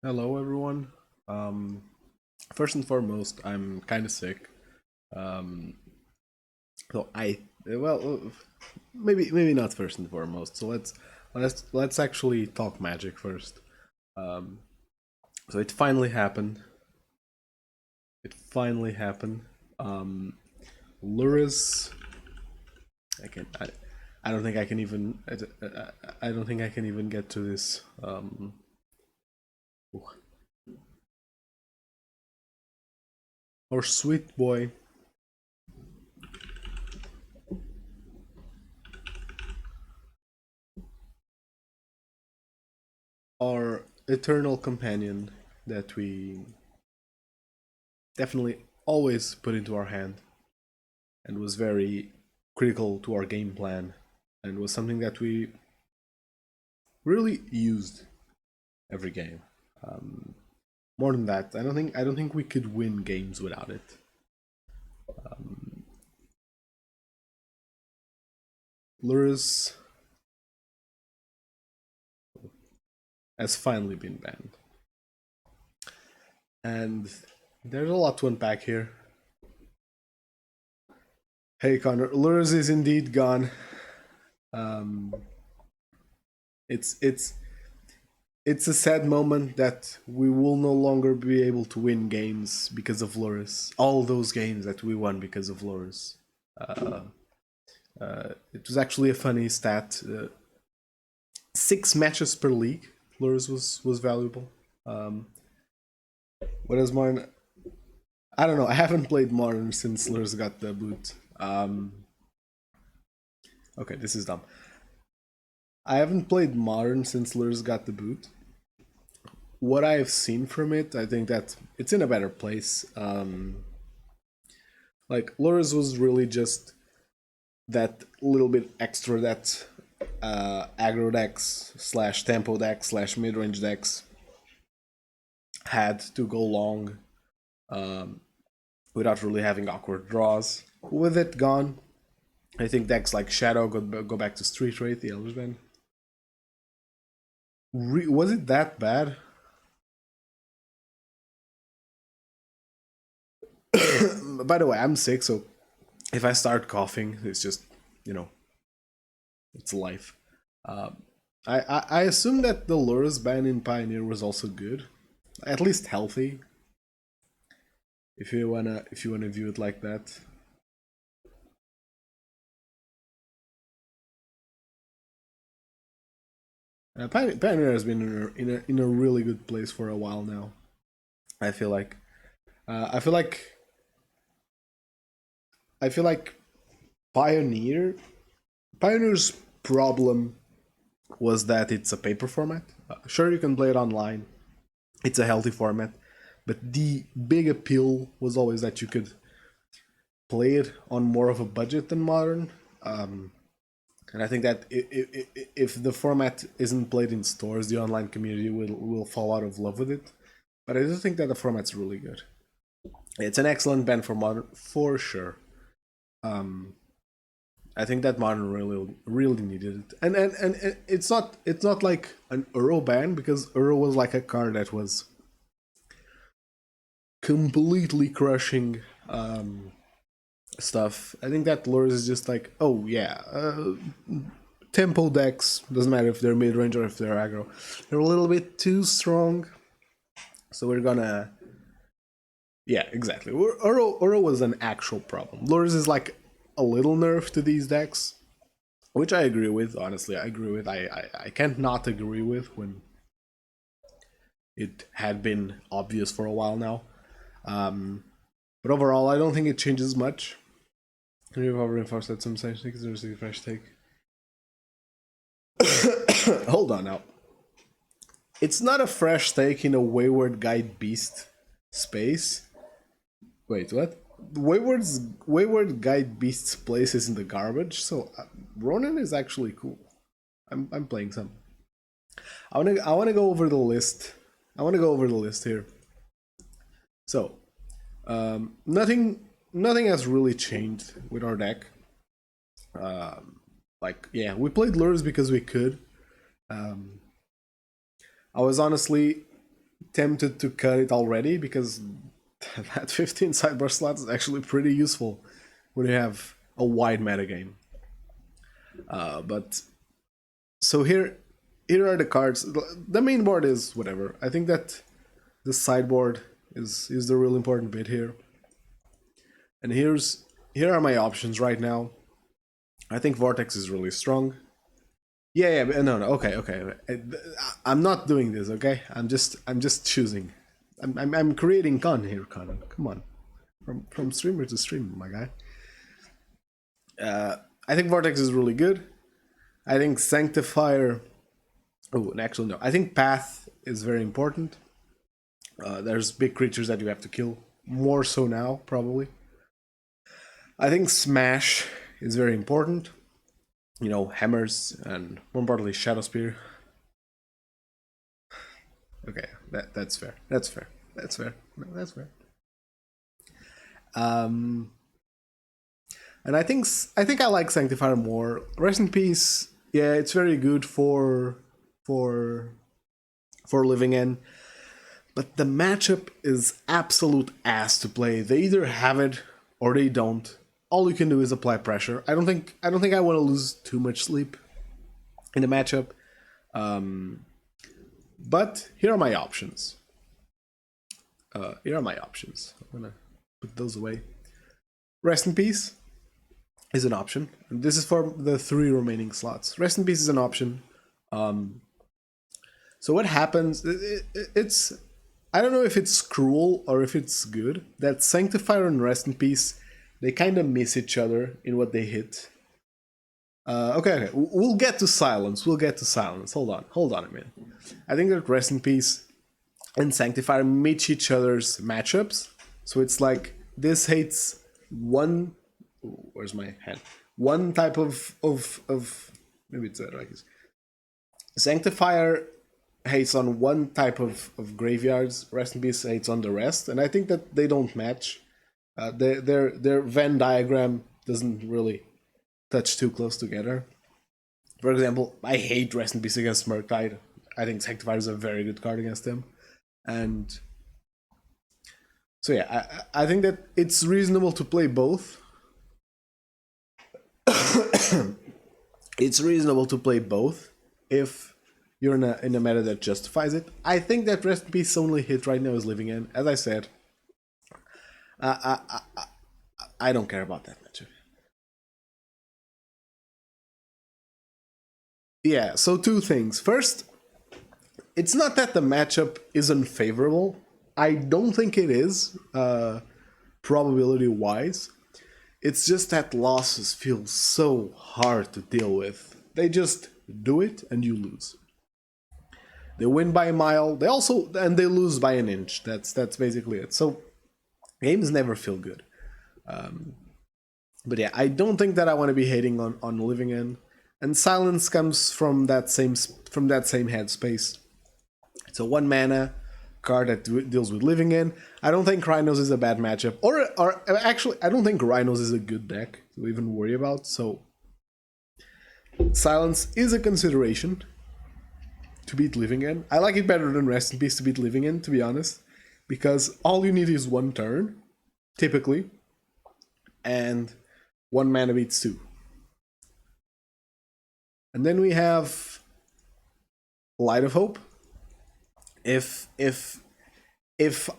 Hello, everyone. Um, First and foremost, I'm kind of sick. Um, so maybe not first and foremost. So let's actually talk magic first. Um, so it finally happened. It finally happened. Um, Luris, I can I don't think I can even I don't think I can even get to this. Our sweet boy, our eternal companion that we definitely always put into our hand and was very critical to our game plan and was something that we really used every game. Um, More than that, I don't think we could win games without it. Um, Lurus has finally been banned, and there's a lot to unpack here. Hey Connor, Lurus is indeed gone. Um, it's it's a sad moment that we will no longer be able to win games because of Loris. All those games that we won because of Loris. Uh, it was actually a funny stat. 6 matches per league. Loris was valuable. Um, what is Modern? I don't know. I haven't played Modern since Loris got the boot. Okay, this is dumb. I haven't played Modern since Loris got the boot. What I've seen from it, I think that it's in a better place. Like Loris was really just that little bit extra that aggro decks slash tempo decks slash mid range decks had to go long um, without really having awkward draws. With it gone, I think decks like Shadow go back to Street Wraith, the Elder's Band. Was it that bad? By the way, I'm sick, so if I start coughing, it's just, you know, it's life. Um, I assume that the Lurus ban in Pioneer was also good, at least healthy. If you wanna view it like that. Pioneer has been in a really good place for a while now. I feel like uh, I feel like I feel like Pioneer's problem was that it's a paper format. Sure, you can play it online. It's a healthy format, but the big appeal was always that you could play it on more of a budget than modern. Um, and I think that if the format isn't played in stores, the online community will fall out of love with it. But I do think that the format's really good. It's an excellent band for modern, for sure. Um, I think that modern really needed it, and it's not like an Euro band because Euro was like a card that was completely crushing stuff. I think that Lures is just like, oh yeah, tempo decks doesn't matter if they're mid range or if they're aggro, they're a little bit too strong, so we're gonna. Yeah, exactly. Uro was an actual problem. Lures is like a little nerf to these decks, which I agree with. Honestly, I agree with. I can't not agree with when it had been obvious for a while now. Um, but overall, I don't think it changes much. Can you reinforce that some sense? There's a fresh take. Hold on now. It's not a fresh take in a Wayward Guide Beast space. Wait, what? Wayward Guide Beast's place is in the garbage. So Ronin is actually cool. I'm playing some. I wanna go over the list. I wanna go over the list here. So nothing has really changed with our deck. Like yeah, we played lures because we could. Um, I was honestly tempted to cut it already because that 15 sidebar slots is actually pretty useful when you have a wide metagame. But so here are the cards. The main board is whatever. I think that the sideboard is the real important bit here. And here are my options right now. I think Vortex is really strong. Yeah, no, okay. I'm not doing this, okay? I'm just choosing. I'm creating con here, Con. Come on, from streamer to streamer, my guy. I think Vortex is really good. I think Sanctifier. Oh, actually no. I think Path is very important. There's big creatures that you have to kill, more so now probably. I think Smash is very important. You know, hammers and more importantly Shadow Spear. Okay, that's fair. That's fair. And I think I like Sanctifier more. Rest in Peace. Yeah, it's very good for Living End. But the matchup is absolute ass to play. They either have it or they don't. All you can do is apply pressure. I don't think I want to lose too much sleep in the matchup. But here are my options. I'm gonna put those away. Rest in Peace is an option. And this is for the 3 remaining slots. Rest in Peace is an option. So what happens? It's I don't know if it's cruel or if it's good that Sanctifier and Rest in Peace, they kind of miss each other in what they hit. Okay. We'll get to Silence. Hold on a minute. I think that Rest in Peace and Sanctifier match each other's matchups. So it's like this hates one. Where's my hand? One type of maybe it's like this. Sanctifier hates on one type of graveyards. Rest in Peace hates on the rest, and I think that they don't match. Their Venn diagram doesn't really touch too close together. For example, I hate Rest in Peace against Murktide. I think Sanctifier is a very good card against him, and so yeah, I think that it's reasonable to play both. It's reasonable to play both if you're in a meta that justifies it. I think that Rest in Peace only hit right now is Living End. As I said, I don't care about that matchup. Yeah, so 2 things. First, it's not that the matchup is unfavorable. I don't think it is, probability-wise. It's just that losses feel so hard to deal with. They just do it and you lose. They win by a mile. They lose by an inch. That's basically it. So games never feel good. But yeah, I don't think that I want to be hating on Living End. And Silence comes from that same headspace. It's a 1 mana card that deals with Living End. I don't think Rhinos is a bad matchup, or actually, I don't think Rhinos is a good deck to even worry about. So Silence is a consideration to beat Living End. I like it better than Rest in Peace to beat Living End, to be honest, because all you need is 1 turn, typically, and 1 mana beats 2. And then we have Light of Hope. If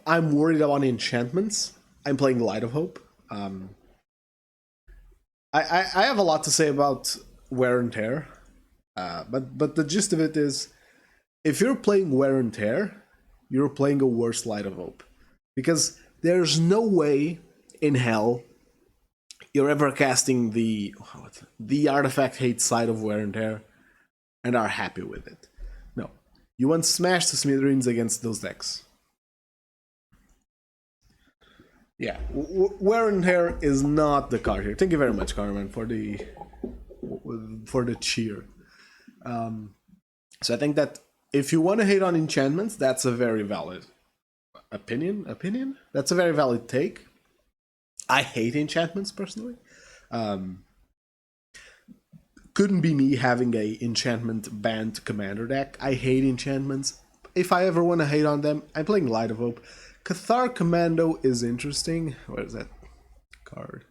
I'm worried about enchantments, I'm playing Light of Hope. I have a lot to say about Wear and Tear, but the gist of it is, if you're playing Wear and Tear, you're playing a worse Light of Hope, because there's no way in hell you're ever casting the artifact hate side of Wear and Tear and are happy with it. No, you want Smash to Smithereens against those decks. Yeah, Wear and Tear is not the card here. Thank you very much, Carmen, for the cheer. So I think that if you want to hate on enchantments, that's a very valid opinion. That's a very valid take. I hate enchantments personally. Couldn't be me having a enchantment banned commander deck. I hate enchantments. if I ever want to hate on them, I'm playing Light of Hope. Cathar Commando is interesting. Where is that card?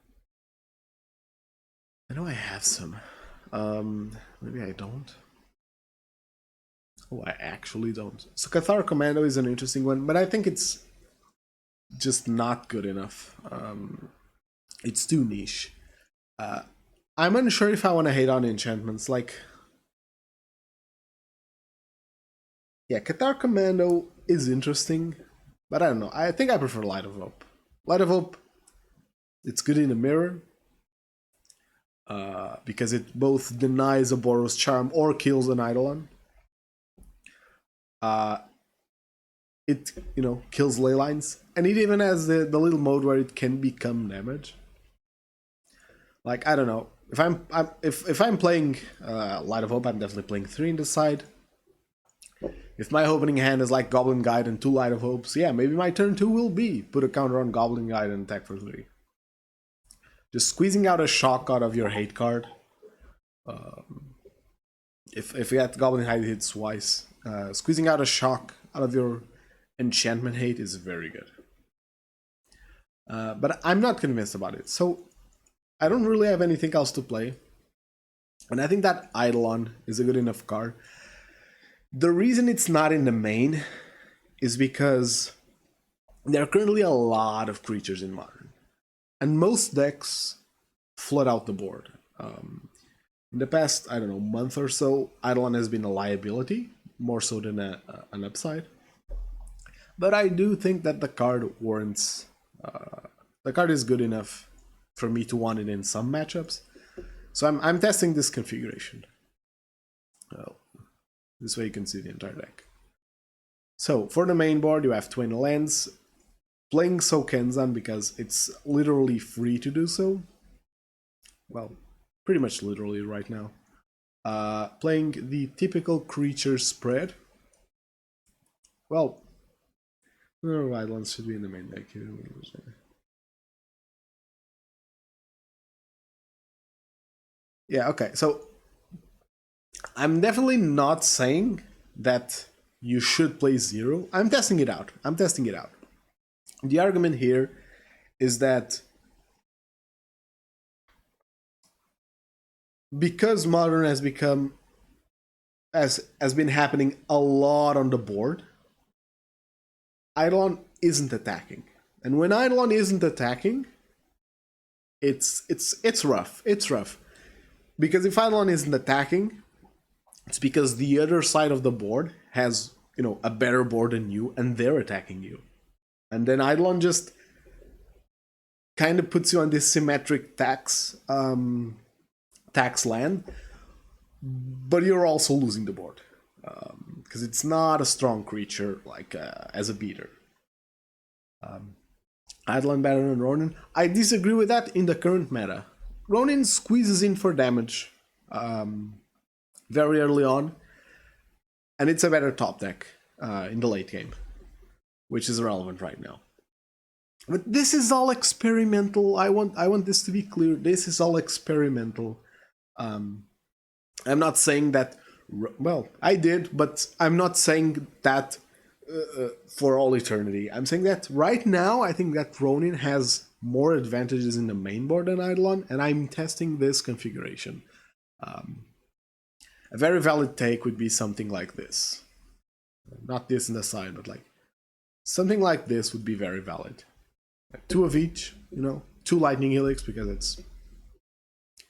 I know I have some. Maybe I don't. Oh, I actually don't. So Cathar Commando is an interesting one, but I think it's just not good enough. It's too niche. I'm unsure if I want to hate on enchantments. Like, yeah, Cathar Commando is interesting, but I don't know. I think I prefer Light of Hope. Light of Hope, it's good in the mirror. Because it both denies a Boros Charm or kills an Eidolon. It, kills ley lines, and it even has the little mode where it can become damage. Like, I don't know, if I'm playing Light of Hope, I'm definitely playing 3 in the side. If my opening hand is like Goblin Guide and 2 Light of Hopes, yeah, maybe my turn 2 will be put a counter on Goblin Guide and attack for 3. Just squeezing out a shock out of your hate card. If that Goblin Guide hits twice, squeezing out a shock out of your enchantment hate is very good. But I'm not convinced about it, so I don't really have anything else to play. And I think that Eidolon is a good enough card. The reason it's not in the main is because there are currently a lot of creatures in Modern. And most decks flood out the board. In the past, I don't know, month or so, Eidolon has been a liability, more so than an upside. But I do think that the card warrants... the card is good enough for me to want it in some matchups. So I'm testing this configuration. Well, this way you can see the entire deck. So, for the main board, you have 20 lands. Playing Sokenzan because it's literally free to do so. Well, pretty much literally right now. Playing the typical creature spread. Well, no, Eidolons should be in the main deck here. Yeah, okay, so I'm definitely not saying that you should play 0. I'm testing it out. The argument here is that because Modern has become has been happening a lot on the board, Eidolon isn't attacking. And when Eidolon isn't attacking, it's rough. It's rough. Because if Eidolon isn't attacking, it's because the other side of the board has, a better board than you, and they're attacking you. And then Eidolon just kind of puts you on this symmetric tax land, but you're also losing the board. Because it's not a strong creature like as a beater. Eidolon better than Ronin. I disagree with that in the current meta. Ronin squeezes in for damage very early on, and it's a better top deck in the late game, which is relevant right now. But this is all experimental. I want this to be clear. This is all experimental. I'm not saying that. Well, I did, but I'm not saying that for all eternity. I'm saying that right now, I think that Ronin has more advantages in the main board than Eidolon, and I'm testing this configuration. A very valid take would be something like this. Not this in the side, but like something like this would be very valid. Like 2 of each, 2 Lightning Helix, because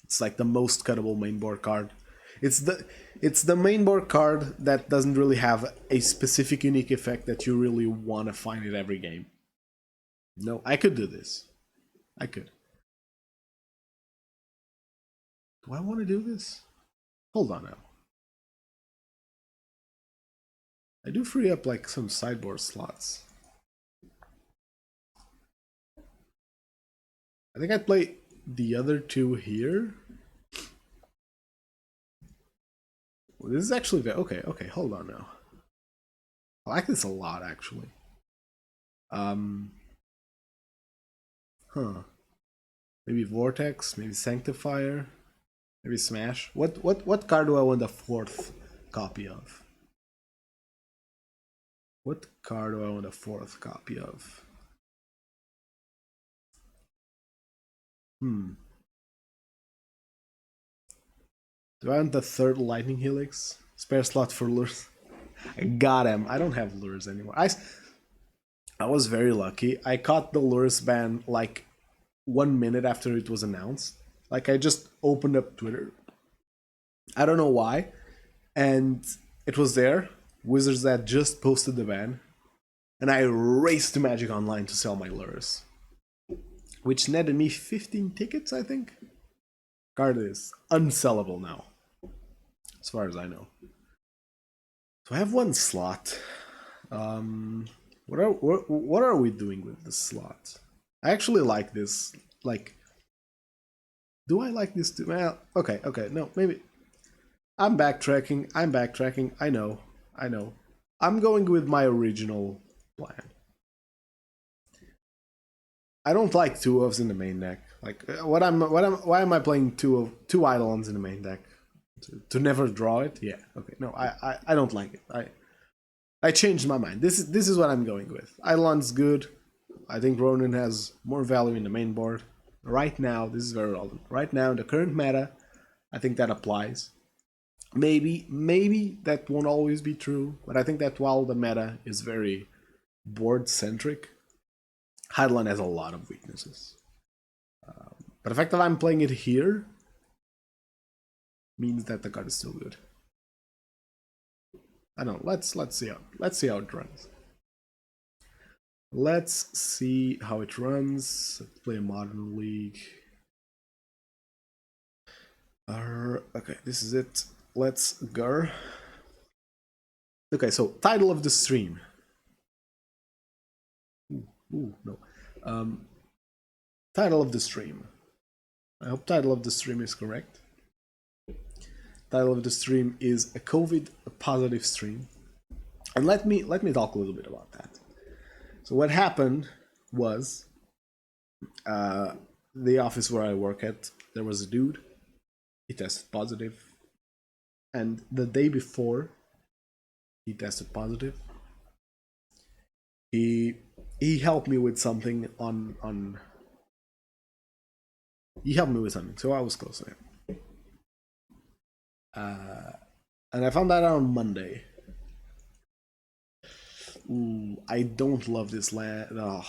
it's like the most cuttable main board card. It's the main board card that doesn't really have a specific unique effect that you really want to find in every game. No, I could do this. I could. Do I want to do this? Hold on now. I do free up like some sideboard slots. I think I'd play the other 2 here. Well, this is actually okay. Hold on now. I like this a lot, actually. Maybe Vortex, maybe Sanctifier, maybe Smash. What card do I want the 4th copy of? What card do I want a fourth copy of? Do I want the third Lightning Helix? Spare slot for lures. I got him. I don't have lures anymore. I was very lucky. I caught the lures ban like 1 minute after it was announced. Like I just opened up Twitter. I don't know why. And it was there. Wizards had just posted the ban. And I raced to Magic Online to sell my lures. Which netted me 15 tickets, I think. Card is unsellable now. As far as I know. So I have one slot. What are we doing with this slot? I actually like this. Like, do I like this too? Well, okay, no, maybe. I'm backtracking. I know. I'm going with my original plan. I don't like two ofs in the main deck. Like, why am I playing two Eidolons in the main deck? To never draw it? Yeah. Okay. No, I don't like it. I changed my mind. This is what I'm going with. Eidolon's good. I think Ronin has more value in the main board. Right now, this is very relevant. Right now, in the current meta, I think that applies. Maybe that won't always be true, but I think that while the meta is very board-centric, Eidolon has a lot of weaknesses. But the fact that I'm playing it here means that the card is still good. I don't know. Let's see how it runs. Let's see how it runs. Let's play a Modern League. Okay, this is it. Let's go. Okay, so title of the stream. No. Title of the stream. I hope title of the stream is correct. Title of the stream is a COVID positive stream. And let me talk a little bit about that. So what happened was the office where I work at, there was a dude. He tested positive. And the day before he tested positive, he helped me with something on he helped me with something, so I was close to him. And I found that out on Monday. Ooh, I don't love this land. Oh.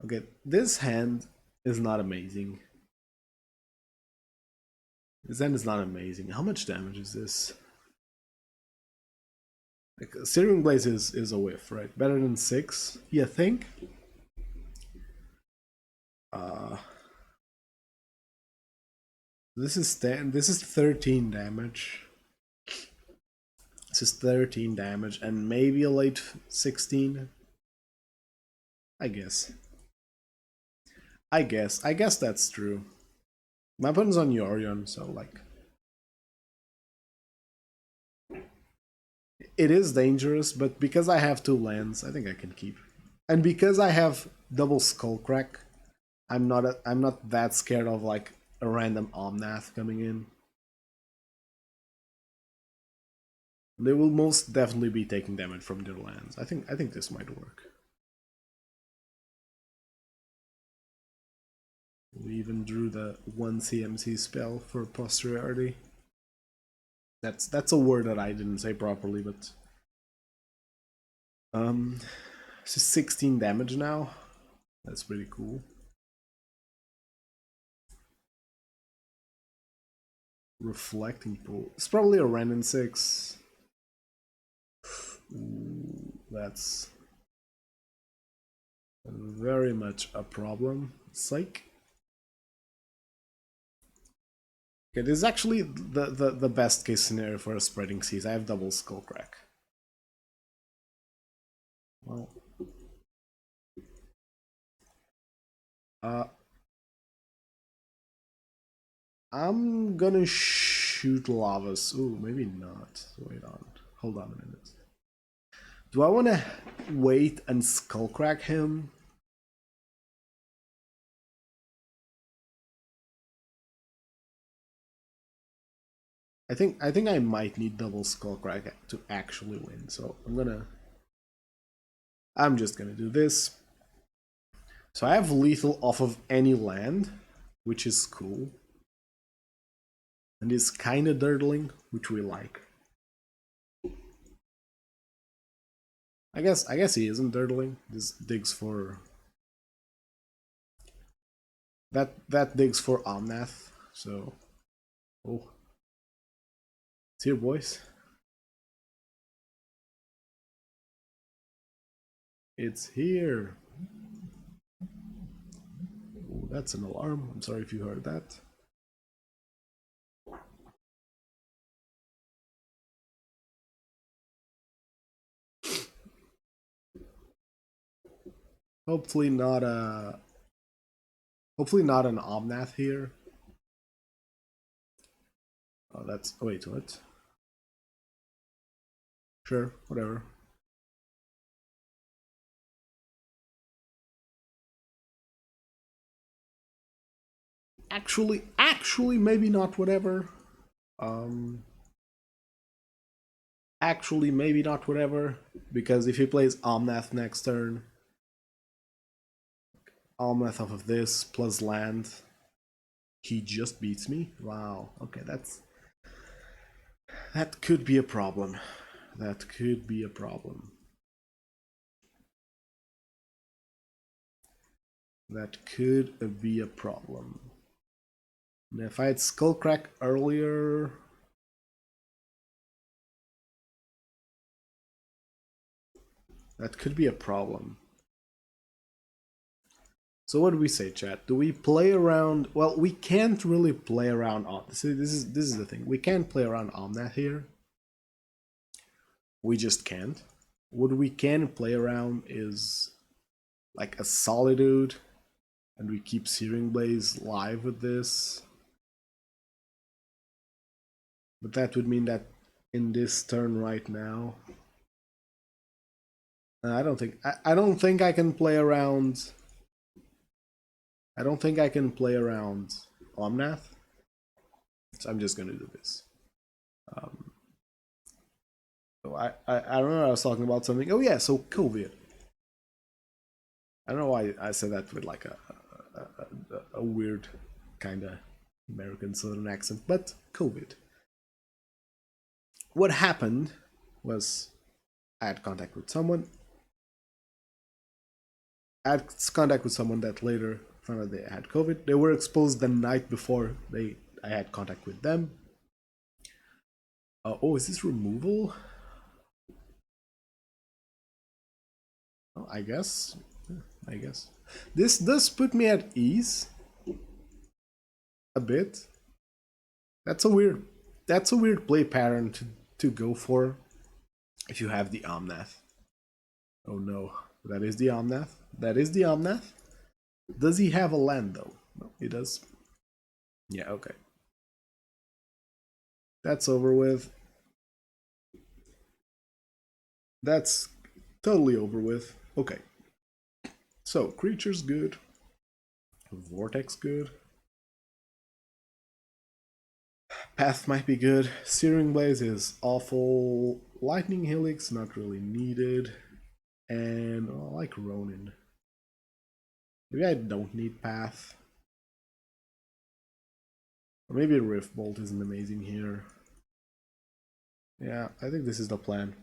Okay, this hand is not amazing. This hand is not amazing. How much damage is this? Like, Searing Blaze is a whiff, right? Better than 6, you think? This is 10. This is 13 damage. This is 13 damage and maybe a late 16. I guess that's true. My opponent's on Yorion, so like it is dangerous, but because I have 2 lands, I think I can keep. And because I have double Skullcrack, I'm not that scared of like a random Omnath coming in. They will most definitely be taking damage from their lands. I think this might work. We even drew the 1 CMC spell for posterity. That's a word that I didn't say properly, but this is 16 damage now. That's pretty cool. Reflecting Pool. It's probably a Renin 6. Ooh, that's very much a problem. Psych. Okay, this is actually the best case scenario for a Spreading Seas. I have double Skullcrack. Well, I'm gonna shoot Lavas. Ooh, maybe not. Wait on. Hold on a minute. Do I want to wait and Skullcrack him? I think I might need double Skullcrack to actually win. So I'm just gonna do this. So I have lethal off of any land, which is cool. And is kinda dirtling, which we like. I guess he isn't dirtling. This digs for that digs for Omnath, so oh. It's here, boys. It's here. Oh, that's an alarm. I'm sorry if you heard that. Hopefully not a. Hopefully not an Omnath here. Oh, that's. Oh, wait, what? Sure, whatever. Actually, maybe not whatever. Um. Actually, maybe not whatever. Because if he plays Omnath next turn, Omnath off of this plus land, he just beats me. Wow. Okay, that could be a problem. That could be a problem. That could be a problem. And if I had Skullcrack earlier, that could be a problem. So what do we say, chat? Do we play around? Well, we can't really play around on. See, this is the thing. We can't play around Omnath here. We just can't. What we can play around is like a Solitude, and we keep Searing Blaze live with this. But that would mean that in this turn right now, I don't think I can play around. I don't think I can play around Omnath. So I'm just gonna do this. So I remember I was talking about something. Oh yeah, so COVID. I don't know why I said that with like a weird kind of American Southern accent, but COVID. What happened was I had contact with someone. I had contact with someone that later found out they had COVID. They were exposed the night before I had contact with them. Oh, is this removal? Oh, I guess. This does put me at ease a bit. That's a weird play pattern to go for if you have the Omnath. Oh no, that is the Omnath. That is the Omnath. Does he have a land though? No, he does. Yeah, okay. That's over with. That's totally over with. Okay. So, creature's good. Vortex good. Path might be good. Searing Blaze is awful. Lightning Helix, not really needed. And I like Ronin. Maybe I don't need Path. Or maybe Rift Bolt isn't amazing here. Yeah, I think this is the plan.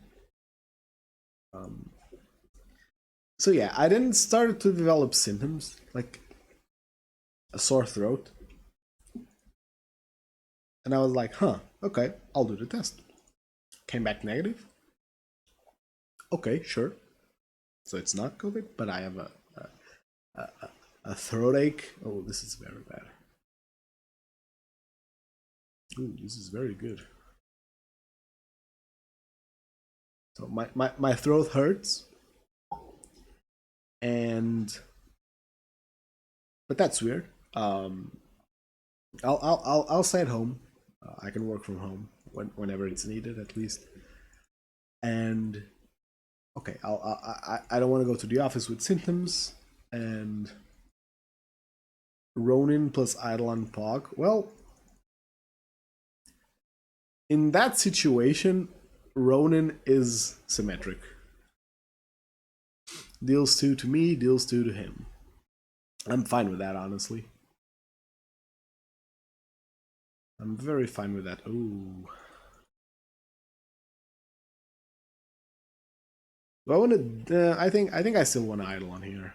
So yeah, I didn't start to develop symptoms like a sore throat. And I was like, huh, okay, I'll do the test. Came back negative. Okay, sure. So it's not COVID, but I have a throat ache. Oh, this is very bad. Ooh, this is very good. So my throat hurts, and but that's weird. I'll stay at home. I can work from home whenever it's needed, at least. And okay, I don't want to go to the office with symptoms. And Ronin plus Eidolon Pog. Well, in that situation, Ronin is symmetric. Deals 2 to me, deals 2 to him. I'm fine with that, honestly. I'm very fine with that. Ooh. Do I want to? I think I still want to idle on here.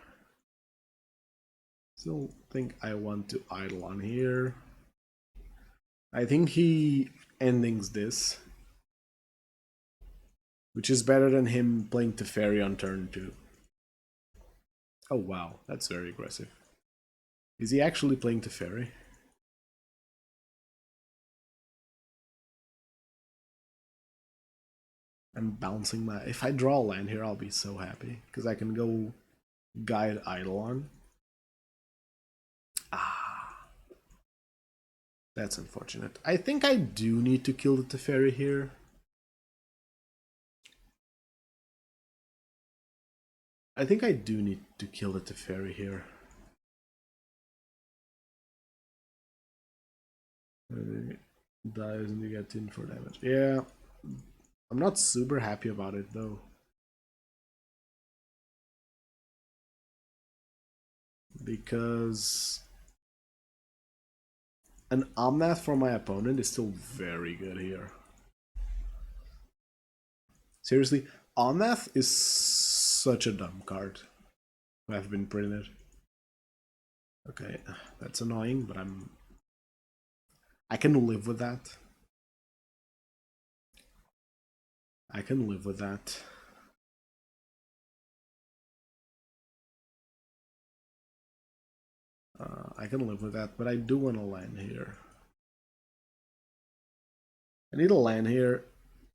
Still think I want to idle on here. I think he endings this, which is better than him playing Teferi on turn 2. Oh wow, that's very aggressive. Is he actually playing Teferi? I'm bouncing my... If I draw a land here, I'll be so happy, because I can go guide Eidolon. Ah. That's unfortunate. I think I do need to kill the Teferi here. I think I do need to kill the Teferi here. Dies and you get in for damage. Yeah. I'm not super happy about it though. Because an Omnath from my opponent is still very good here. Seriously, Omnath is such a dumb card to have been printed. Okay, that's annoying, but I can live with that. I can live with that. I can live with that, but I do want to land here. I need a land here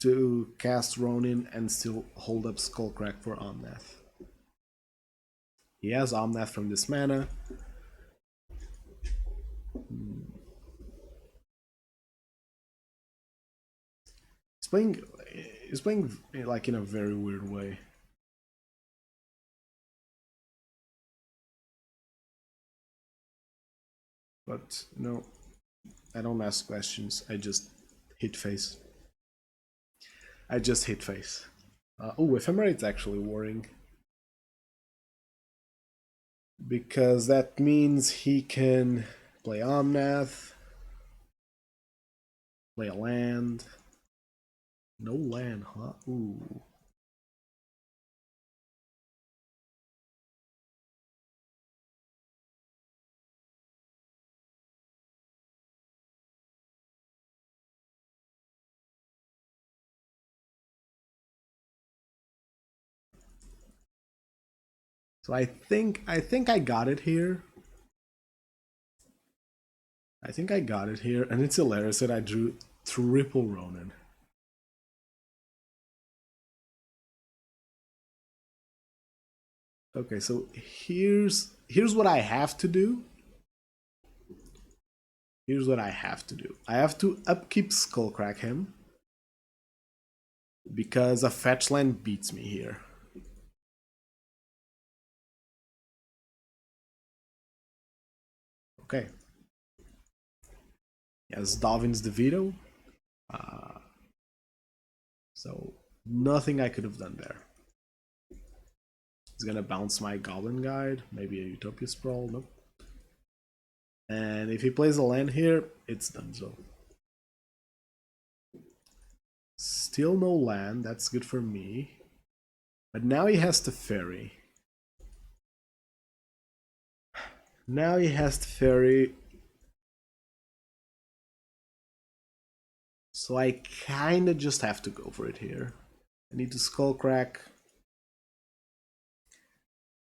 to cast Ronin and still hold up Skullcrack for Omnath. He has Omnath from this mana. He's playing like in a very weird way. But no, I don't ask questions. I just hit face. I just hit face. Oh, Ephemerate's actually worrying. Because that means he can play Omnath, play a land. No land, huh? Ooh. So I think I got it here. I think I got it here, and it's hilarious that I drew triple Ronin. Okay, so here's what I have to do. Here's what I have to do. I have to upkeep Skullcrack him because a fetch land beats me here. Okay. Yes, Darwin's DeVito. So nothing I could have done there. He's gonna bounce my Goblin Guide, maybe a Utopia Sprawl, nope. And if he plays a land here, it's done so. Still no land, that's good for me. But now he has to ferry. Now he has to ferry. So I kinda just have to go for it here. I need to Skullcrack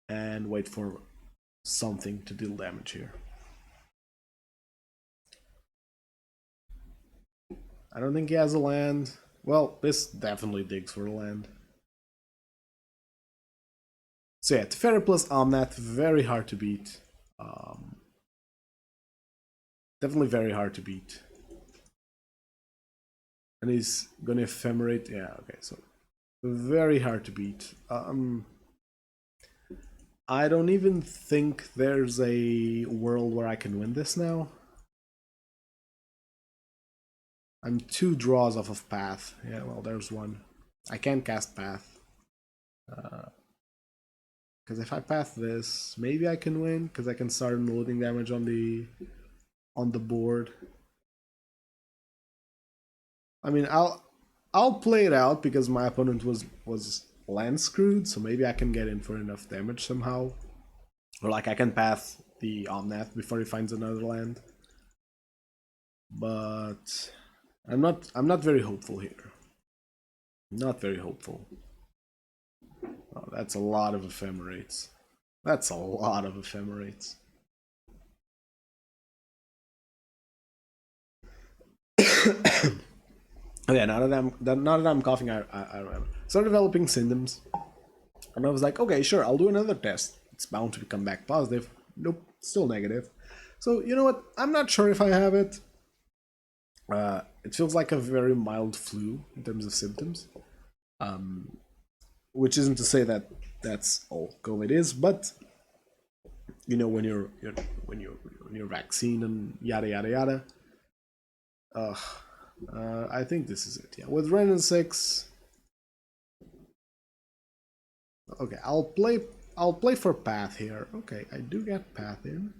and wait for something to deal damage here. I don't think he has a land. Well, this definitely digs for a land. So yeah, Teferi plus Omnath, very hard to beat. Definitely very hard to beat. And he's gonna ephemerate. Yeah, okay, so very hard to beat. I don't even think there's a world where I can win this now. I'm 2 draws off of Path. Yeah, well, there's one. I can't cast Path. Because if I path this, maybe I can win, because I can start unloading damage on the board. I mean, I'll play it out because my opponent was land screwed, so maybe I can get in for enough damage somehow. Or like I can path the Omnath before he finds another land. But I'm not very hopeful here. Not very hopeful. Oh, that's a lot of ephemerates. That's a lot of ephemerates. Oh yeah, now that I'm coughing, I remember. Started developing symptoms, and I was like, okay, sure, I'll do another test. It's bound to come back positive. Nope, still negative. So you know what? I'm not sure if I have it. It feels like a very mild flu in terms of symptoms, which isn't to say that that's all COVID is, but you know when you're vaccine and yada yada yada. I think this is it. Yeah, with Ren and 6. Okay, I'll play for Path here. Okay, I do get Path in.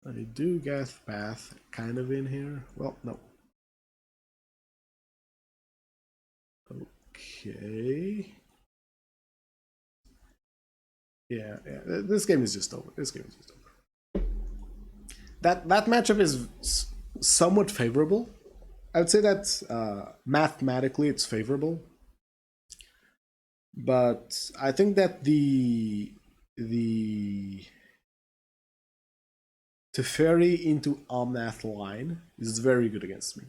I do get Path kind of in here. Well, no. Okay. Yeah, this game is just over. This game is just over. That matchup is somewhat favorable. I would say that mathematically it's favorable, but I think that the Teferi into Omnath line is very good against me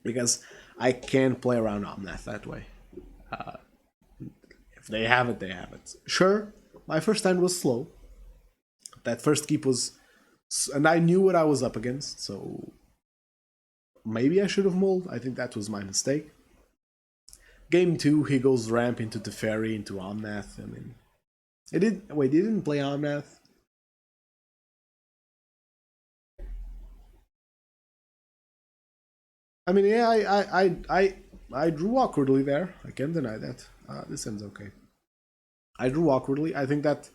because I can play around Omnath that way. If they have it, they have it. Sure, my first hand was slow. That first keep was, and I knew what I was up against, so maybe I should have mulled. I think that was my mistake. Game 2, he goes ramp into Teferi into Omnath. I mean, it did. Wait, he didn't play Omnath. I mean, yeah, I drew awkwardly there. I can't deny that. This ends okay. I drew awkwardly. I think that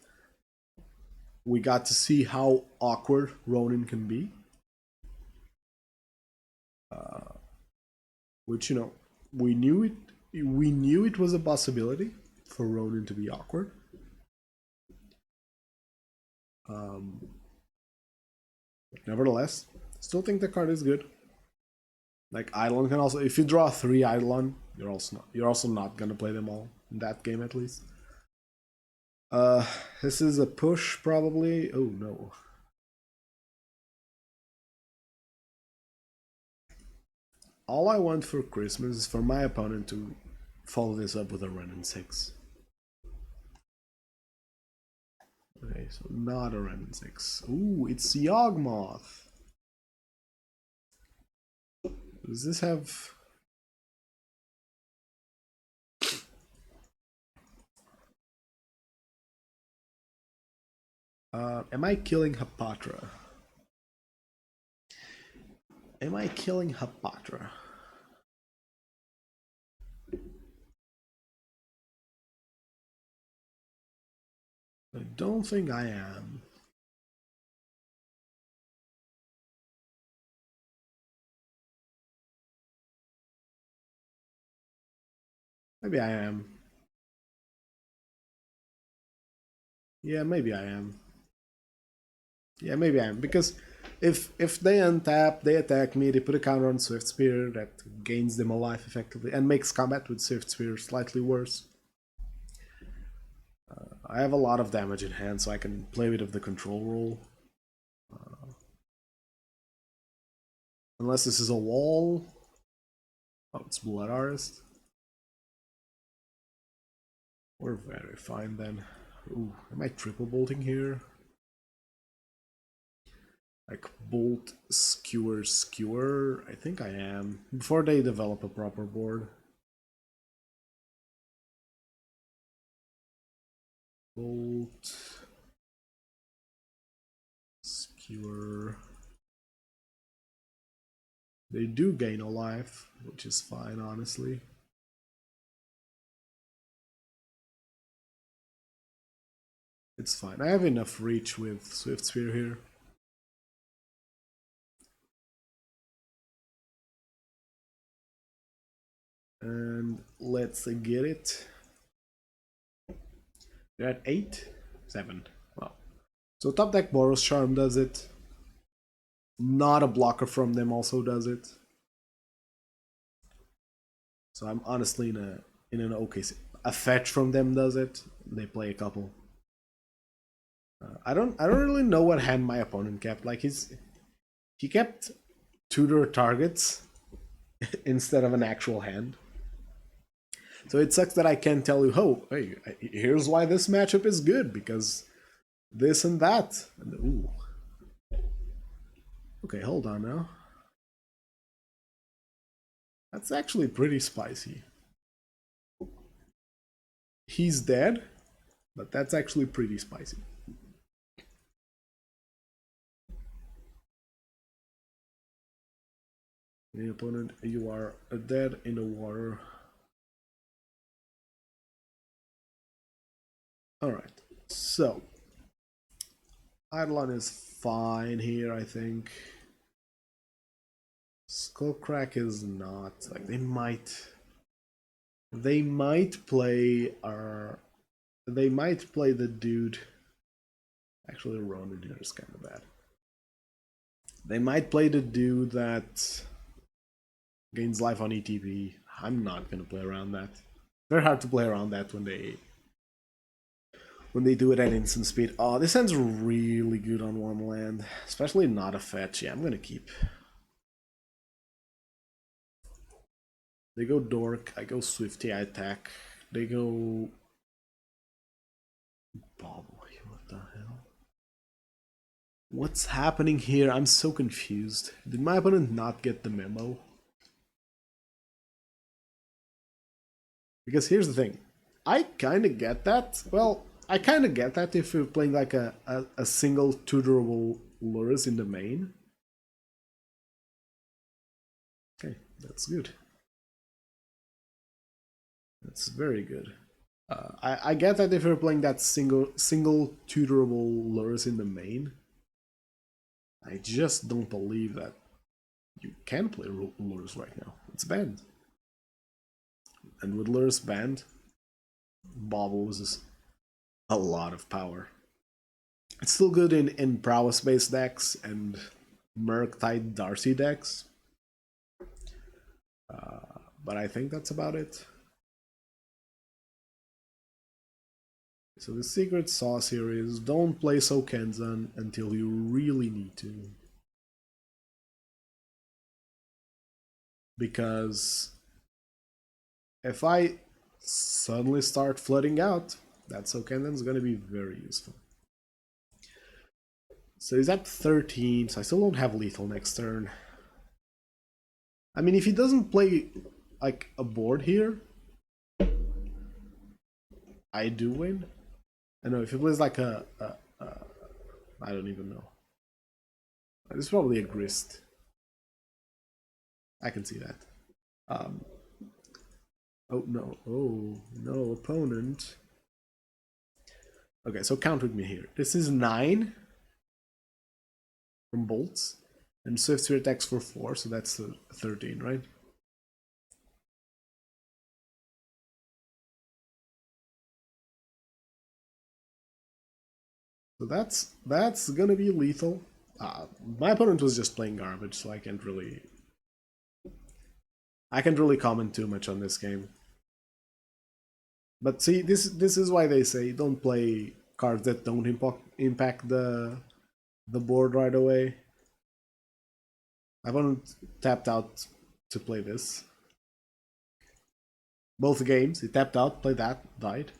we got to see how awkward Ronin can be. Which we knew it. We knew it was a possibility for Ronin to be awkward. Nevertheless, still think the card is good. Like Eidolon can also, if you draw 3 Eidolon, you're also not gonna play them all in that game at least. This is a push probably. Oh no. All I want for Christmas is for my opponent to follow this up with a Ren and 6. Okay, so not a Ren and 6. Ooh, it's Yawgmoth. Does this have... am I killing Hapatra? Am I killing Hapatra? I don't think I am. Maybe I am. Yeah, maybe I am. Yeah, maybe I am. Because if they untap, they attack me, they put a counter on Swift Spear that gains them a life effectively and makes combat with Swift Spear slightly worse. I have a lot of damage in hand, so I can play a bit of the control role. Unless this is a wall. Oh, it's Blood Artist. We're very fine then. Ooh, am I triple bolting here? Like bolt, skewer, skewer? I think I am. Before they develop a proper board. Bolt. Skewer. They do gain a life, which is fine, honestly. It's fine. I have enough reach with Swift Spear here. And let's get it. They're at 8? 7. Wow. So top deck Boros Charm does it. Not a blocker from them also does it. So I'm honestly in an okay. A fetch from them does it. They play a couple. I don't really know what hand my opponent kept. Like he kept tutor targets instead of an actual hand. So it sucks that I can't tell you, oh, hey, here's why this matchup is good, because this and that. And, ooh. Okay, hold on now. That's actually pretty spicy. He's dead, but that's actually pretty spicy. The opponent, you are dead in the water. Alright, so Eidolon is fine here, I think. Skullcrack is not. Like they might play the dude. Actually, Ronin here is kind of bad. They might play the dude that gains life on ETB. I'm not gonna play around that. Very hard to play around that when they do it at instant speed. Oh, this ends really good on one land, especially not a fetch. Yeah, I'm gonna keep. They go Dork, I go Swifty, I attack. They go Bobble. What the hell? What's happening here? I'm so confused. Did my opponent not get the memo? Because here's the thing. I kind of get that. Well, I kind of get that if you're playing like a single tutorable lures in the main. Okay, that's good. That's very good. I get that if you're playing that single tutorable lures in the main. I just don't believe that you can play lures right now. It's banned. And with lures banned, Bobble loses a lot of power. It's still good in prowess based decks and Murktide Darcy decks. But I think that's about it. So the secret sauce here is don't play Sokenzan until you really need to. Because if I suddenly start flooding out, that Sokenzan's gonna be very useful. So he's at 13, so I still don't have lethal next turn. I mean, if he doesn't play like a board here, I do win. I know if he plays like I don't even know. It's probably a grist. I can see that. Oh no, opponent. Okay, so count with me here. This is 9 from bolts, and Swift Spear attacks for 4, so that's 13, right? So that's gonna be lethal. My opponent was just playing garbage, so I can't really comment too much on this game. But see, this is why they say don't play cards that don't impact the board right away. My opponent tapped out to play this. Both games, he tapped out, played that, died.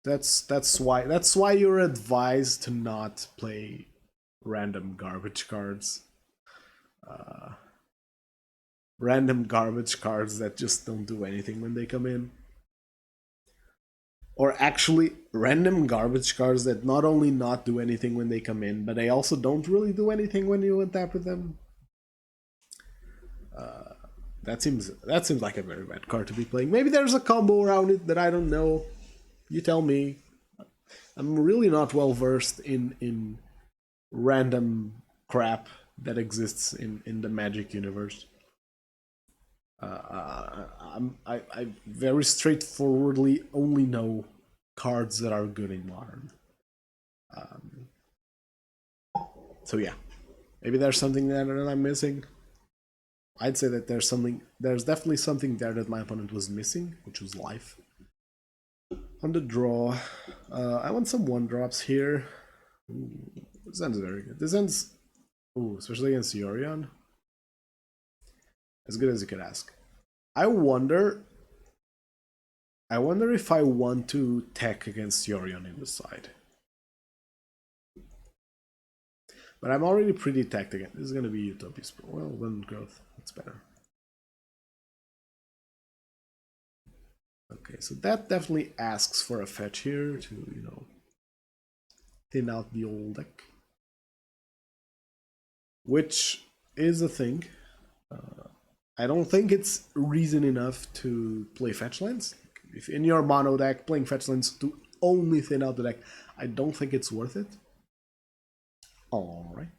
That's why you're advised to not play random garbage cards. Random garbage cards that just don't do anything when they come in. or actually random garbage cards that not only not do anything when they come in, but they also don't really do anything when you untap with them. That seems like a very bad card to be playing. Maybe there's a combo around it that I don't know. You tell me. I'm really not well versed in random crap that exists in the Magic universe. I very straightforwardly only know cards that are good in Modern. So yeah, maybe there's something there that I'm missing. I'd say that there's definitely something there that my opponent was missing, which was life. On the draw, I want some 1-drops here. Ooh, this ends very good. This ends, especially against Yorion, as good as you could ask. I wonder if I want to tech against Yorion in the side. But I'm already pretty teched again. This is going to be Utopia Spell. Well, 1 growth. That's better. Okay, so that definitely asks for a fetch here to, you know, thin out the old deck. Which is a thing. I don't think it's reason enough to play fetch lands. If in your mono deck, playing fetch lands to only thin out the deck, I don't think it's worth it. Alright.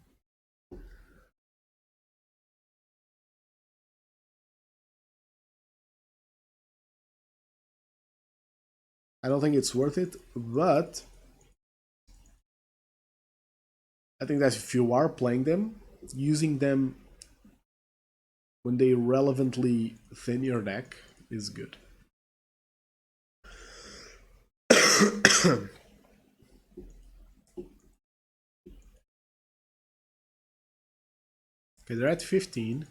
I don't think it's worth it, but I think that if you are playing them, using them when they relevantly thin your deck is good. Okay, they're at 15.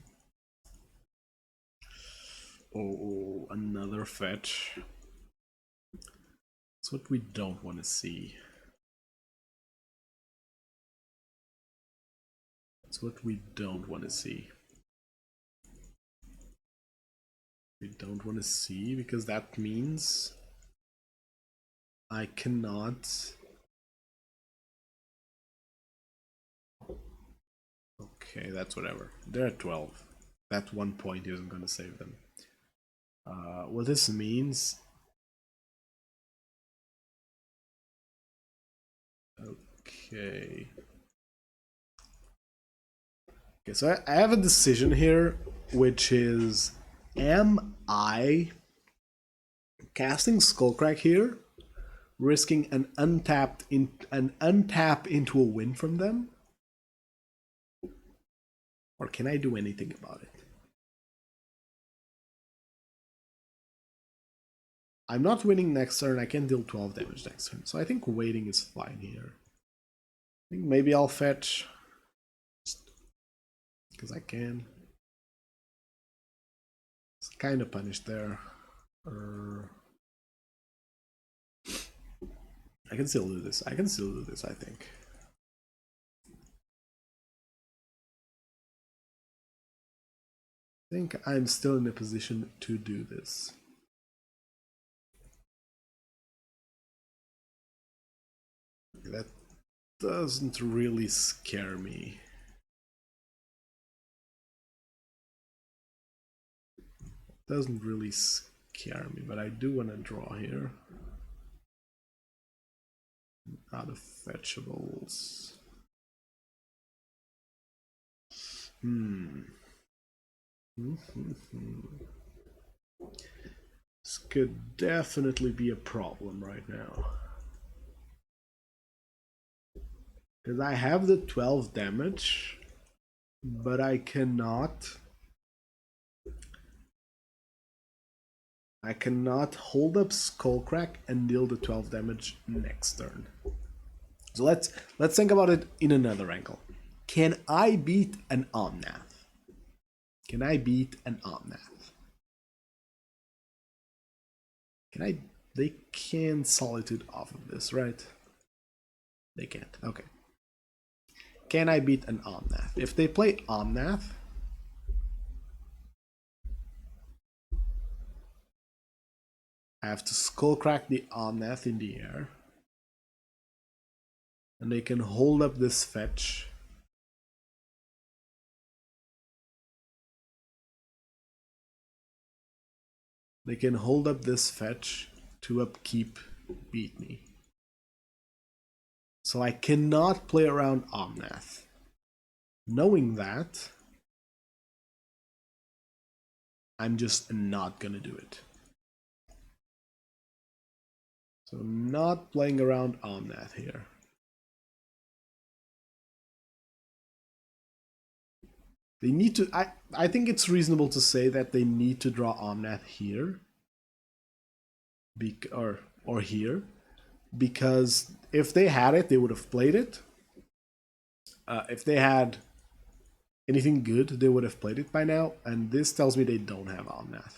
Oh, another fetch. That's what we don't want to see. That's what we don't want to see. We don't want to see because that means I cannot. Okay, that's whatever. They're at 12. That 1 point isn't going to save them. What this means. Okay. Okay, so I have a decision here, which is, am I casting Skullcrack here, risking an untap into a win from them, or can I do anything about it? I'm not winning next turn. I can deal 12 damage next turn, so I think waiting is fine here. I think maybe I'll fetch because I can. It's kind of punished there. I can still do this. I think. I think I'm still in a position to do this. That doesn't really scare me. Doesn't really scare me, but I do want to draw here. Out of fetchables. This could definitely be a problem right now. Because I have the 12 damage, but I cannot hold up Skullcrack and deal the 12 damage next turn. So let's think about it in another angle. Can I beat an Omnath? Can I beat an Omnath? Can I? They can Solitude off of this, right? They can't. Okay. Can I beat an Omnath? If they play Omnath, I have to Skullcrack the Omnath in the air. And they can hold up this fetch. They can hold up this fetch to upkeep beat me. So I cannot play around Omnath. Knowing that, I'm just not gonna do it. So not playing around Omnath here. They need to, I think it's reasonable to say that they need to draw Omnath here. Or here. Because if they had it, they would have played it. If they had anything good, they would have played it by now. And this tells me they don't have Omnath.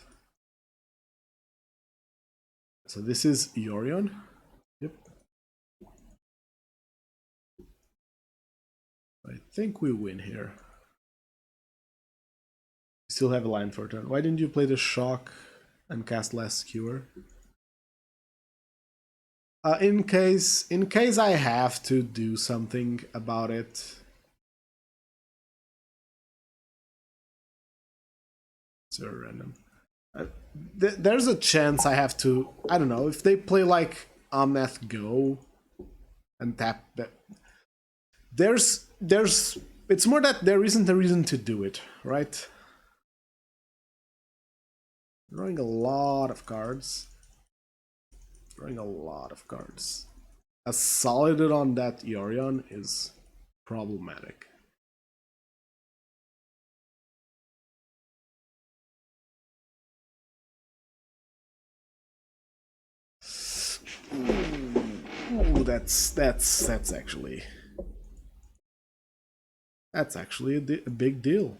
So this is Yorion. Yep. I think we win here. Still have a line for a turn. Why didn't you play the Shock and cast less Skewer? In case I have to do something about it. It's very random. There's a chance I have to. I don't know if they play like Omnath Go and tap that. There's. It's more that there isn't a reason to do it, right? Drawing a lot of cards. Drawing a lot of cards. A solid on that Yorion is problematic. Ooh, that's actually a big deal.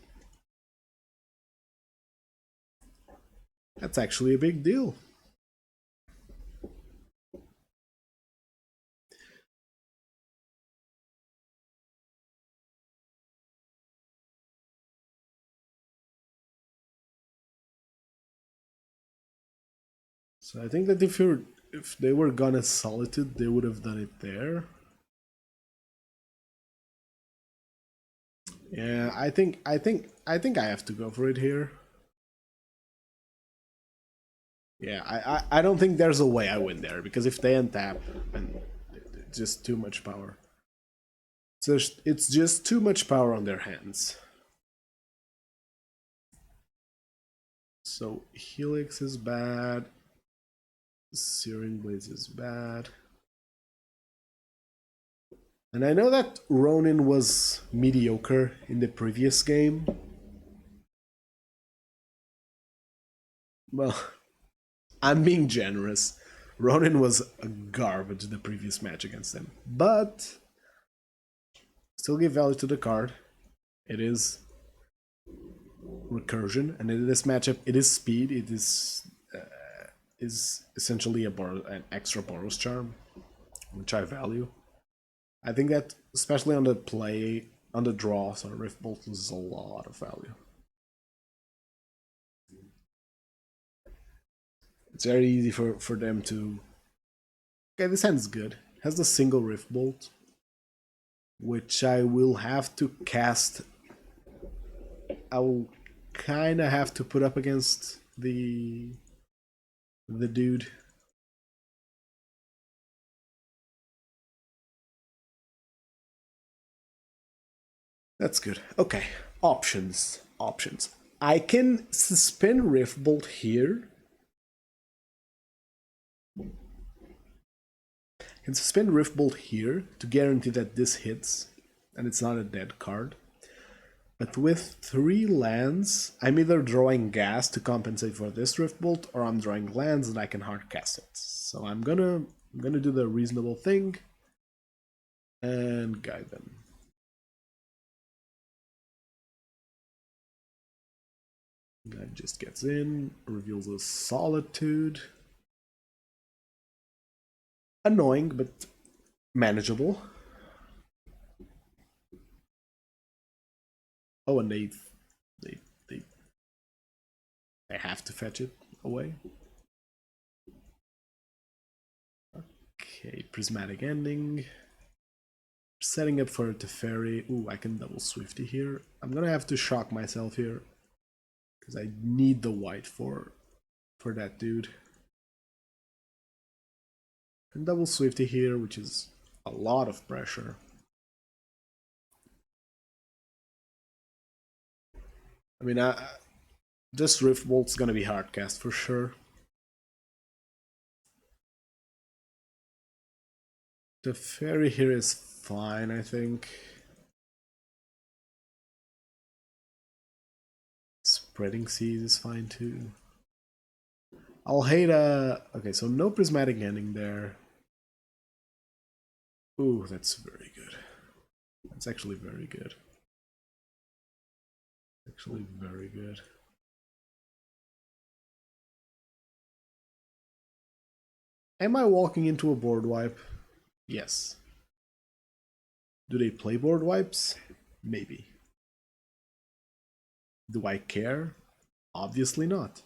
That's actually a big deal. So I think that if they were gonna Solitude, they would have done it there. Yeah, I think I have to go for it here. Yeah, I don't think there's a way I win there, because if they untap, and it's just too much power. So it's just too much power on their hands. So Helix is bad. Searing Blades is bad. And I know that Ronin was mediocre in the previous game. Well, I'm being generous. Ronin was a garbage the previous match against him. But still give value to the card. It is recursion, and in this matchup, it is speed. It is essentially an extra Boros Charm, which I value. I think that, especially on the play, on the draw, so Rift Bolt loses a lot of value. It's very easy for them to... Okay, this hand's good. It has the single Rift Bolt, which I will have to cast. I will kind of have to put up against the dude. That's good. Okay, options. I can suspend Rift Bolt here. I can suspend Rift Bolt here to guarantee that this hits and it's not a dead card. But with 3 lands, I'm either drawing gas to compensate for this Rift Bolt, or I'm drawing lands and I can hard cast it. So I'm gonna do the reasonable thing and guide them. Guy just gets in, reveals a Solitude. Annoying, but manageable. Oh, and they have to fetch it away. Okay, prismatic ending. Setting up for a Teferi. Ooh, I can double Swifty here. I'm gonna have to shock myself here. Because I need the white for that dude. And double Swifty here, which is a lot of pressure. I mean, this Rift Bolt's gonna be hard cast for sure. The Fairy here is fine, I think. Spreading Seas is fine too. I'll hate a... Okay, so no Prismatic Ending there. Ooh, that's very good. That's actually very good. Actually very good. Am I walking into a board wipe? Yes. Do they play board wipes? Maybe. Do I care? Obviously not.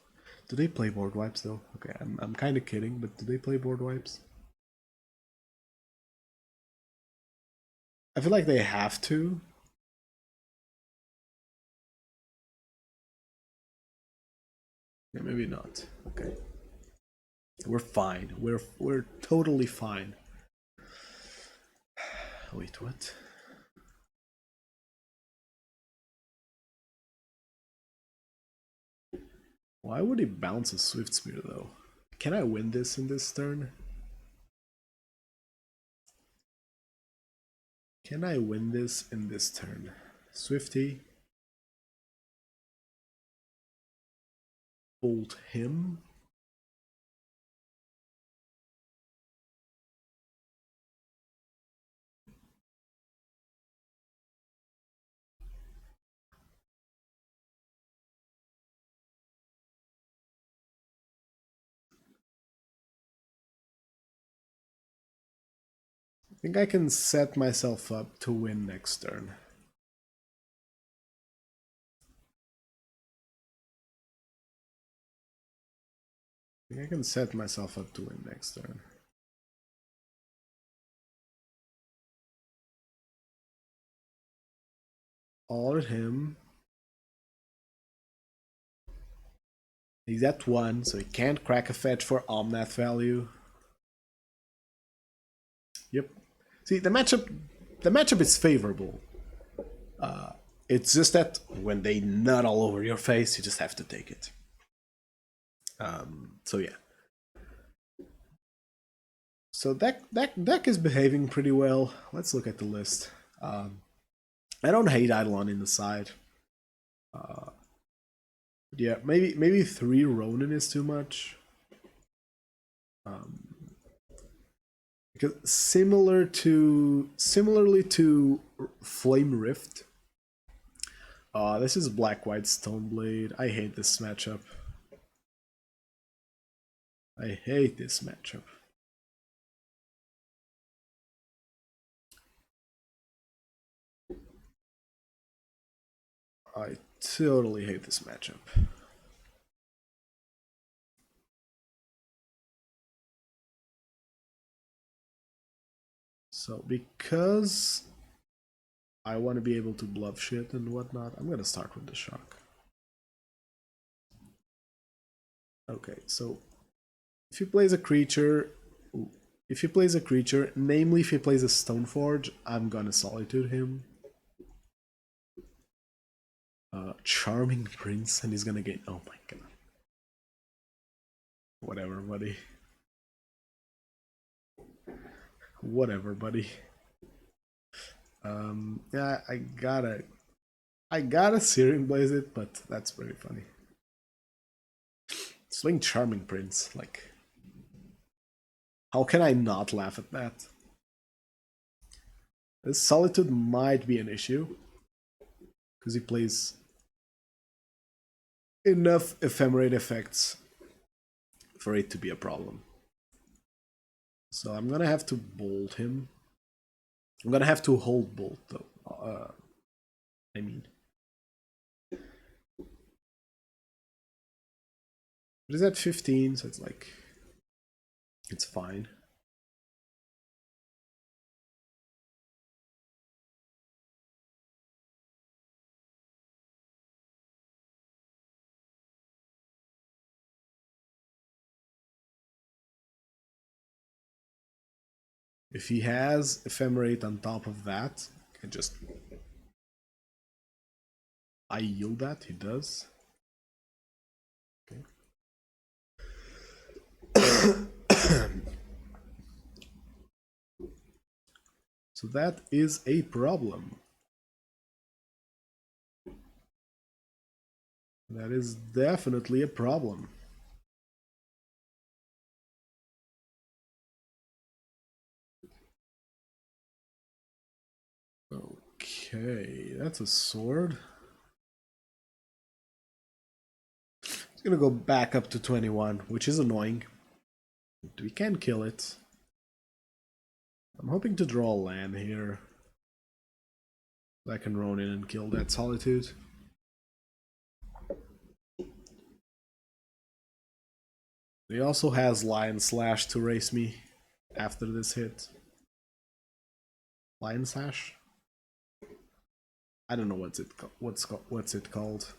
Do they play board wipes though? Okay, I'm kind of kidding, but do they play board wipes? I feel like they have to. Yeah, maybe not. Okay. We're fine. We're totally fine. Wait, what? Why would he bounce a Swift Spear though? Can I win this in this turn? Can I win this in this turn? Swifty. Bolt him. I think I can set myself up to win next turn. I think I can set myself up to win next turn. All at him. He's at 1, so he can't crack a fetch for Omnath value. Yep. See, the matchup is favorable. It's just that when they nut all over your face, you just have to take it. So yeah. So deck is behaving pretty well. Let's look at the list. I don't hate Eidolon in the side. Yeah, maybe 3 Ronin is too much. Because similarly to Flame Rift, this is Black White Stoneblade. I hate this matchup. I hate this matchup. I totally hate this matchup. So because I want to be able to bluff shit and whatnot, I'm gonna start with the shock. Okay, so if he plays a creature, namely if he plays a Stoneforge, I'm gonna Solitude him. Charming Prince, and he's gonna gain. Oh my god. Whatever, buddy. Whatever, buddy. Yeah, I gotta Searing Blaze it, but that's very funny. Swing Charming Prince, like, how can I not laugh at that? This Solitude might be an issue, because he plays enough Ephemerate effects for it to be a problem. So I'm gonna have to bolt him. I'm gonna have to hold bolt though. I mean, it is at 15, so it's like, it's fine. If he has Ephemerate on top of that, I just... I yield that, he does. Okay. So that is a problem. That is definitely a problem. Okay, that's a sword. It's gonna go back up to 21, which is annoying. We can kill it. I'm hoping to draw a land here. I can run in and kill that Solitude. He also has Lion Slash to race me after this hit. Lion Slash? I don't know what's it called.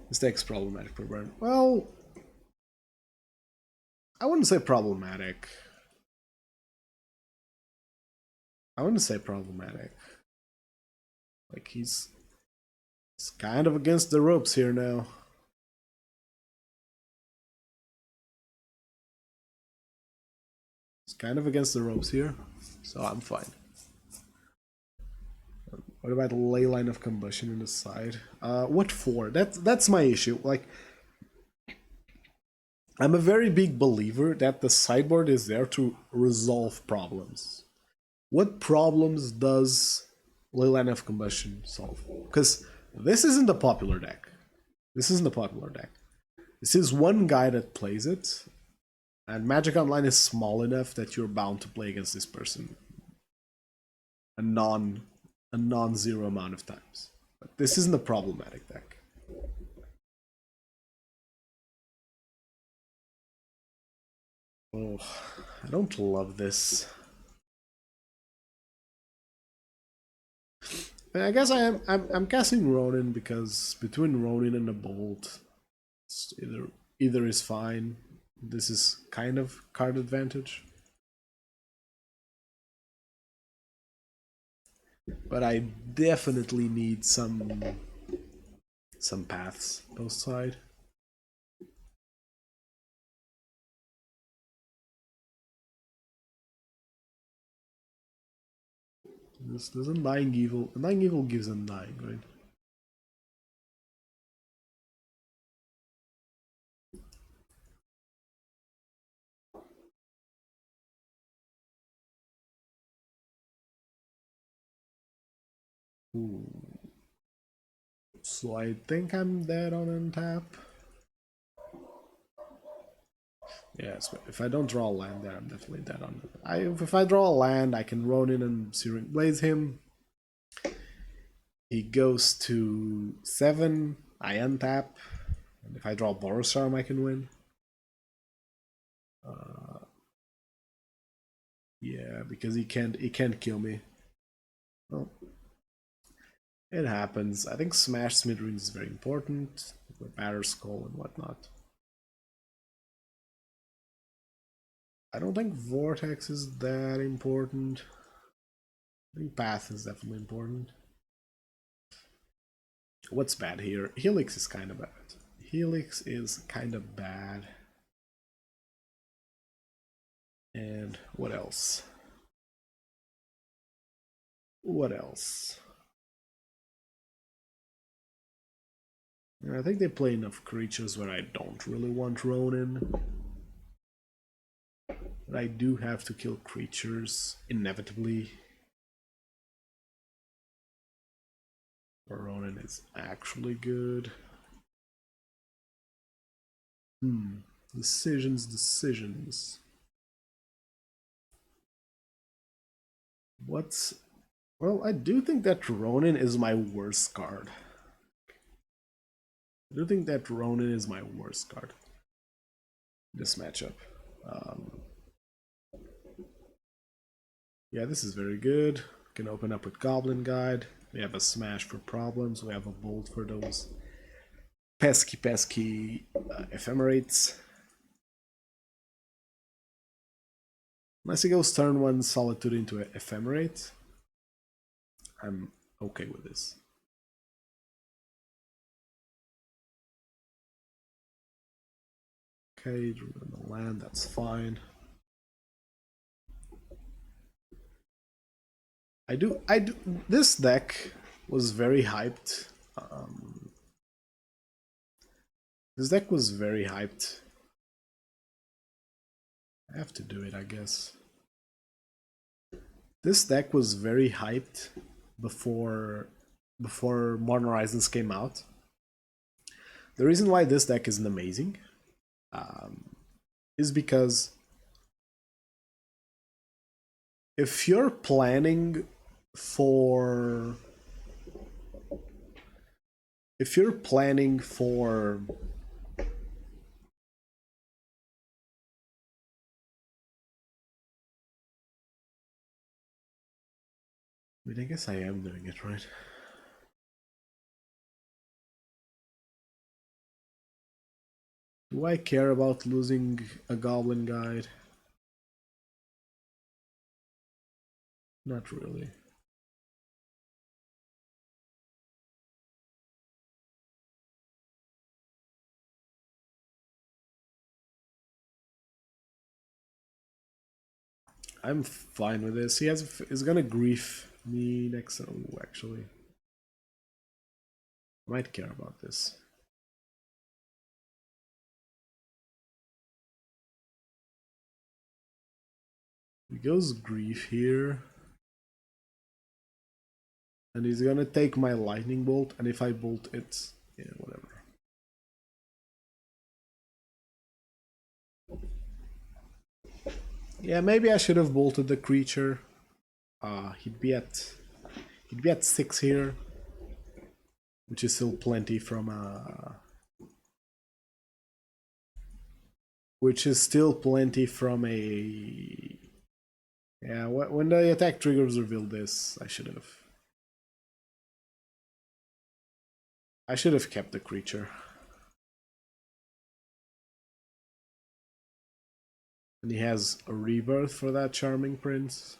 This deck's problematic per burn. Well, I wouldn't say problematic. Like he's kind of against the ropes here now. He's kind of against the ropes here, so I'm fine. What about the Leyline of Combustion in the side? What for? That's my issue. Like, I'm a very big believer that the sideboard is there to resolve problems. What problems does Leyline of Combustion solve? Because this isn't a popular deck. This is one guy that plays it, and Magic Online is small enough that you're bound to play against this person a non-zero amount of times. But this isn't a problematic deck. Oh, I don't love this. I guess I'm casting Ronin because between Ronin and the Bolt, either is fine. This is kind of card advantage. But I definitely need some paths post side. This does Undying Evil. Undying Evil gives Undying, right? Ooh. So I think I'm dead on untap. Yes, but if I don't draw a land there, I'm definitely dead on it. If I draw a land, I can Ronin and Searing Blaze him. He goes to 7, I untap. And if I draw Boros Charm, I can win. Yeah, because he can't kill me. Well, it happens. I think Smash Smithereens is very important with Batterskull and whatnot. I don't think Vortex is that important. I think Path is definitely important. What's bad here? Helix is kind of bad. Helix is kind of bad. And what else? What else? I think they play enough creatures where I don't really want Ronin. But I do have to kill creatures, inevitably. Ronin is actually good. Decisions. What's... Well, I do think that Ronin is my worst card. This matchup. Yeah, this is very good. Can open up with Goblin Guide. We have a Smash for problems. We have a Bolt for those pesky Ephemerates. Unless he goes turn 1 Solitude into Ephemerate, I'm okay with this. Okay, drew the land, that's fine. I do. This deck was very hyped. This deck was very hyped. I have to do it, I guess. This deck was very hyped before Modern Horizons came out. The reason why this deck isn't amazing is because if you're planning for I mean, I guess I am doing it right. Do I care about losing a Goblin Guide? Not really. I'm fine with this. He's gonna grief me next. Oh, actually, I might care about this. He goes grief here, and he's gonna take my lightning bolt. And if I bolt it, yeah, whatever. Yeah, maybe I should have bolted the creature. He'd be at 6 here, which is still plenty from a. Yeah, when the attack triggers revealed this, I should have kept the creature. And he has a rebirth for that Charming Prince.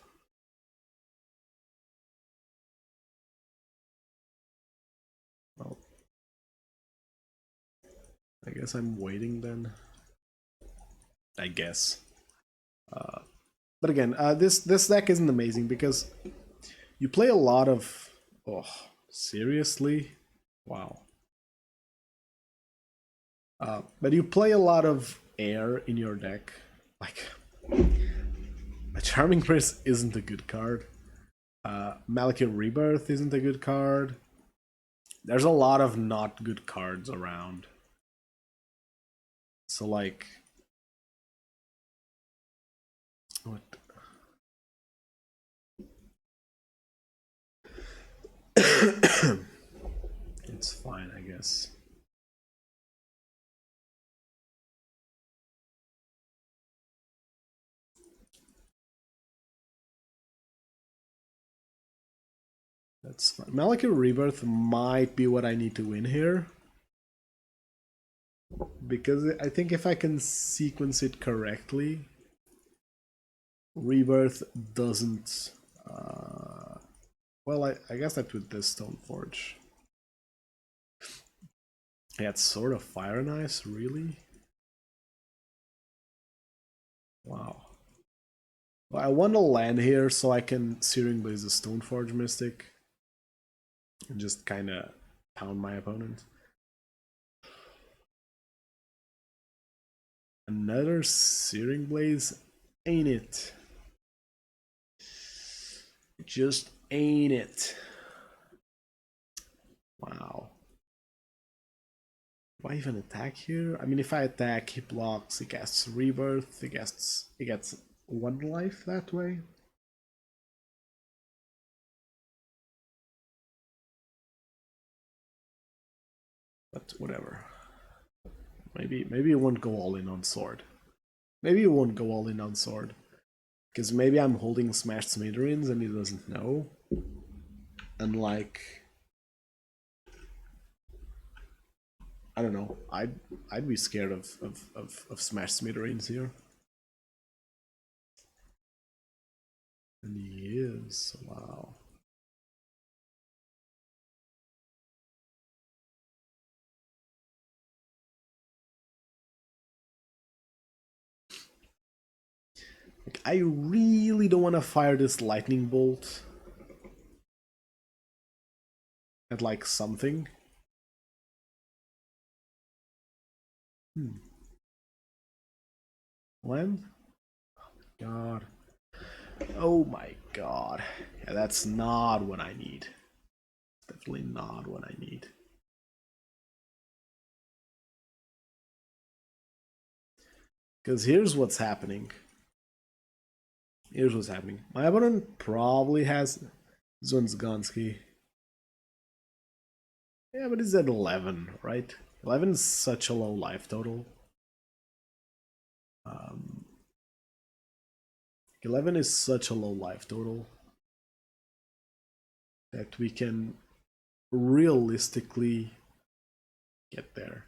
Well, I guess I'm waiting then. I guess. But again, this deck isn't amazing because you play a lot of. Oh, seriously? Wow. But you play a lot of air in your deck. Like, a Charming Prince isn't a good card. Malekith Rebirth isn't a good card. There's a lot of not good cards around. So, like, what? It's fine, I guess. That's fine. Malekith Rebirth might be what I need to win here. Because I think if I can sequence it correctly, Rebirth doesn't. Well, I guess that with this Stoneforge. Yeah, it's sort of Fire and Ice, really? Wow. Well, I want to land here so I can Searing Blaze the Stoneforge Mystic and just kind of pound my opponent. Another Searing Blaze? Ain't it? Just ain't it. Wow. Do I even attack here? I mean, if I attack, he blocks, he casts Rebirth, he gets 1 life that way. But whatever. Maybe it won't go all in on sword. Maybe it won't go all in on sword. Because maybe I'm holding Smashed Smithereens and he doesn't know. And like, I don't know. I'd be scared of Smashed Smithereens here. And he is. Wow. Like, I really don't want to fire this lightning bolt at like something. Land? God. Oh my god. Yeah, that's not what I need. Definitely not what I need. Because here's what's happening. Here's what's happening. My opponent probably has Zunzgansky. Yeah, but he's at 11, right? 11 is such a low life total. 11 is such a low life total that we can realistically get there.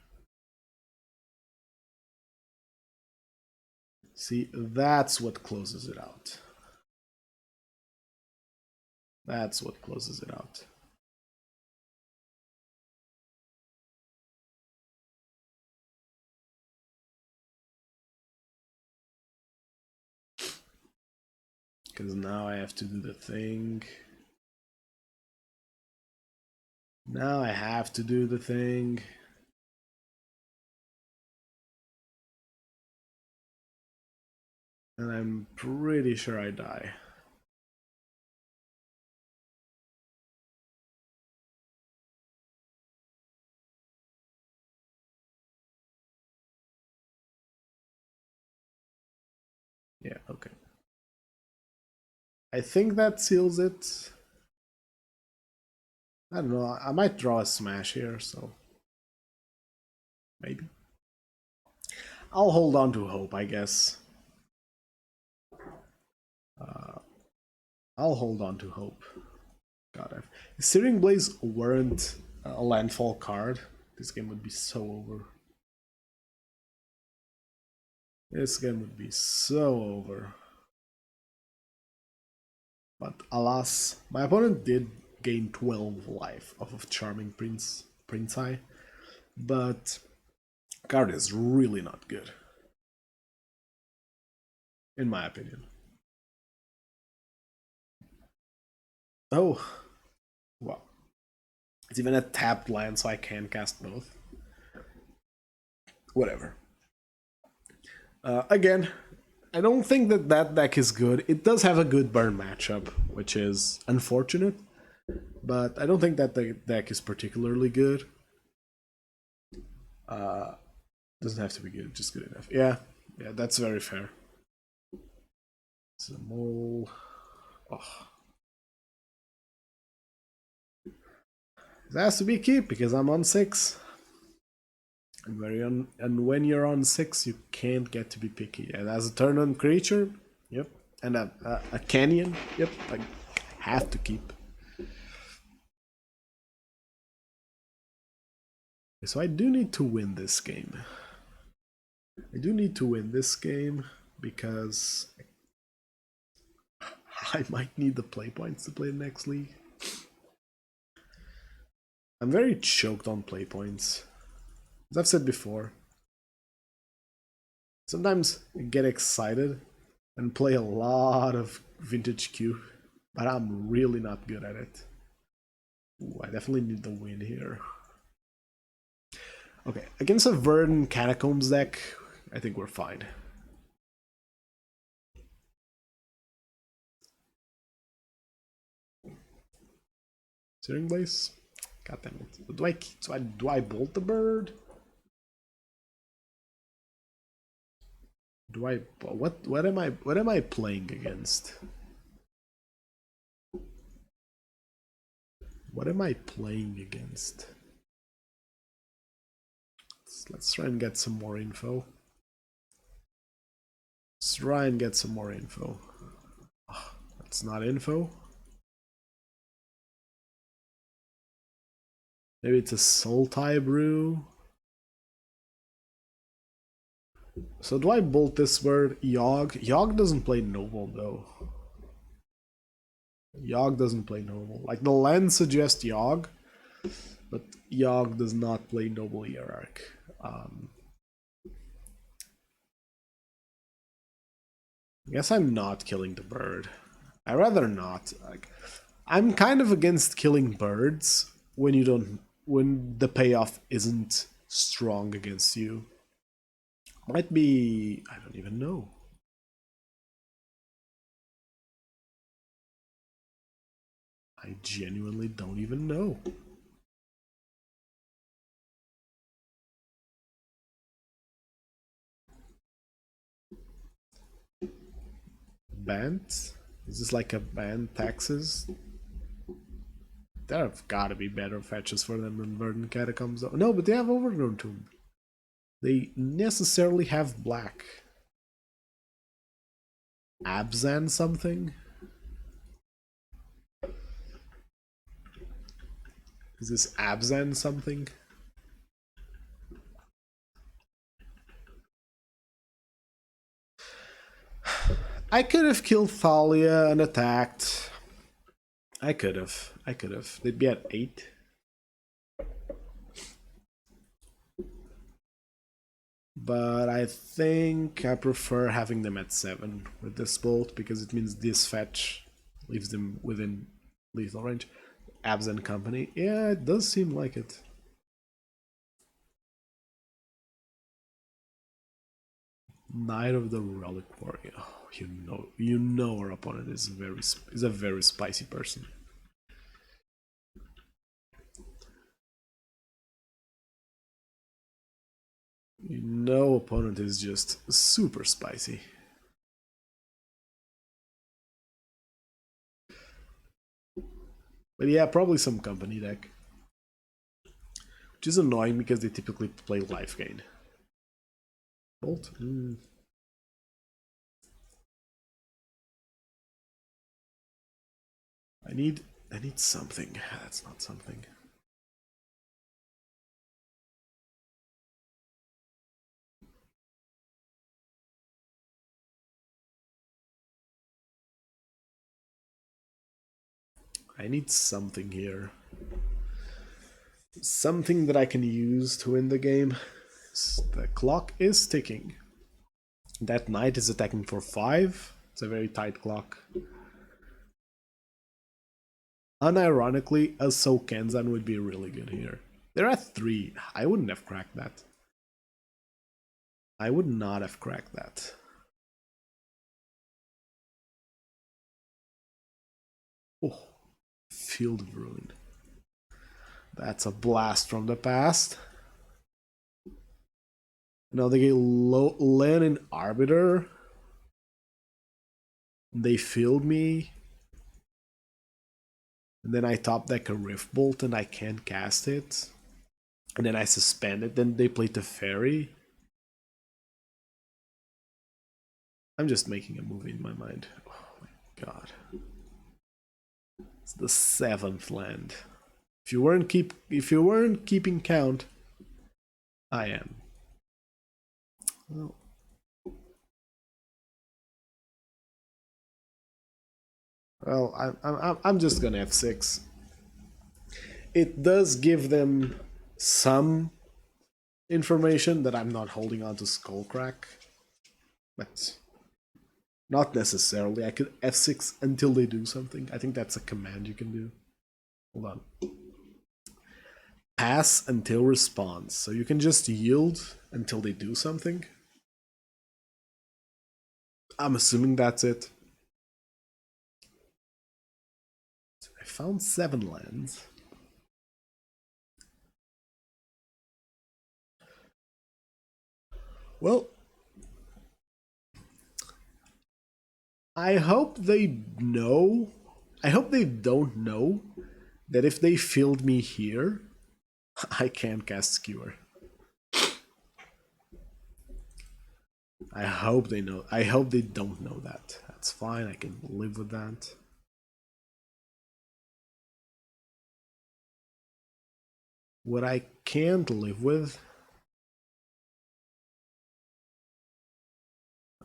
See, that's what closes it out. That's what closes it out. Because now I have to do the thing. Now I have to do the thing. And I'm pretty sure I die. Yeah, okay. I think that seals it. I don't know. I might draw a smash here, so maybe. I'll hold on to hope, I guess. I'll hold on to hope. God, if Searing Blaze weren't a landfall card, this game would be so over. This game would be so over. But alas, my opponent did gain 12 life off of Charming Prince Eye, but card is really not good, in my opinion. Oh, well, it's even a tapped land, so I can cast both. Whatever. Again, I don't think that that deck is good. It does have a good burn matchup, which is unfortunate, but I don't think that the deck is particularly good. Doesn't have to be good, just good enough. Yeah, yeah, that's very fair. It's a mole. Oh. It has to be keep because I'm on 6. And when you're on 6, you can't get to be picky. And as a turn on creature, yep. And a canyon, yep. I have to keep. So I do need to win this game. I do need to win this game because I might need the play points to play the next league. I'm very choked on play points. As I've said before, sometimes I get excited and play a lot of Vintage Q, but I'm really not good at it. Ooh, I definitely need the win here. Okay, against a Verdant Catacombs deck, I think we're fine. Searing Blaze? God damn it. Do I bolt the bird? Do I what am I playing against? What am I playing against? Let's try and get some more info. Let's try and get some more info. Oh, that's not info. Maybe it's a Sultai brew. So do I bolt this bird? Yogg? Yogg doesn't play Noble though. Yogg doesn't play normal. Like, the land suggests Yogg, but Yogg does not play Noble Hierarch. I guess I'm not killing the bird. I rather not. Like, I'm kind of against killing birds when you don't, when the payoff isn't strong against you. Might be, I don't even know. I genuinely don't even know. Banned? Is this like a banned taxes? There have gotta be better fetches for them than Verdant Catacombs. No, but they have Overgrown Tomb. They necessarily have black. Abzan something? Is this Abzan something? I could have killed Thalia and attacked. I could have. They'd be at 8. But I think I prefer having them at 7 with this bolt because it means this fetch leaves them within lethal range. Abs and company. Yeah, it does seem like it. Knight of the Relic Warrior. Oh, you know our opponent is a very spicy person. You know, opponent is just super spicy. But yeah, probably some company deck. Which is annoying because they typically play life gain. Bolt? I need something. That's not something. I need something here. Something that I can use to win the game. The clock is ticking. That knight is attacking for 5. It's a very tight clock. Unironically, a Soul Kenzan would be really good here. They're at 3. I wouldn't have cracked that. I would not have cracked that. Oh, Field of Ruin. That's a blast from the past. Now they get Lenin Arbiter. They filled me. And then I top deck a Rift Bolt and I can't cast it. And then I suspend it. Then they play Teferi. I'm just making a movie in my mind. Oh my god. It's the 7th land. If you weren't keeping count, I am. Well, I'm just gonna F6. It does give them some information that I'm not holding on to Skullcrack, but not necessarily. I could F6 until they do something. I think that's a command you can do. Hold on. Pass until response. So you can just yield until they do something. I'm assuming that's it. I found 7 lands. Well, I hope they know. I hope they don't know that if they filled me here, I can't cast Skewer. I hope they know. I hope they don't know that. That's fine. I can live with that. What I can't live with.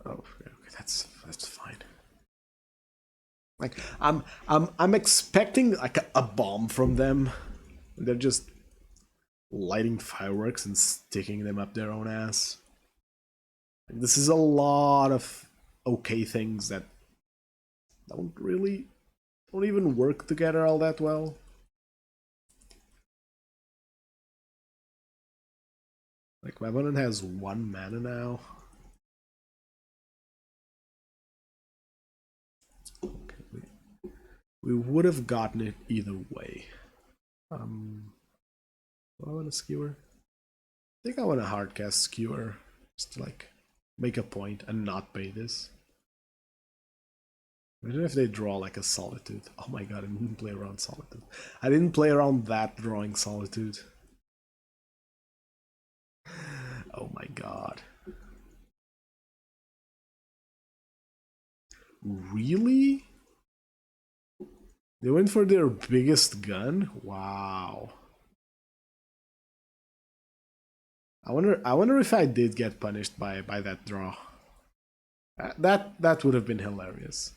Oh, okay, that's fine. Like I'm expecting like a bomb from them. They're just lighting fireworks and sticking them up their own ass. This is a lot of okay things that don't even work together all that well. Like my opponent has 1 mana now. Okay, we would have gotten it either way. Do I want a skewer? I think I want a hardcast skewer. Just to like make a point and not pay this. Imagine if they draw like a Solitude. Oh my god, I didn't play around Solitude. I didn't play around that drawing Solitude. Oh my god. Really? They went for their biggest gun? Wow. I wonder if I did get punished by that draw. That would have been hilarious.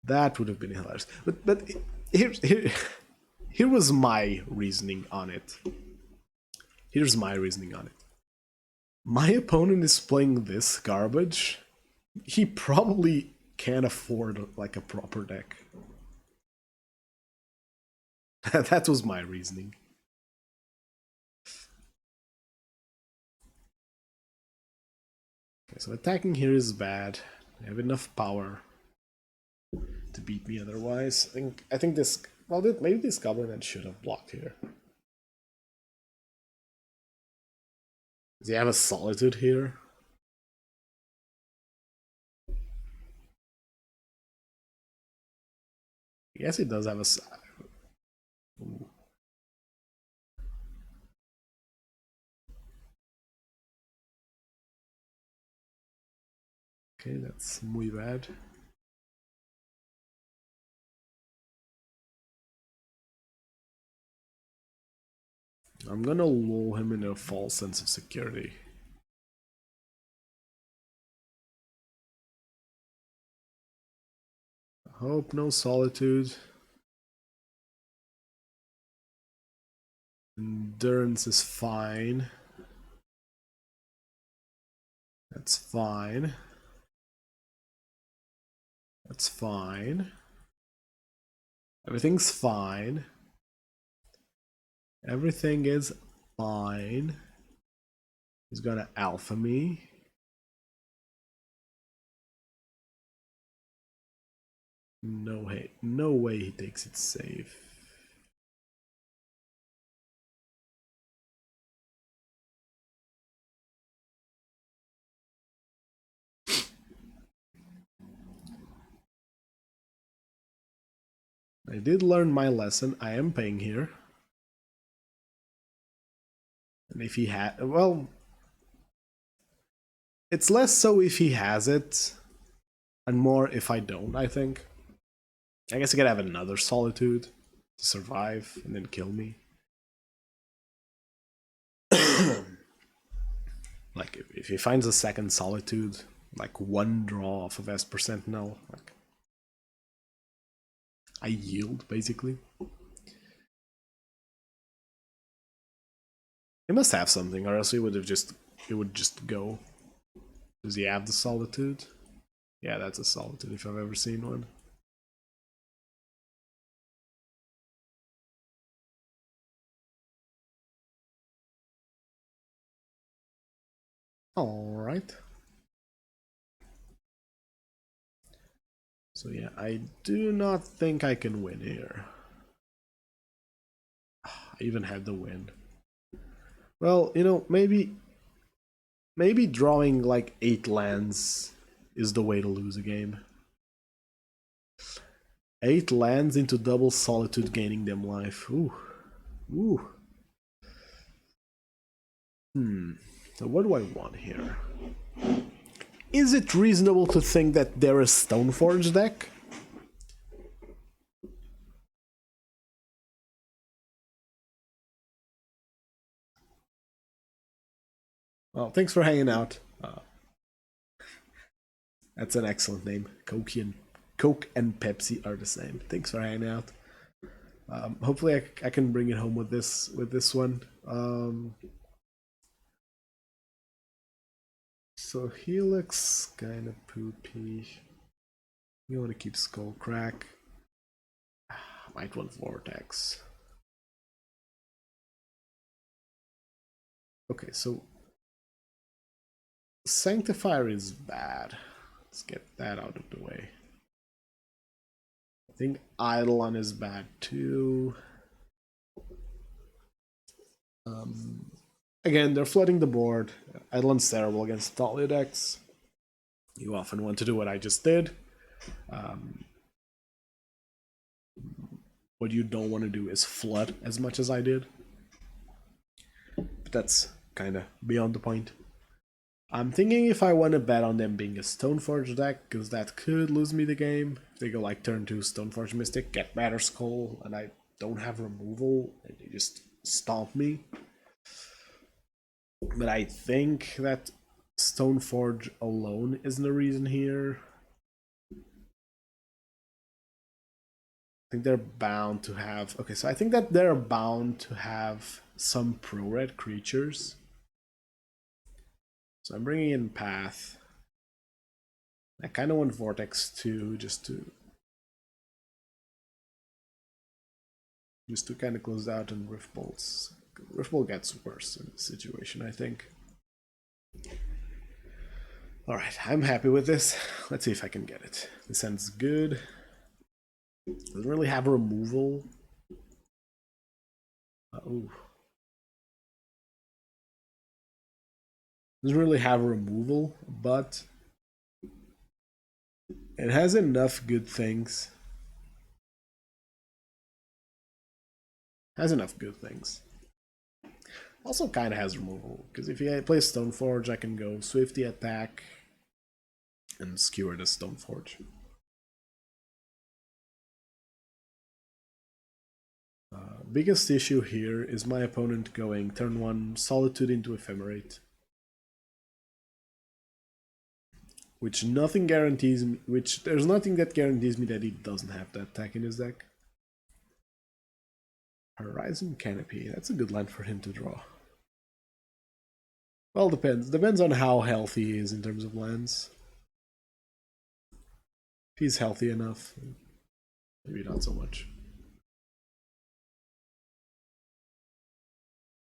That would have been hilarious. But here was my reasoning on it. Here's my reasoning on it. My opponent is playing this garbage. He probably can't afford like a proper deck. That was my reasoning. Okay, so attacking here is bad. I have enough power to beat me otherwise. I think this, well, maybe this Goblin should have blocked here. Does he have a Solitude here? I guess he does have a. Ooh. Okay, that's muy bad. I'm gonna lull him in a false sense of security. Hope no Solitude. Endurance is fine. That's fine. That's fine. Everything's fine. Everything is fine. He's gonna alpha me. No way he takes it safe. I did learn my lesson. I am paying here. And if he had, well, it's less so if he has it, and more if I don't, I think. I guess I could have another Solitude to survive and then kill me. Like, if he finds a second Solitude, like one draw off of Esper Sentinel, like, I yield, basically. He must have something, or else he would just go. Does he have the Solitude? Yeah, that's a Solitude if I've ever seen one. Alright. So yeah, I do not think I can win here. I even had the win. Well, you know, maybe drawing like 8 lands is the way to lose a game. 8 lands into double Solitude, gaining them life. Ooh. Ooh. So what do I want here? Is it reasonable to think that they're a Stoneforge deck? Well, thanks for hanging out. That's an excellent name, Kokian Coke and Pepsi are the same. Thanks for hanging out. Hopefully I can bring it home with this one. So he looks kind of poopy. You want to keep Skullcrack. Might want Vortex. Okay, so Sanctifier is bad. Let's get that out of the way. I think Eidolon is bad too. Again, they're flooding the board. Eidolon's terrible against Thalia decks. You often want to do what I just did. What you don't want to do is flood as much as I did. But that's kind of beyond the point. I'm thinking if I want to bet on them being a Stoneforge deck, because that could lose me the game. If they go like turn 2 Stoneforge Mystic, get Batterskull, and I don't have removal, and they just stomp me. But I think that Stoneforge alone isn't the reason here. I think they're bound to have... Okay, so I think that they're bound to have some pro-red creatures. So I'm bringing in Path. I kind of want Vortex too, just to kind of close out and Rift Bolts. Rift Bolt gets worse in this situation, I think. Alright, I'm happy with this. Let's see if I can get it. This ends good. Doesn't really have a removal. Ooh. Doesn't really have a removal, but it has enough good things. Also kind of has removal, because if you play Stoneforge, I can go Swifty attack and skewer the Stoneforge. Biggest issue here is my opponent going turn 1 Solitude into Ephemerate. Which nothing guarantees me, there's nothing that guarantees me that he doesn't have that attack in his deck. Horizon Canopy, that's a good land for him to draw. Well, depends on how healthy he is in terms of lands. If he's healthy enough, maybe not so much.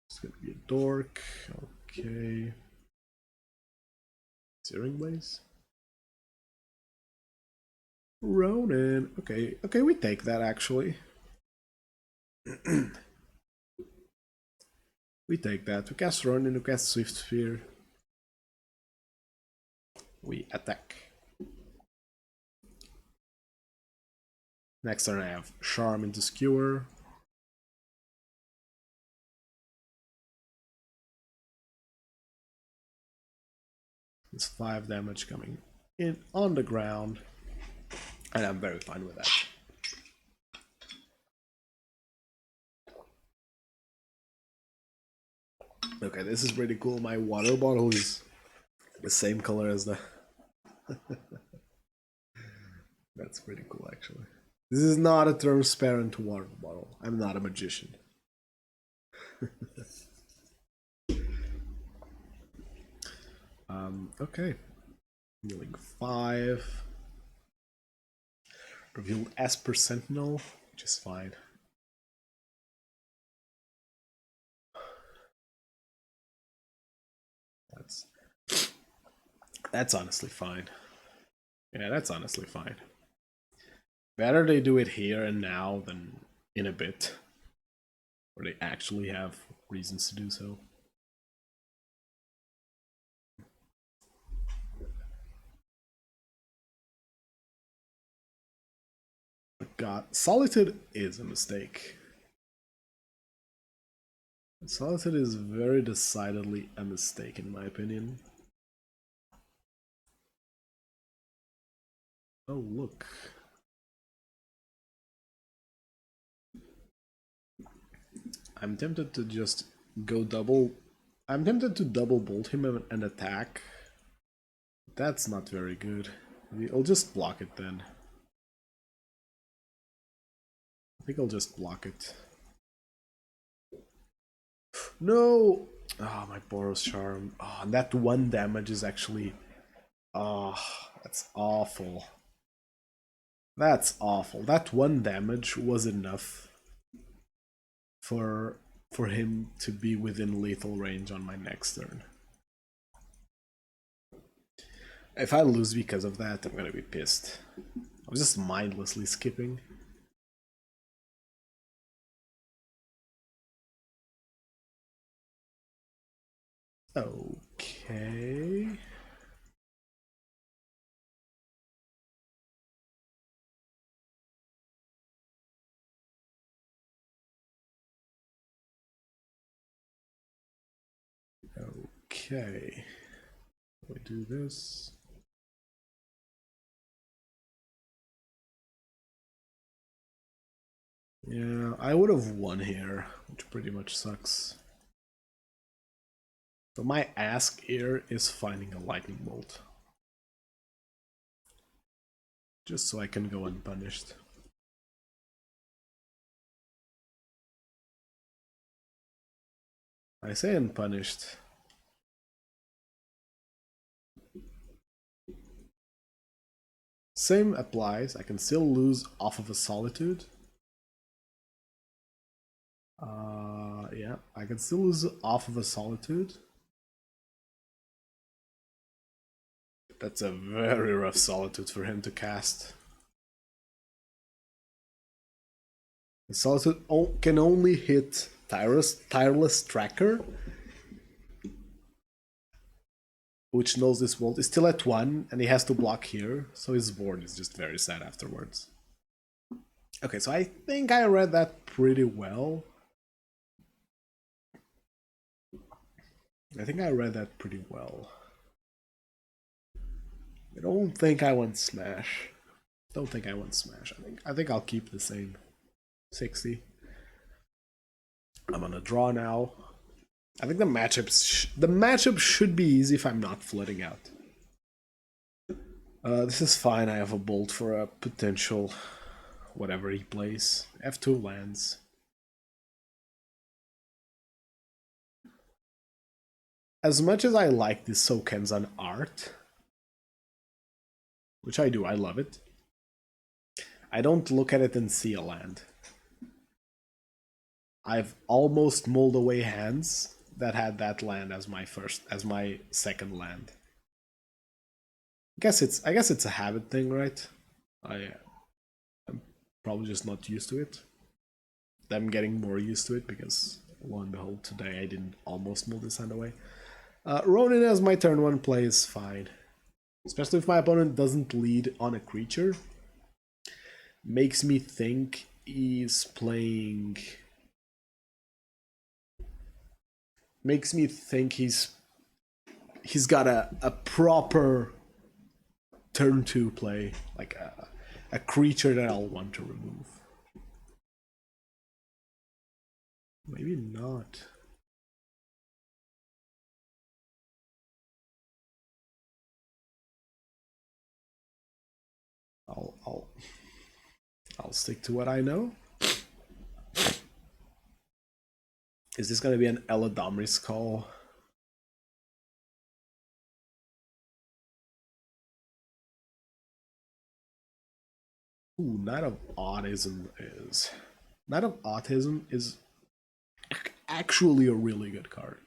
It's gonna be a Dork, okay. Searing Blaze? Ronin. Okay, we take that actually. We take that. We cast Ronin, we cast Swift Sphere. We attack. Next turn I have Charm into Skewer. It's 5 damage coming in on the ground. And I'm very fine with that. Okay, this is pretty cool. My water bottle is the same color as the... That's pretty cool, actually. This is not a transparent water bottle. I'm not a magician. Okay. Dealing 5. Revealed Esper Sentinel, which is fine. That's honestly fine. Yeah, that's honestly fine. Better they do it here and now than in a bit, where they actually have reasons to do so. God, Solitude is a mistake. Solitude is very decidedly a mistake, in my opinion. Oh, look. I'm tempted to just go double... I'm tempted to double bolt him and attack. That's not very good. I'll just block it then. I think I'll just block it. No! Oh, my Boros Charm. Oh, and that one damage is actually... Oh, that's awful. That's awful. That one damage was enough for him to be within lethal range on my next turn. If I lose because of that, I'm gonna be pissed. I was just mindlessly skipping. Okay. Okay. We do this. Yeah, I would have won here, which pretty much sucks. So my ask here is finding a lightning bolt. Just so I can go unpunished. I say unpunished. Same applies, I can still lose off of a solitude. Yeah, I can still lose off of a solitude. That's a very rough solitude for him to cast. The solitude can only hit Tireless Tracker, which knows this bolt is still at 1, and he has to block here, so his board is just very sad afterwards. Okay, so I think I read that pretty well. I don't think I want Smash. I think I'll keep the same 60. I'm gonna draw now. I think the matchup should be easy if I'm not flooding out. This is fine. I have a bolt for a potential whatever he plays. F2 lands. As much as I like this Sokenzan art, which I do, I love it, I don't look at it and see a land. I've almost mulled away hands that had that land as my second land. I guess it's a habit thing, right? I'm probably just not used to it. I'm getting more used to it because lo and behold, today I didn't almost mull this hand away. Ronin as my turn 1 play is fine. Especially if my opponent doesn't lead on a creature. Makes me think he's playing... Makes me think he's got a proper turn 2 play. Like a creature that I'll want to remove. Maybe not. I'll stick to what I know. Is this gonna be an Eladamri's call? Ooh, Knight of Autism is actually a really good card.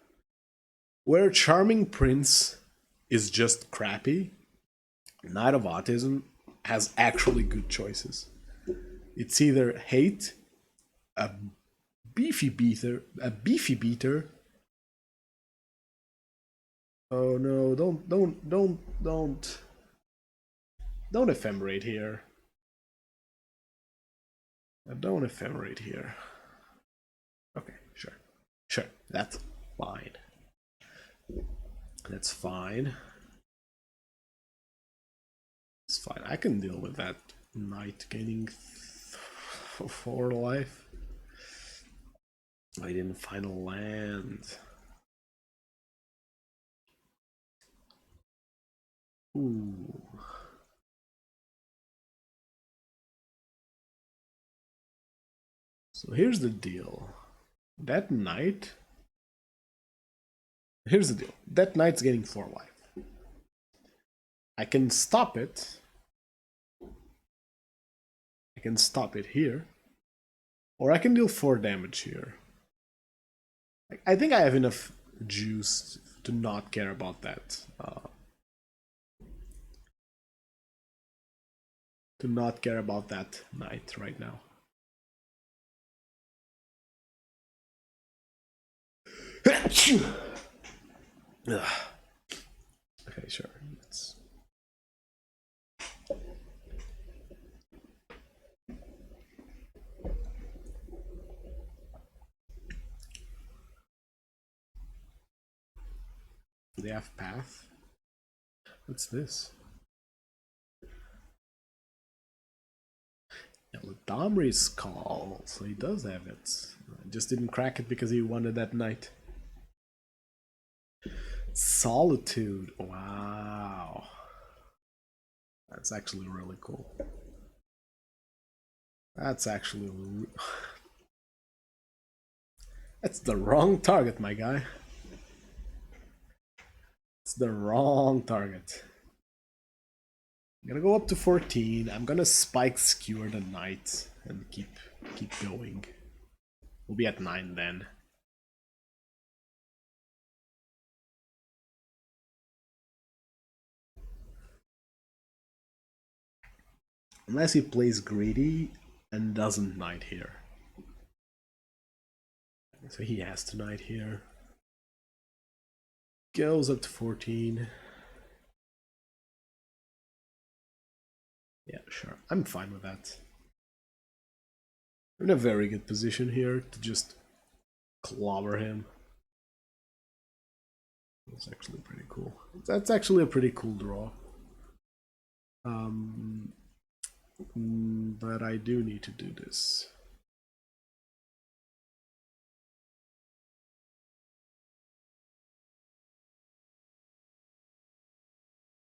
Where Charming Prince is just crappy, Knight of Autism has actually good choices. It's either hate, a beefy beater. Oh no! Don't ephemerate here. Don't ephemerate here. Okay, sure. That's fine. That's fine. It's fine. I can deal with that knight gaining 4 life. I didn't find a land. Ooh. So here's the deal. That knight... Here's the deal. That knight's getting 4 life. I can stop it. I can stop it here. Or I can deal 4 damage here. I think I have enough juice to not care about that. To not care about that knight right now. Okay, sure. Let's... They have path. What's this? Eladamri's call, so he does have it. I just didn't crack it because he wanted that knight. Solitude. Wow. That's actually really cool. That's actually... That's the wrong target, my guy. It's the wrong target. I'm gonna go up to 14. I'm gonna spike skewer the knight and keep going. We'll be at 9 then. Unless he plays greedy and doesn't knight here. So he has to knight here. Goes up to 14. Yeah, sure. I'm fine with that. I'm in a very good position here to just clobber him. That's actually pretty cool. That's actually a pretty cool draw. But I do need to do this.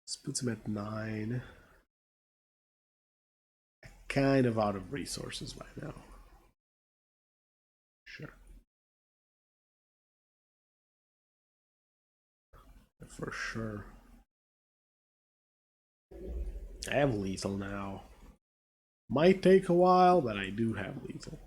This puts him at 9. Kind of out of resources right now. Sure. For sure. I have lethal now. Might take a while, but I do have lethal.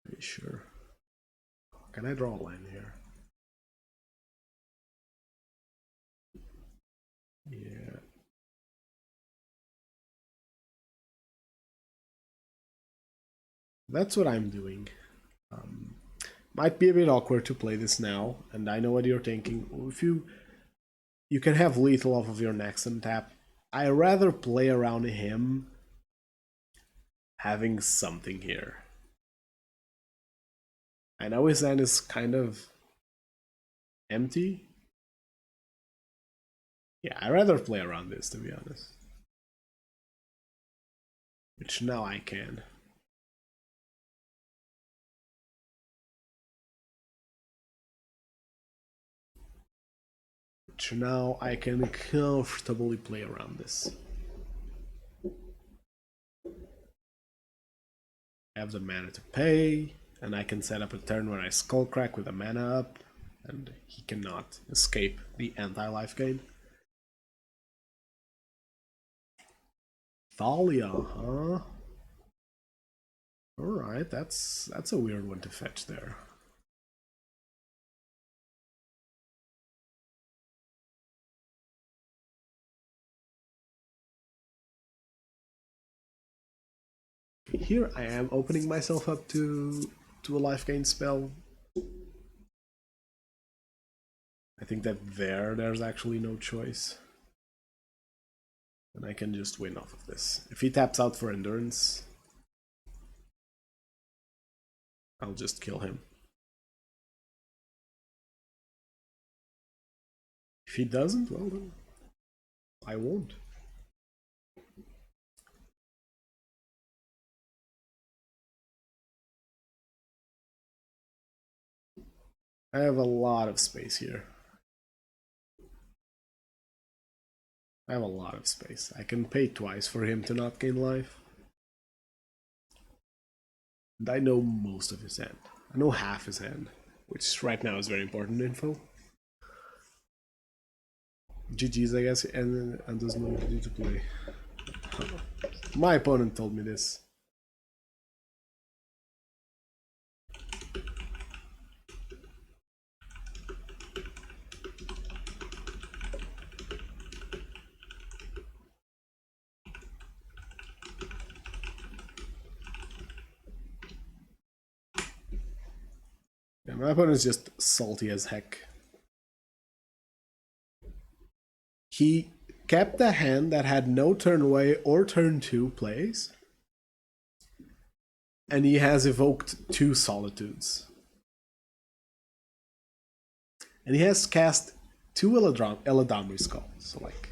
Pretty sure. Can I draw a line here? Yeah. That's what I'm doing. Might be a bit awkward to play this now, and I know what you're thinking. If you can have lethal off of your next untap. I rather play around him having something here. I know his hand is kind of empty. Yeah, I rather play around this, to be honest. Which now I can. Which now I can comfortably play around this. I have the mana to pay, and I can set up a turn where I Skullcrack with a mana up, and he cannot escape the anti-life gain. Thalia, huh? Alright, that's a weird one to fetch there. Here I am opening myself up to a life gain spell. I think that there's actually no choice. And I can just win off of this. If he taps out for endurance, I'll just kill him. If he doesn't, well then, I won't. I have a lot of space here. I have a lot of space. I can pay twice for him to not gain life. And I know most of his hand. I know half his hand, which right now is very important info. GG's, I guess, and doesn't know what to do to play. My opponent told me this. Yeah, my opponent's just salty as heck. He kept a hand that had no turn away or turn 2 plays, and he has evoked 2 Solitudes. And he has cast 2 Eladamri Skulls, so like,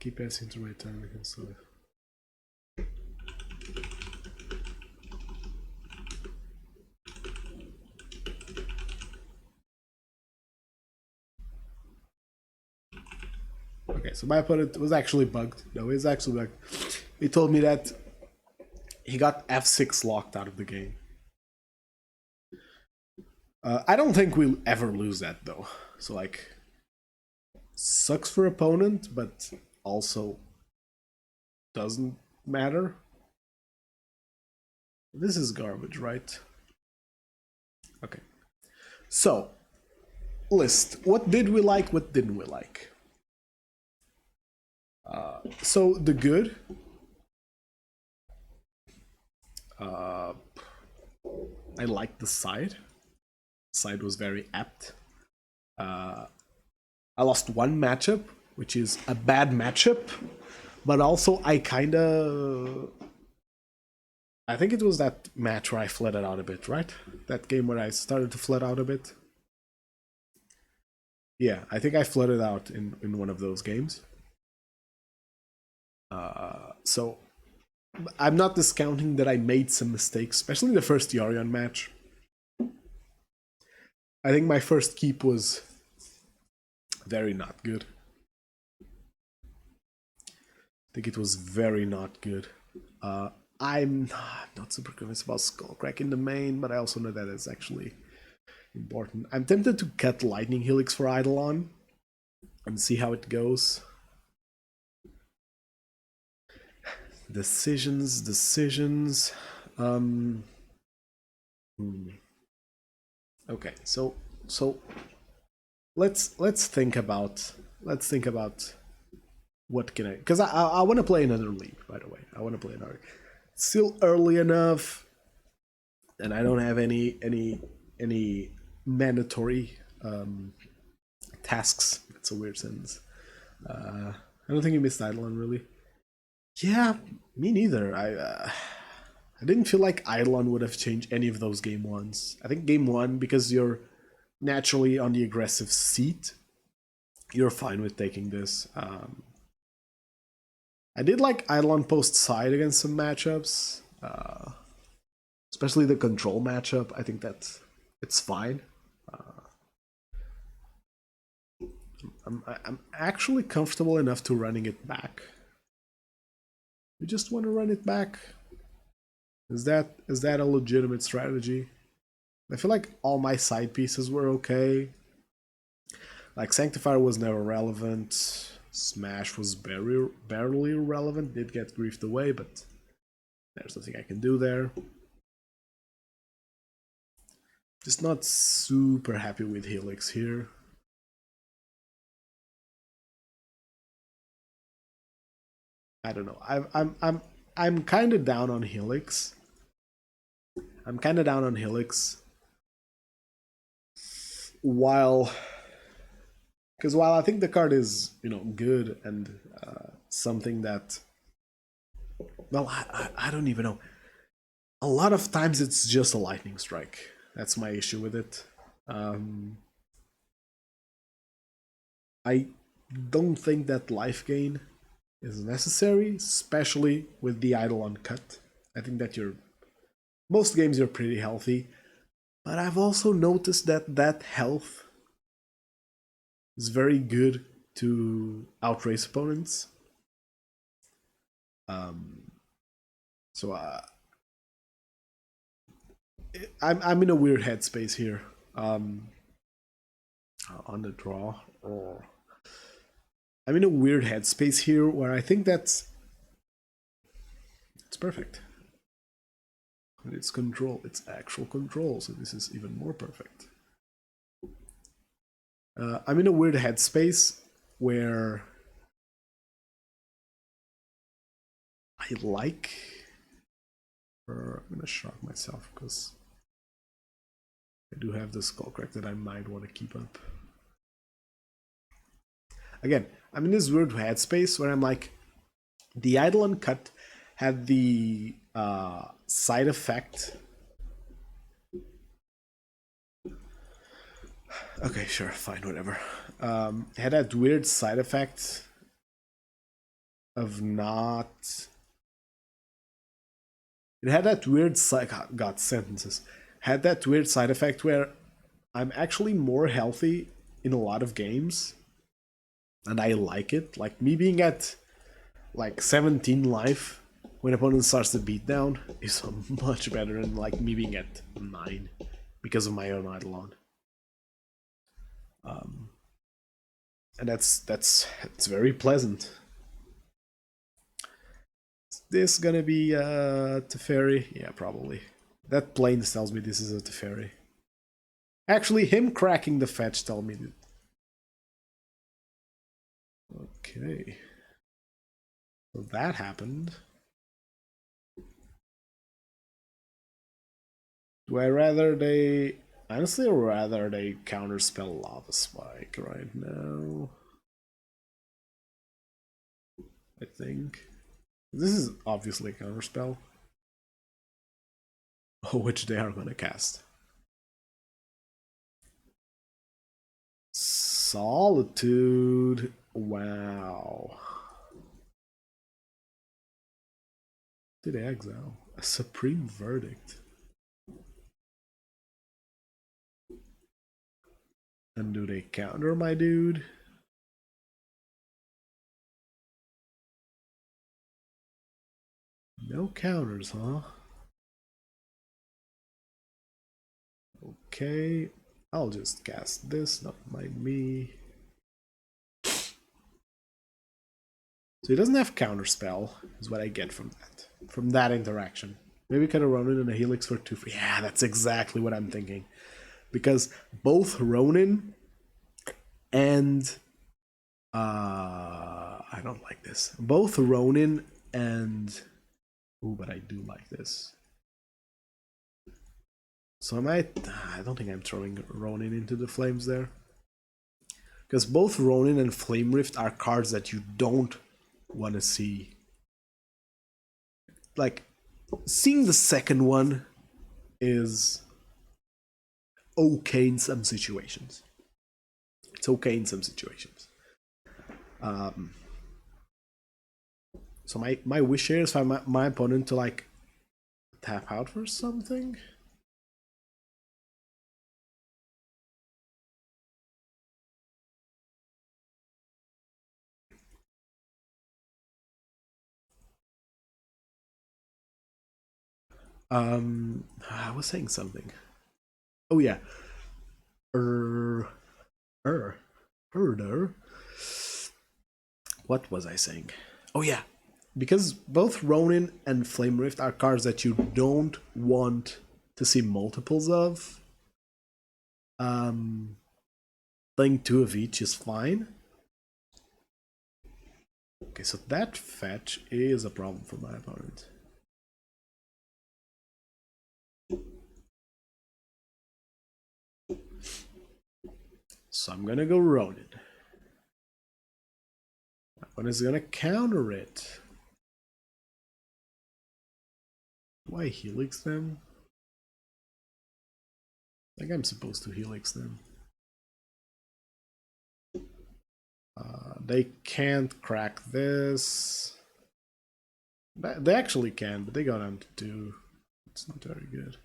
keep passing to my time and stuff. Okay, so my opponent was actually bugged. No, he's actually bugged. He told me that he got F6 locked out of the game. I don't think we'll ever lose that though. So like, sucks for opponent, but also doesn't matter. This is garbage, right? Okay. So, list. What did we like? What didn't we like? So the good. I liked the side. Side was very apt. I lost one matchup, which is a bad matchup, but also I think it was that match where I flooded out a bit, right? That game where I started to flood out a bit. Yeah, I think I flooded out in one of those games. So I'm not discounting that I made some mistakes, especially the first Yorion match. I think my first keep was very not good. I think it was very not good. I'm not super convinced about Skullcrack in the main, but I also know that it's actually important. I'm tempted to cut Lightning Helix for Eidolon and see how it goes. Decisions. Okay, so let's think about what can I, because I want to play another league, by the way. I want to play another. It's still early enough, and I don't have any mandatory tasks. It's a weird sentence. I don't think you missed Eidolon really. Yeah, me neither. I didn't feel like Eidolon would have changed any of those game ones. I think game one, because you're naturally on the aggressive seat, you're fine with taking this. I did like Eidolon post side against some matchups, especially the control matchup. I think that it's fine. I'm actually comfortable enough to running it back. You just want to run it back? Is that a legitimate strategy? I feel like all my side pieces were okay. Like Sanctifier was never relevant. Smash was barely relevant. Did get griefed away, but there's nothing I can do there. Just not super happy with Helix here. I don't know. I'm kind of down on Helix. While I think the card is, good and something that, well, I don't even know. A lot of times it's just a lightning strike. That's my issue with it. I don't think that life gain is necessary, especially with the Eidolon cut. I think that most games you're pretty healthy. But I've also noticed that that health is very good to outrace opponents. Um, so I'm in a weird headspace here. On the draw, or I'm in a weird headspace here where I think it's perfect. And it's control, it's actual control, so this is even more perfect. I'm in a weird headspace where I like. Or I'm gonna shock myself because I do have this Skullcrack that I might want to keep up. Again, I'm in this weird headspace where I'm like, the Eidolon cut had the side effect. Okay, sure, fine, whatever. It had that weird side effect of not. It had that weird side. God, sentences. Had that weird side effect where I'm actually more healthy in a lot of games, and I like it. Like me being at like 17 life when opponent starts the beatdown is much better than like me being at 9 because of my own Eidolon. And that's very pleasant. Is this gonna be a Teferi? Yeah, probably. That planes tells me this is a Teferi. Actually, him cracking the fetch tells me that. Okay. So that happened. Do I rather they... Honestly, rather they counterspell Lava Spike right now. I think. This is obviously a counterspell. Oh, which they are gonna cast. Solitude. Wow. Did they exile? A Supreme Verdict. And do they counter my dude? No counters, huh? Okay. I'll just cast this, not mind me. So he doesn't have counterspell, is what I get from that. From that interaction. Maybe could have Ronin and a Helix for 2 free. Yeah, that's exactly what I'm thinking. Because both Ronin and I don't like this. Both Ronin and ooh, but I do like this. So I don't think I'm throwing Ronin into the flames there. Because both Ronin and Flame Rift are cards that you don't want to see. Like, seeing the second one is okay in some situations. It's okay in some situations. So my wish here is for my opponent to like tap out for something. I was saying something. Oh yeah. Herder. What was I saying? Oh yeah. Because both Ronin and Flame Rift are cards that you don't want to see multiples of. Playing 2 of each is fine. Okay, so that fetch is a problem for my opponent. So I'm gonna go Ronin. My opponent's gonna counter it. Do I Helix them? I think I'm supposed to Helix them. They can't crack this. They actually can, but they got down to 2. It's not very good.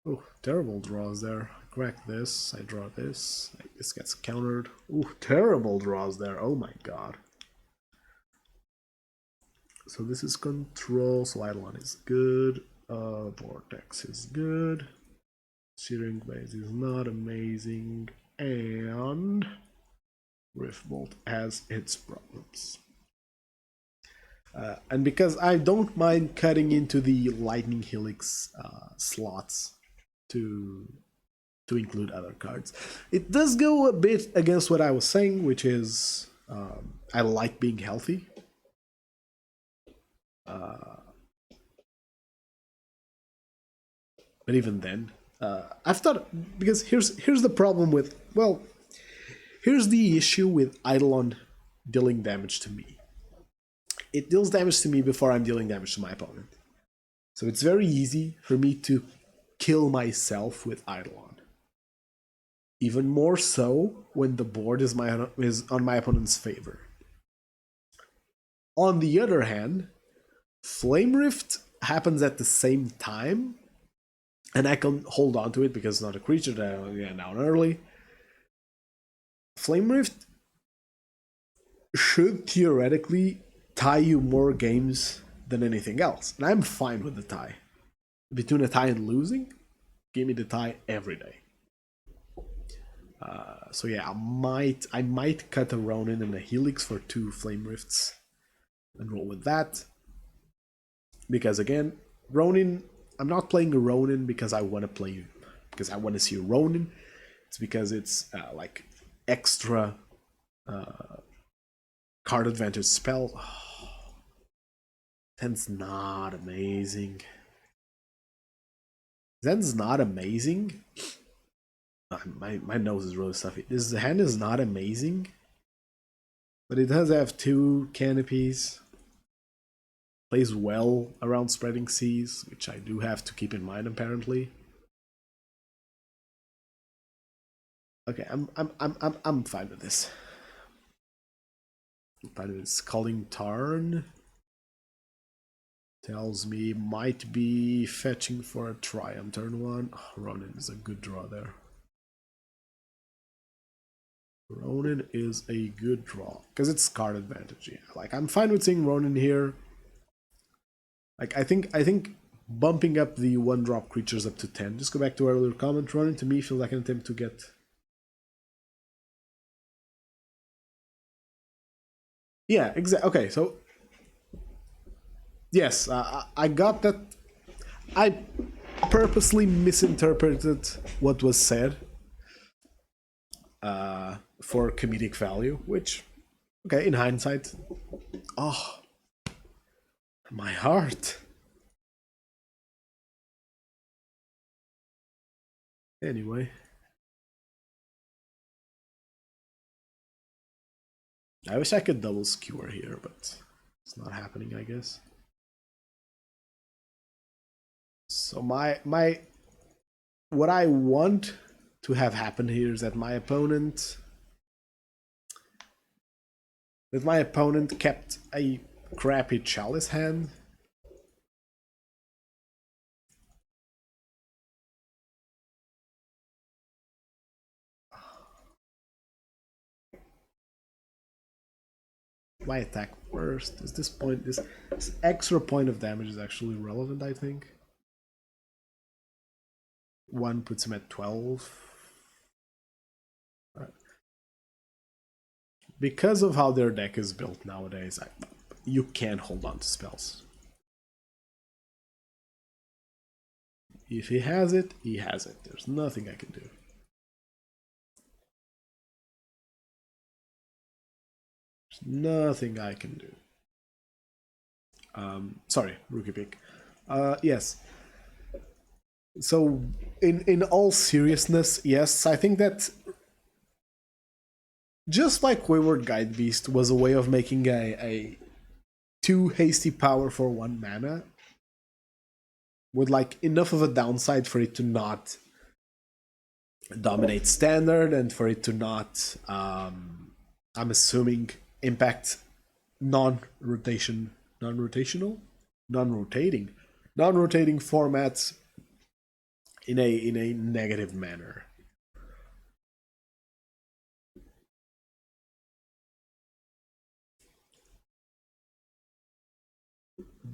Oh, terrible draws there. I crack this, I draw this. This gets countered. Oh, terrible draws there. Oh my god. So this is control, so Eidolon is good. Vortex is good. Searing Blaze is not amazing. And Riftbolt has its problems. And because I don't mind cutting into the Lightning Helix slots to include other cards, it does go a bit against what I was saying, which is I like being healthy. But even then, I've thought, because here's the problem with, well, here's the issue with Eidolon dealing damage to me. It deals damage to me before I'm dealing damage to my opponent. So it's very easy for me to kill myself with Eidolon. Even more so when the board is on my opponent's favor. On the other hand, Flame Rift happens at the same time, and I can hold on to it because it's not a creature that I get down early. Flame Rift should theoretically tie you more games than anything else, and I'm fine with the tie. Between a tie and losing, give me the tie every day. So yeah, I might cut a Ronin and a Helix for 2 Flame Rifts and roll with that. Because again, Ronin, I'm not playing a Ronin because I want to see a Ronin. It's because it's like extra card advantage spell. Oh, Zen's not amazing. Zen's not amazing. My nose is really stuffy. This hand is not amazing, but it does have 2 canopies. Plays well around Spreading Seas, which I do have to keep in mind apparently. Okay, I'm fine with this. I'm fine with this. Calling Tarn tells me might be fetching for a try on turn 1. Oh, Ronin is a good draw there. Ronin is a good draw because it's card advantage. Yeah. Like, I'm fine with seeing Ronin here. Like, I think bumping up the 1-drop creatures up to 10. Just go back to our earlier comment. Ronin to me feels like an attempt to get. Yeah, exactly. Okay, so yes, I got that. I purposely misinterpreted what was said for comedic value, which, okay, in hindsight, oh, my heart. Anyway, I wish I could double skewer here, but it's not happening, I guess. So what I want to have happen here is that my opponent kept a crappy Chalice hand. My attack first. Is this point, this extra point of damage is actually relevant, I think. 1 puts him at 12. Because of how their deck is built nowadays, you can't hold on to spells. If he has it, he has it. There's nothing I can do. There's nothing I can do. Sorry, rookie pick. Yes. So, in all seriousness, yes, I think that just like Wayward Guide Beast was a way of making a 2 hasty power for 1 mana, with like enough of a downside for it to not dominate standard and for it to not, I'm assuming, impact non-rotating formats in a negative manner.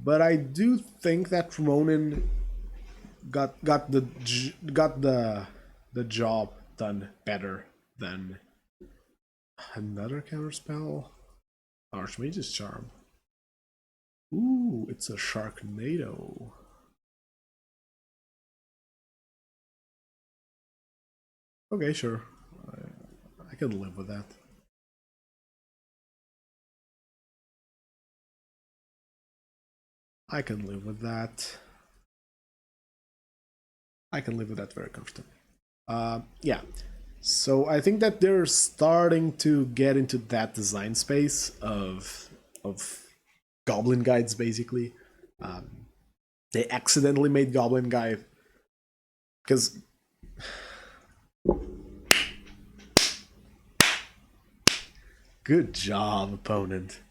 But I do think that Ronin got the job done better than another counterspell. Archmage's Charm. Ooh, it's a Sharknado. Okay, sure. I can live with that. I can live with that. I can live with that very comfortably. Yeah. So I think that they're starting to get into that design space of Goblin Guides, basically. They accidentally made Goblin Guide because good job, opponent.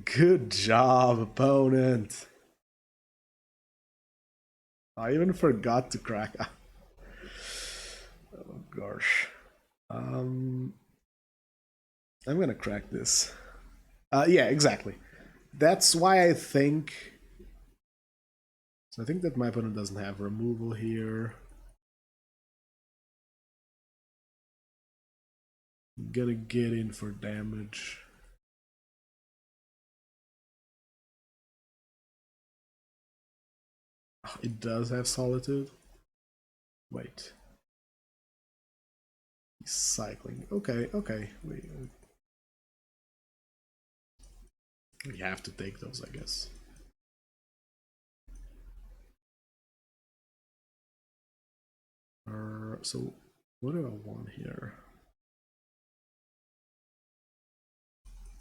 Good job, opponent. I even forgot to crack. Oh gosh. I'm gonna crack this. Yeah, exactly. That's why I think. So I think that my opponent doesn't have removal here. I'm gonna get in for damage. Oh, it does have Solitude. Wait. He's cycling. Okay, okay. We have to take those, I guess. So what do I want here?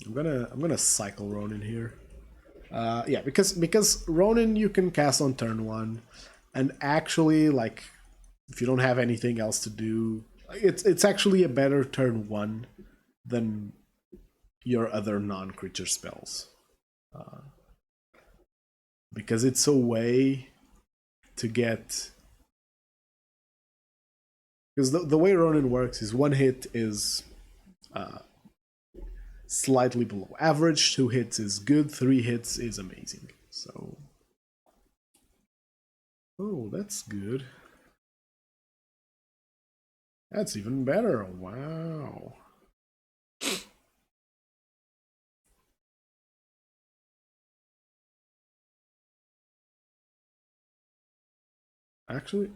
I'm gonna cycle Ronin here. Yeah, because Ronin you can cast on turn one, and actually like if you don't have anything else to do, it's actually a better turn one than your other non-creature spells, because it's a way to get. Because the way Ronin works is one hit is slightly below average, 2 hits is good, 3 hits is amazing. So, oh, that's good. That's even better. Wow. Actually,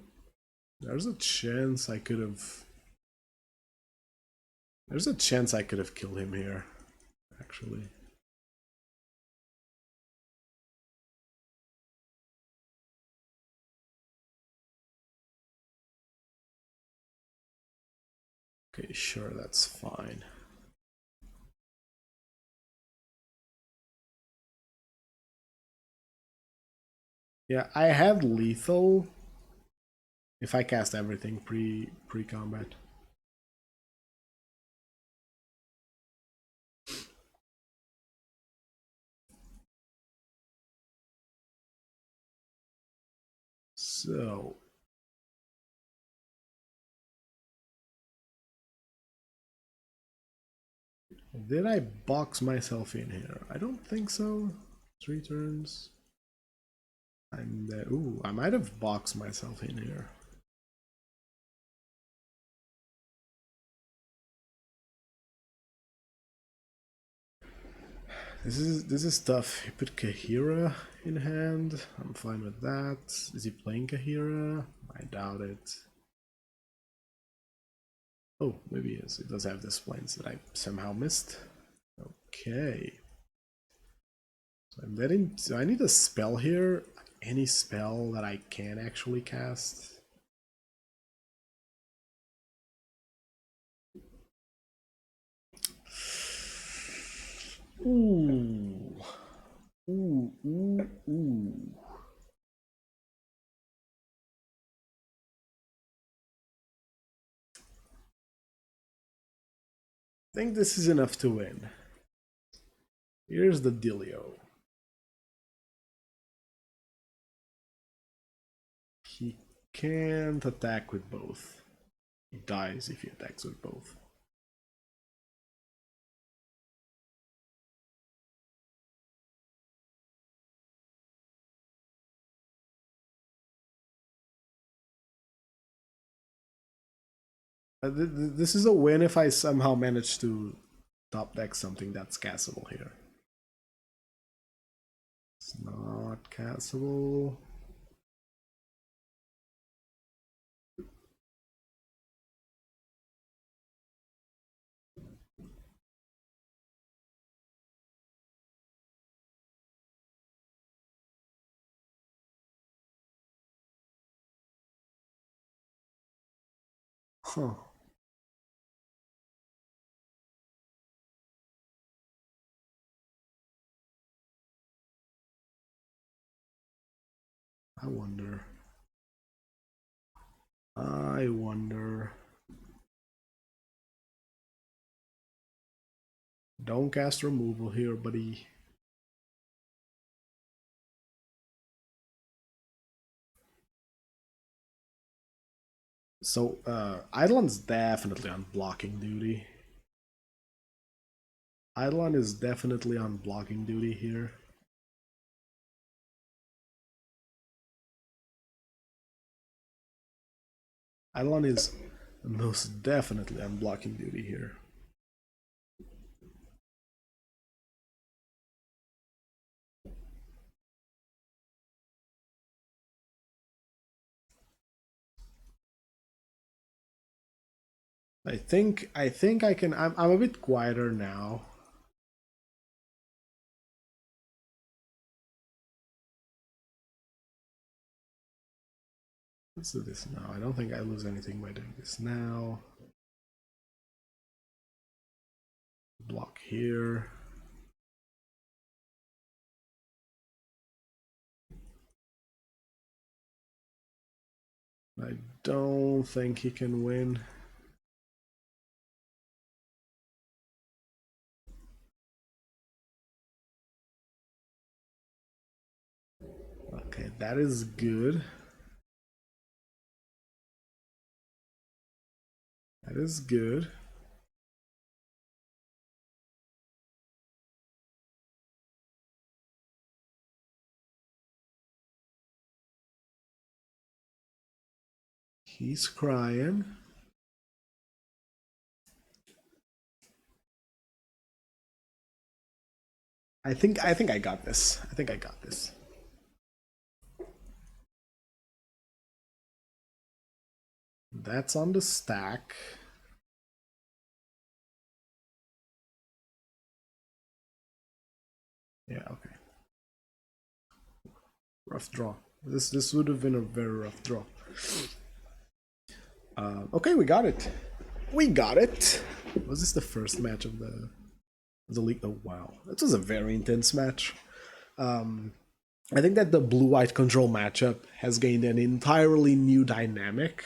there's a chance I could have. There's a chance I could have killed him here. Actually. Okay, sure, that's fine. Yeah, I had lethal if I cast everything pre-combat. So did I box myself in here? I don't think so. 3 turns. And ooh, I might have boxed myself in here. This is tough. He put Kahira in hand. I'm fine with that. Is he playing Kahira? I doubt it. Oh, maybe he is. It does have this planes that I somehow missed. Okay. So I'm getting. So I need a spell here. Any spell that I can actually cast. Ooh. Ooh, ooh, ooh. I think this is enough to win. Here's the dealio. He can't attack with both. He dies if he attacks with both. This is a win if I somehow manage to top deck something that's castable here. It's not castable. Huh. I wonder. I wonder. Don't cast removal here, buddy. So, Eidolon's definitely on blocking duty. Eidolon is definitely on blocking duty here. Eidolon is most definitely on blocking duty here. I think I can. I'm a bit quieter now. Let's do this now. I don't think I lose anything by doing this now. Block here. I don't think he can win. Okay, that is good. That is good. He's crying. I think I got this. I think I got this. That's on the stack. Yeah, okay. Rough draw. This would have been a very rough draw. Okay, we got it. We got it. Was this the first match of the league? Oh wow, that was a very intense match. I think that the blue-white control matchup has gained an entirely new dynamic,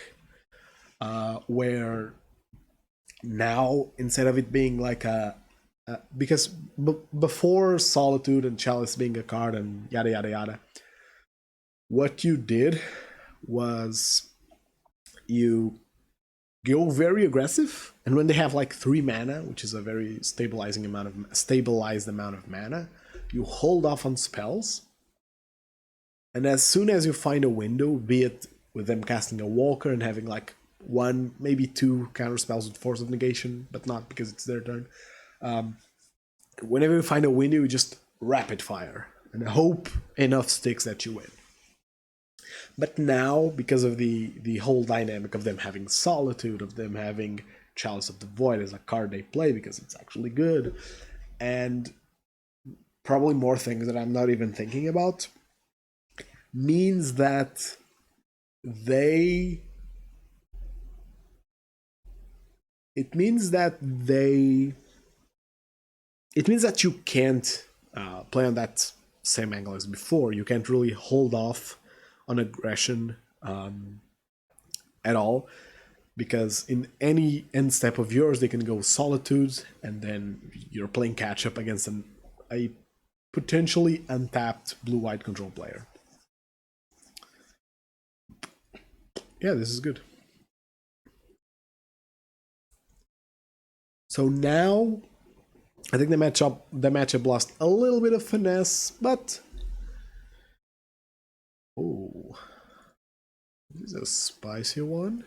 where now instead of it being like because before Solitude and Chalice being a card and yada yada yada, what you did was you go very aggressive, and when they have like 3 mana, which is a very stabilized amount of mana, you hold off on spells, and as soon as you find a window, be it with them casting a Walker and having like 1, maybe 2 counter spells with Force of Negation, but not because it's their turn. Whenever you find a window, you just rapid fire and hope enough sticks that you win. But now, because of the whole dynamic of them having Solitude, of them having Chalice of the Void as a card they play because it's actually good, and probably more things that I'm not even thinking about, means that they... It means that you can't play on that same angle as before. You can't really hold off on aggression at all, because in any end step of yours they can go Solitude, and then you're playing catch up against a potentially untapped blue-white control player. Yeah, this is good. So now, I think the matchup lost a little bit of finesse, but oh, this is a spicy one.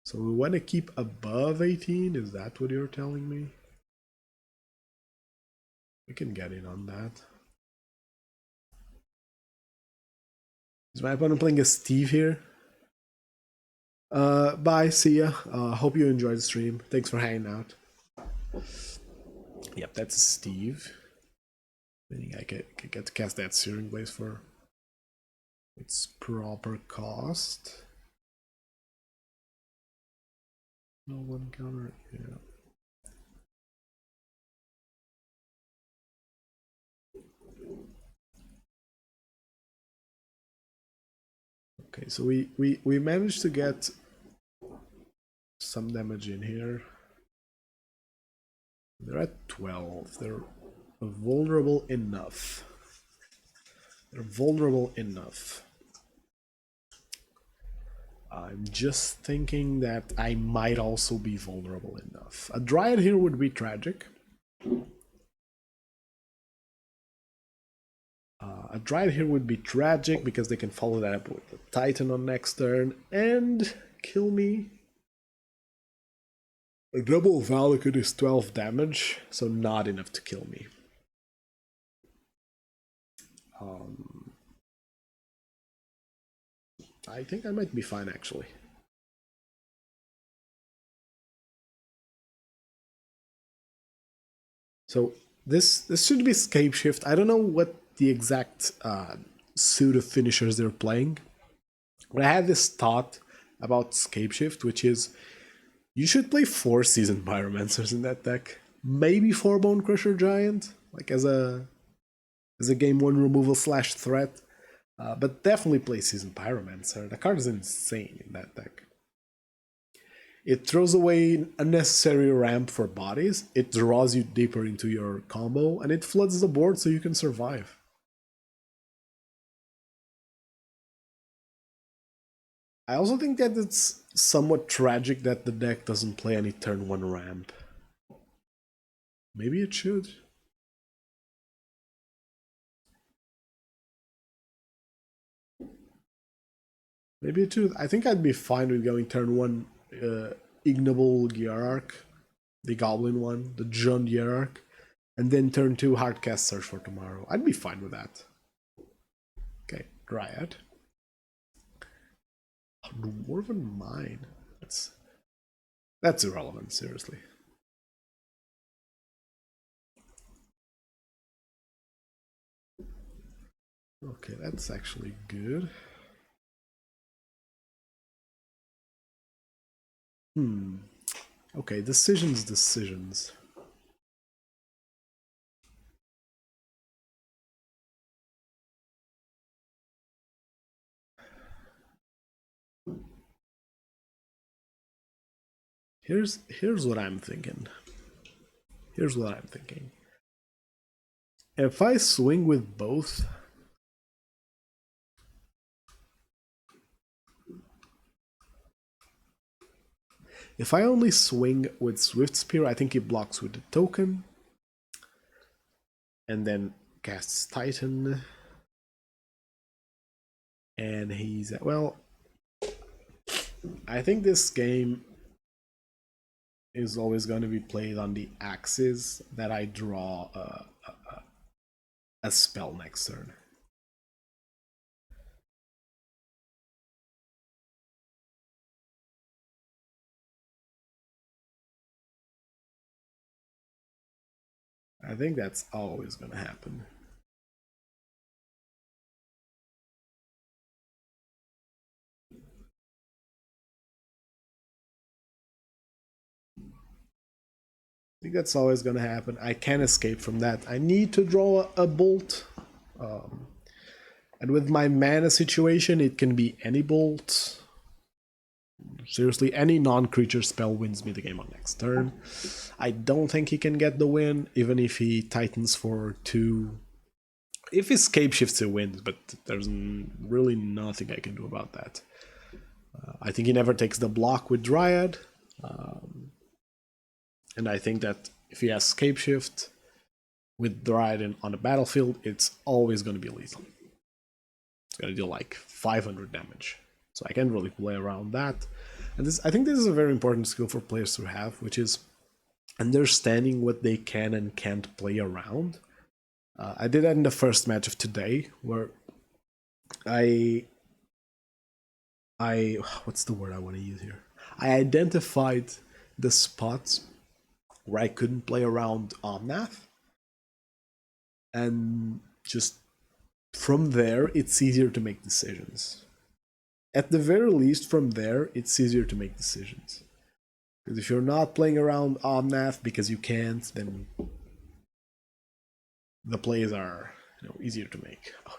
So we want to keep above 18. Is that what you're telling me? We can get in on that. Is my opponent playing a Steve here? Bye, see ya. Hope you enjoyed the stream. Thanks for hanging out. Yep, that's Steve. Meaning I get to cast that Searing Blaze for its proper cost. No one counter, yeah. Okay, so we managed to get some damage in here. They're at 12. They're vulnerable enough. They're vulnerable enough. I'm just thinking that I might also be vulnerable enough. A Dryad here would be tragic. A Dryad here would be tragic because they can follow that up with the Titan on next turn and kill me. A double Valakut is 12 damage, so not enough to kill me. I think I might be fine actually. So this should be Scapeshift. I don't know what the exact suit of finishers they're playing, but I had this thought about Scapeshift, which is you should play 4 Seasoned Pyromancers in that deck. Maybe 4 Bone Crusher Giant, like as a game 1 removal / threat. But definitely play Seasoned Pyromancer. The card is insane in that deck. It throws away unnecessary ramp for bodies, it draws you deeper into your combo, and it floods the board so you can survive. I also think that it's somewhat tragic that the deck doesn't play any turn 1 ramp. Maybe it should. Maybe it should. I think I'd be fine with going turn 1 Ignoble Hierarch, the Goblin one, the Jund Hierarch, and then turn 2 Hardcast Search for Tomorrow. I'd be fine with that. Okay, Dryad. Dwarven Mine. That's irrelevant, seriously. Okay, that's actually good. Okay, decisions. Here's what I'm thinking. If I swing with both, if I only swing with Swift Spear, I think he blocks with the token. And then casts Titan. And he's, well, I think this game is always going to be played on the axis that I draw a spell next turn. I think that's always going to happen. I think that's always going to happen. I can't escape from that. I need to draw a bolt. And with my mana situation, it can be any bolt. Seriously, any non-creature spell wins me the game on next turn. I don't think he can get the win, even if he Titans for 2 If he scape shifts, he wins, but there's really nothing I can do about that. I think he never takes the block with Dryad. And I think that if he has scape shift with Dryad on the battlefield, it's always going to be lethal. It's going to deal like 500 damage. So I can't really play around that. And this, I think this is a very important skill for players to have, which is understanding what they can and can't play around. I did that in the first match of today, where I what's the word I want to use here? I identified the spots where I couldn't play around Omnath, and just from there, it's easier to make decisions. At the very least, from there, it's easier to make decisions. Because if you're not playing around Omnath because you can't, then the plays are easier to make. Oh,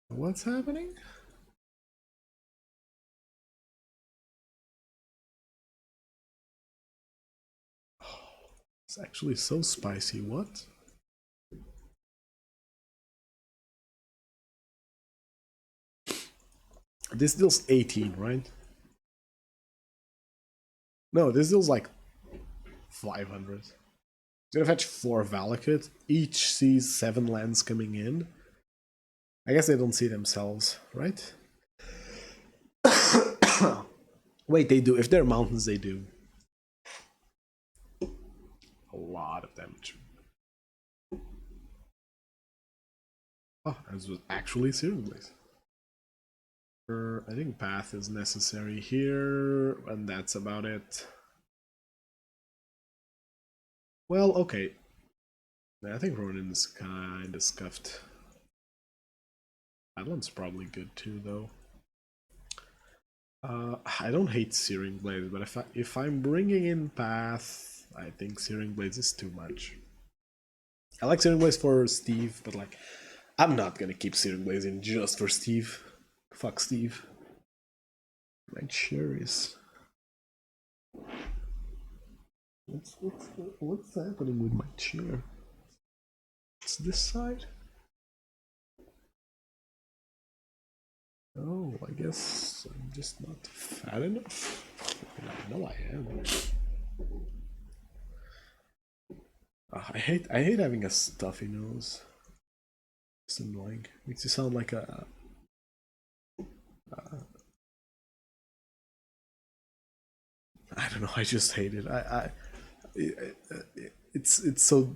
what's happening? It's actually so spicy. What? This deals 18, right? No, this deals like 500. It's gonna fetch 4 Valakut. Each sees 7 lands coming in. I guess they don't see themselves, right? Wait, they do. If they're mountains, they do. A lot of damage. Oh, this was actually Searing Blaze. I think Path is necessary here, and that's about it. Well, okay. I think Ronin's kind of scuffed. Adlan's probably good too, though. I don't hate Searing Blades, but if I'm bringing in Path, I think Searing Blades is too much. I like Searing Blades for Steve, but like, I'm not gonna keep Searing Blades in just for Steve. Fuck Steve. My cherries. What's happening with my chair? It's this side? Oh, I guess I'm just not fat enough. I know I am. I hate having a stuffy nose. It's annoying. Makes you sound like a. I don't know. I just hate it. It's so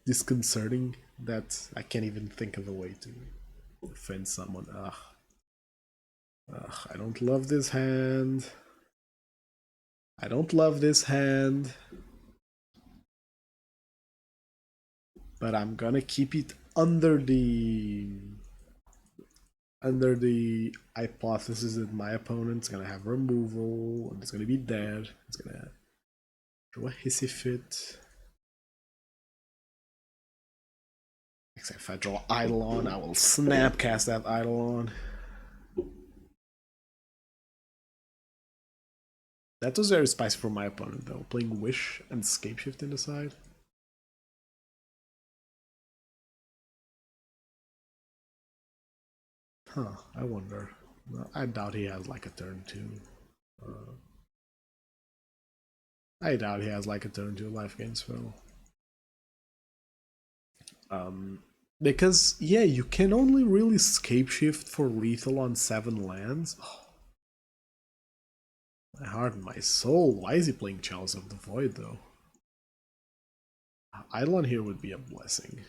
disconcerting that I can't even think of a way to offend someone. Ugh. I don't love this hand. I don't love this hand. But I'm gonna keep it under the hypothesis that my opponent's gonna have removal and it's gonna be dead. It's gonna draw a hissy fit. Except if I draw Eidolon, I will snapcast that Eidolon. That was very spicy for my opponent though, playing Wish and Scapeshift in the side. Huh, I wonder. I doubt he has like a turn 2. I doubt he has like a turn 2 life gain spell. Because, yeah, you can only really Scapeshift for lethal on 7 lands. Oh. My heart and my soul. Why is he playing Chalice of the Void though? Eidolon here would be a blessing.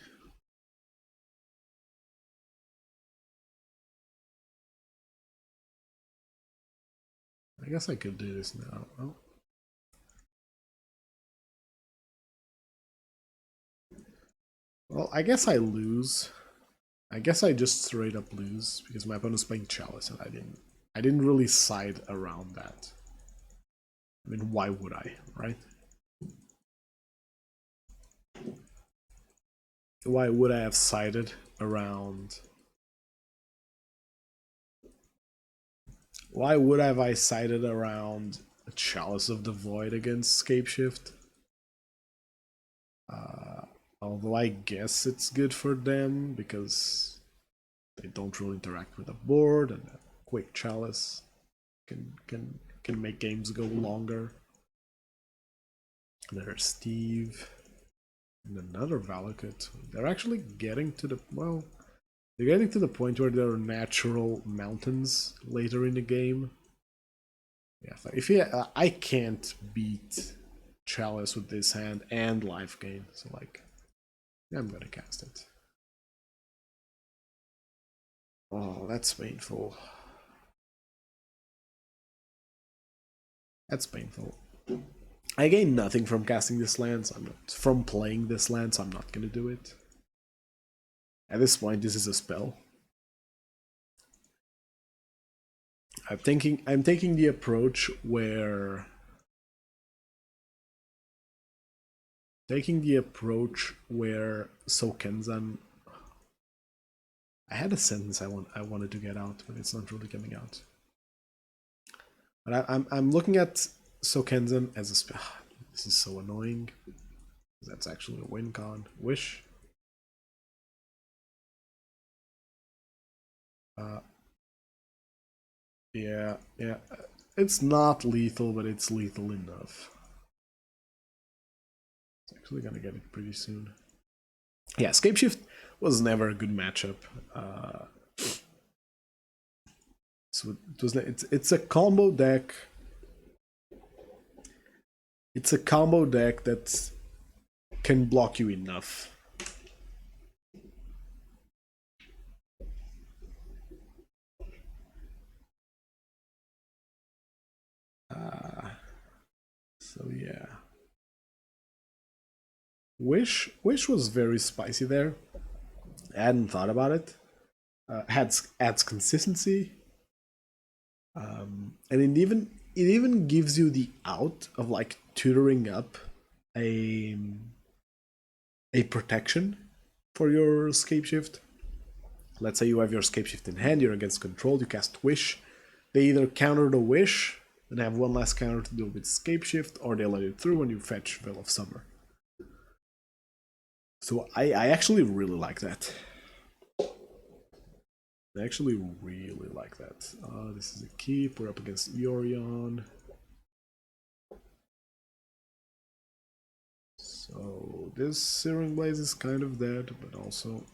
I guess I could do this now. Oh. Well, I guess I lose. I guess I just straight up lose because my opponent's playing Chalice and I didn't really side around that. I mean, why would I, right? Why would I have sided around Why would have I sided around a Chalice of the Void against Scapeshift? Although I guess it's good for them because they don't really interact with the board, and a quick Chalice can make games go longer. There's Steve and another Valakut. They're actually getting to the they're getting to the point where there are natural mountains later in the game. Yeah, if I can't beat Chalice with this hand and life gain, so like, I'm gonna cast it. Oh, that's painful. That's painful. I gain nothing from casting this land, so I'm not from playing this land, so I'm not gonna do it. At this point, this is a spell. I'm taking the approach where Sokenzan. I had a sentence I wanted to get out, but it's not really coming out. But I'm looking at Sokenzan as a spell. This is so annoying. That's actually a win con. Wish. Yeah. It's not lethal, but it's lethal enough. It's actually gonna get it pretty soon. Yeah, Scapeshift was never a good matchup. So it's a combo deck. It's a combo deck that can block you enough. So yeah. Wish was very spicy there. I hadn't thought about it. Adds consistency, and it even gives you the out of like tutoring up a protection for your Scapeshift. Let's say you have your Scapeshift in hand, you're against control, you cast Wish. They either counter the Wish and have one last counter to deal with Scapeshift, or they let it through and you fetch Veil of Summer. So I actually really like that. I actually really like that. This is a keep. We're up against Yorion. So this Searing Blaze is kind of dead, but also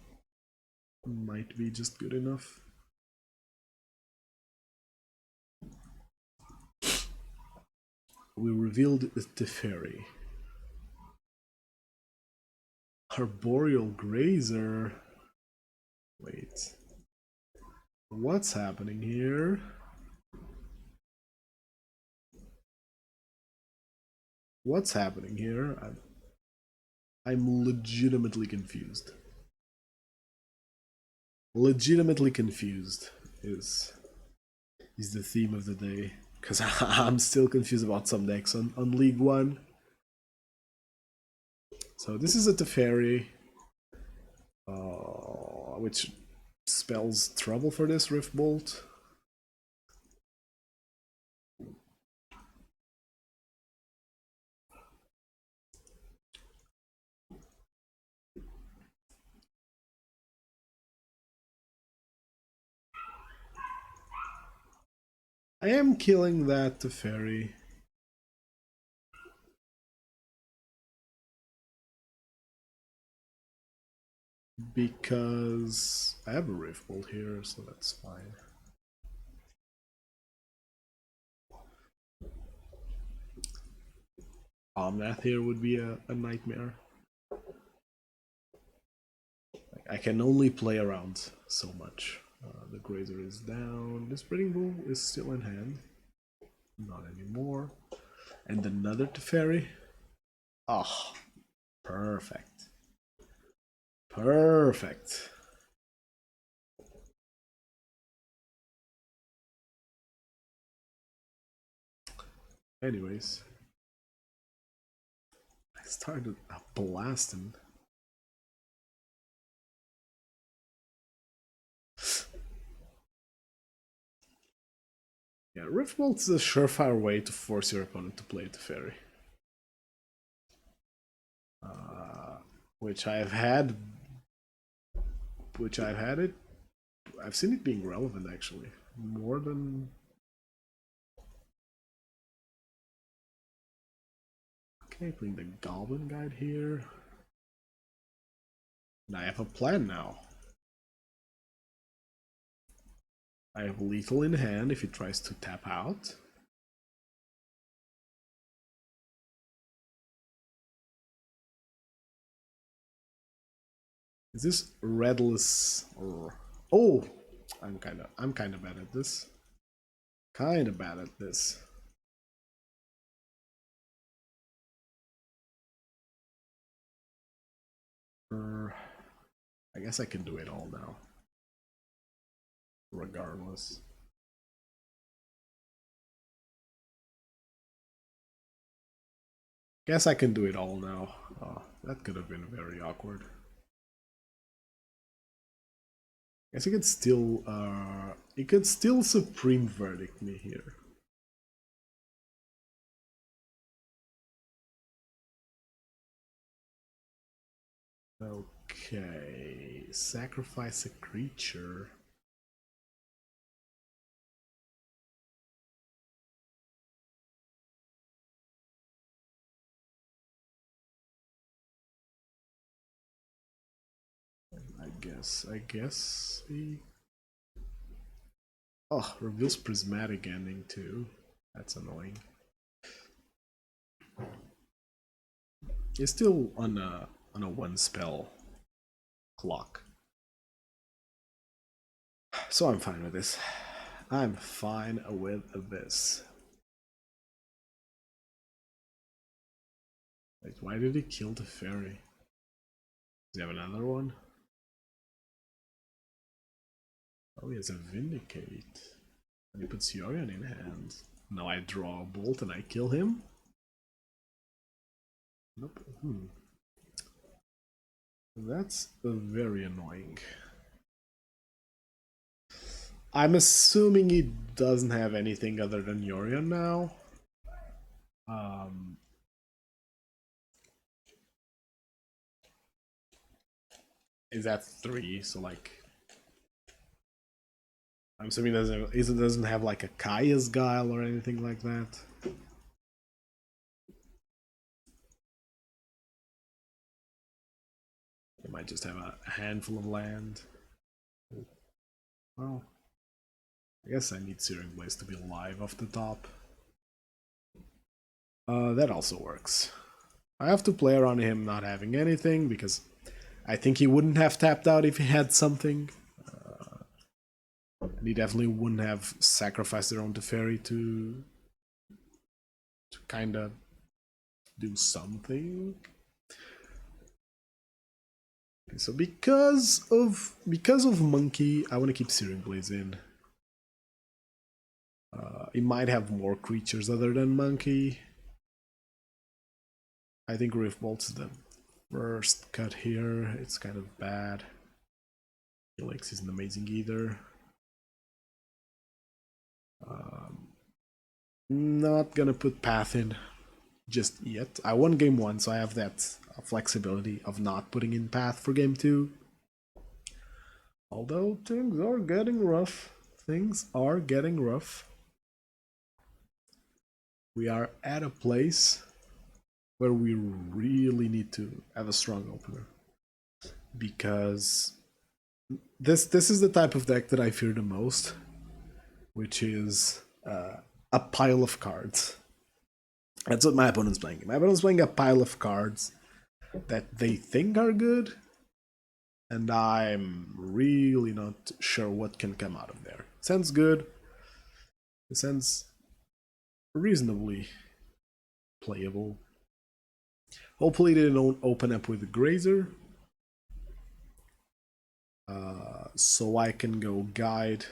might be just good enough. We revealed the Teferi. Arboreal Grazer. Wait. What's happening here? What's happening here? I'm legitimately confused. Legitimately confused is the theme of the day. Because I'm still confused about some decks on League 1. So this is a Teferi, which spells trouble for this Rift Bolt. I am killing that Teferi. Because I have a Rift Bolt here, so that's fine. Omnath here would be a nightmare. I can only play around so much. The Grazer is down. This Breeding Bull is still in hand. Not anymore. And another Teferi. Oh, perfect. Perfect. Anyways, I started blasting. Yeah, Riftbolt's a surefire way to force your opponent to play the Fairy. Which I've had it. I've seen it being relevant actually. More than. Okay, bring the Goblin Guide here. And I have a plan now. I have lethal in hand if he tries to tap out. Is this redless or oh, I'm kind of bad at this. Kind of bad at this. I guess I can do it all now. Regardless. Guess I can do it all now. Oh, that could have been very awkward. Guess he could still Supreme Verdict me here. Okay, sacrifice a creature. I guess he. Oh, reveals prismatic ending too. That's annoying. He's still on a one spell clock. So I'm fine with this. I'm fine with this. Wait, why did he kill the fairy? Does he have another one? Oh, he has a Vindicate. And he puts Yorion in hand. Now I draw a bolt and I kill him? Nope. That's very annoying. I'm assuming he doesn't have anything other than Yorion now. Is that 3, so like... I'm assuming it doesn't have like a Kaya's Guile or anything like that. It might just have a handful of land. Well, I guess I need Searing Blaze to be alive off the top. That also works. I have to play around him not having anything because I think he wouldn't have tapped out if he had something. And he definitely wouldn't have sacrificed their own Teferi to kind of do something. Okay, so because of Monkey, I want to keep Searing Blaze in. He might have more creatures other than Monkey. I think Riftbolt's the first cut here. It's kind of bad. Helix isn't amazing either. Not gonna put Path in just yet. I won game 1, so I have that flexibility of not putting in Path for game 2. Although things are getting rough. Things are getting rough. We are at a place where we really need to have a strong opener. Because this is the type of deck that I fear the most, which is a pile of cards. That's what my opponent's playing. My opponent's playing a pile of cards that they think are good, and I'm really not sure what can come out of there. It sounds good. It sounds reasonably playable. Hopefully they don't open up with Grazer. So I can go guide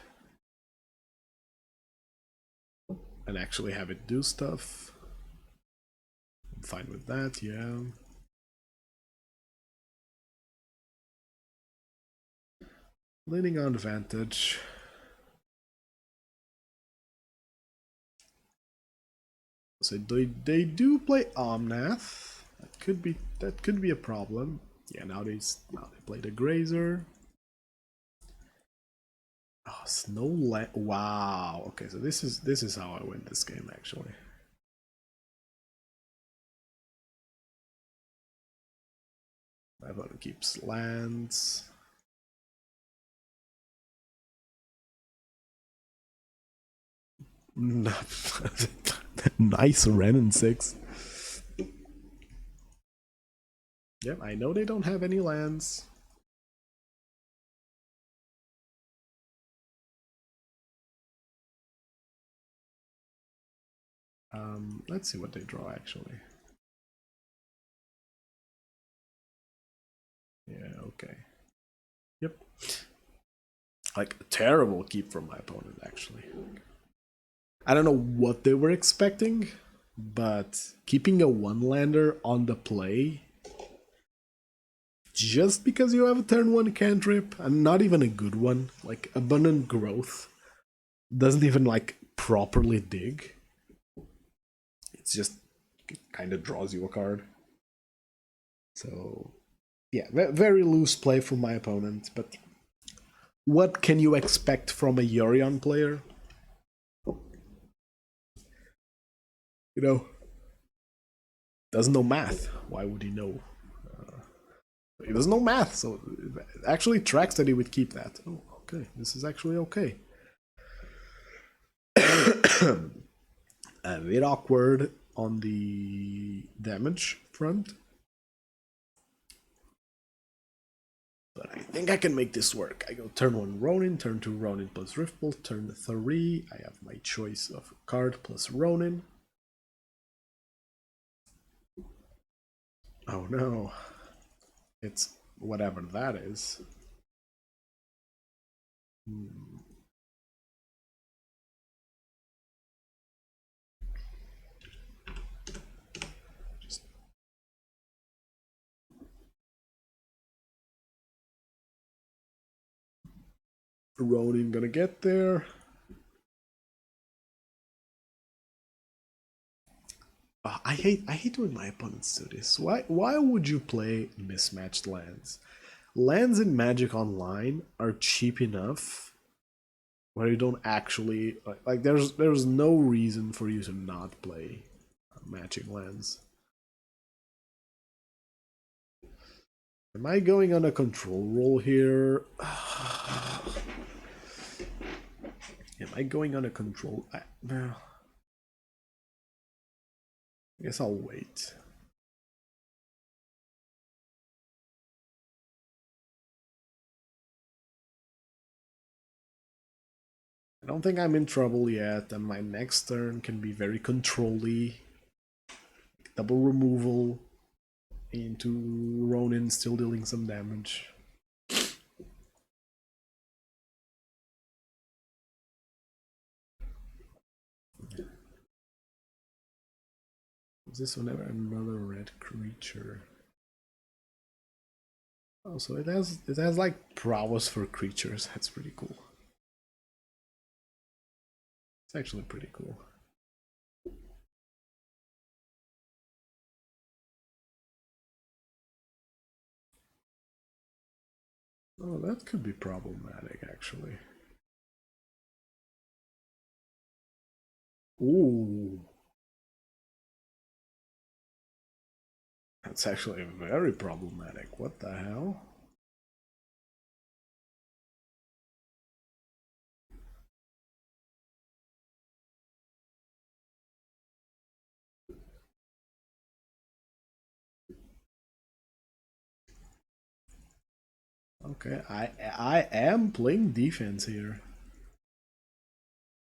and actually have it do stuff. I'm fine with that, yeah. Leaning on advantage. So they do play Omnath. That could be a problem. Yeah, now they play the Grazer. Oh, Snowland. Wow. Okay, so this is how I win this game actually. My opponent keeps lands. Nice Renin 6. Yep, I know they don't have any lands. Let's see what they draw actually. Yeah, okay. Yep. Like, a terrible keep from my opponent actually. I don't know what they were expecting, but keeping a one-lander on the play just because you have a turn 1 cantrip, and not even a good one, like Abundant Growth, doesn't even like properly dig. It's just kind of draws you a card. So yeah, very loose play from my opponent, but what can you expect from a Yorion player? You know, doesn't know math. Why would he know? He doesn't know math, so it actually tracks that he would keep that. Oh, okay, this is actually okay. A bit awkward on the damage front, but I think I can make this work. I go turn 1 Ronin, turn 2 Ronin plus Riftbolt, turn 3 I have my choice of card plus Ronin. Oh no, it's whatever that is. Just Ronin gonna get there. I hate when my opponents do this. Why would you play mismatched lands? Lands in Magic Online are cheap enough where you don't actually like there's no reason for you to not play matching lands. Am I going on a control roll here? Am I going on a control? I guess I'll wait. I don't think I'm in trouble yet, and my next turn can be very control-y. Double removal into Ronin, still dealing some damage. Is this whenever another red creature? Oh, so it has like prowess for creatures. That's pretty cool. It's actually pretty cool. Oh, that could be problematic, actually. Ooh. That's actually very problematic. What the hell? Okay, I am playing defense here.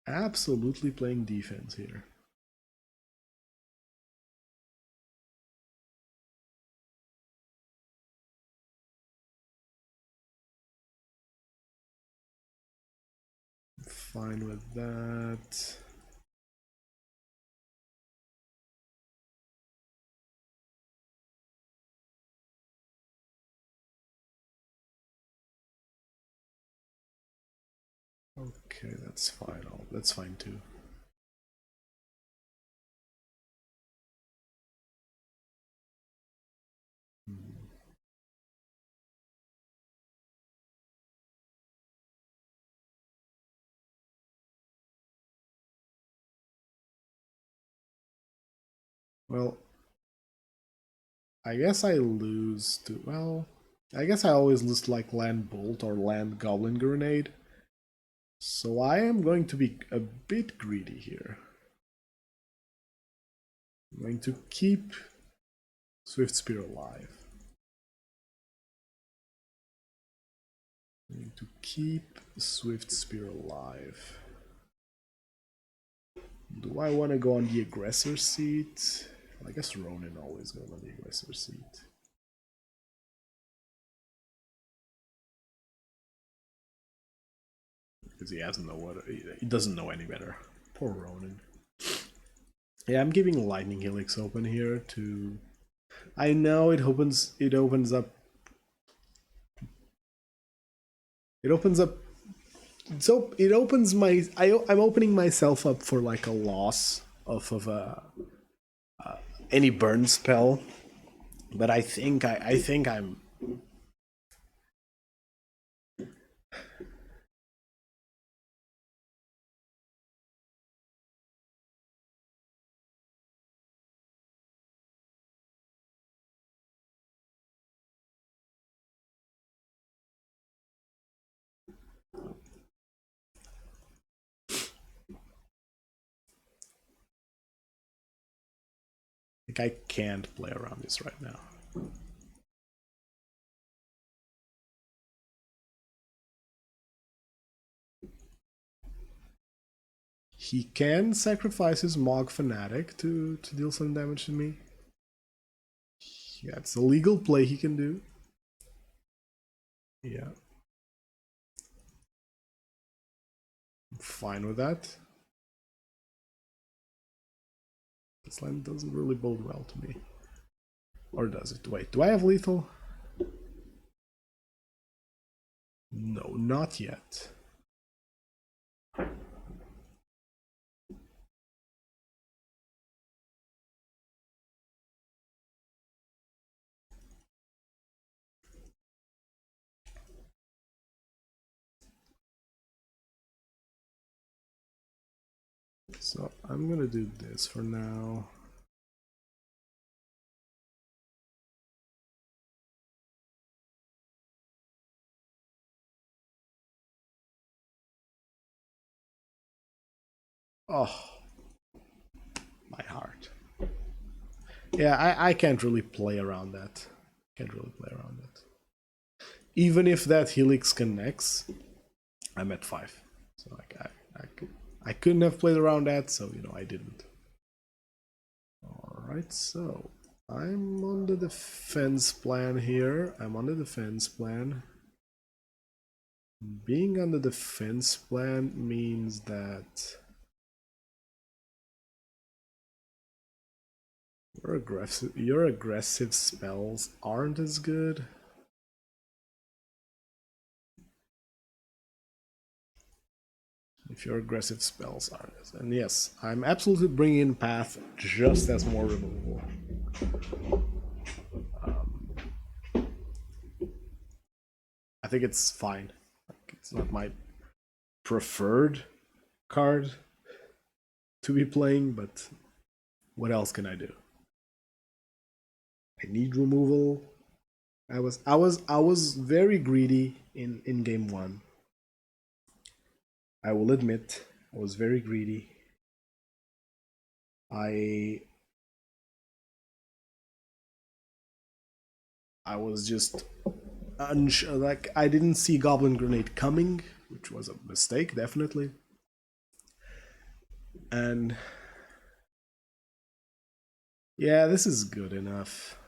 Absolutely playing defense here. Fine with that. Okay, that's fine. That's fine too. Well, I guess I lose to... Well, I guess I always lose to like Land Bolt or Land Goblin Grenade. So I am going to be a bit greedy here. I'm going to keep Swift Spear alive. I'm going to keep Swift Spear alive. Do I want to go on the aggressor seat? I guess Ronin always goes on the aggressor seat. Because he doesn't know what he doesn't know any better. Poor Ronin. Yeah, I'm giving Lightning Helix open here to... I know it opens up... It opens up... So it opens my... I'm opening myself up for like a loss off of any burn spell. But I think I'm... I can't play around this right now. He can sacrifice his Mog Fanatic to deal some damage to me. Yeah, it's a legal play he can do. Yeah. I'm fine with that. This land doesn't really bode well to me. Or does it? Wait, do I have lethal? No, not yet. So I'm gonna do this for now. Oh, my heart. Yeah, I can't really play around that. Can't really play around that. Even if that Helix connects, I'm at 5. So I couldn't have played around that, so you know I didn't. Alright, so I'm on the defense plan here. I'm on the defense plan. Being on the defense plan means that your aggressive spells aren't as good. If your aggressive spells aren't as... And yes, I'm absolutely bringing in Path just as more removal. I think it's fine. Like, it's not my preferred card to be playing, but what else can I do? I need removal. I was very greedy in game 1. I will admit, I was very greedy. I was just like I didn't see Goblin Grenade coming, which was a mistake, definitely. And yeah, this is good enough.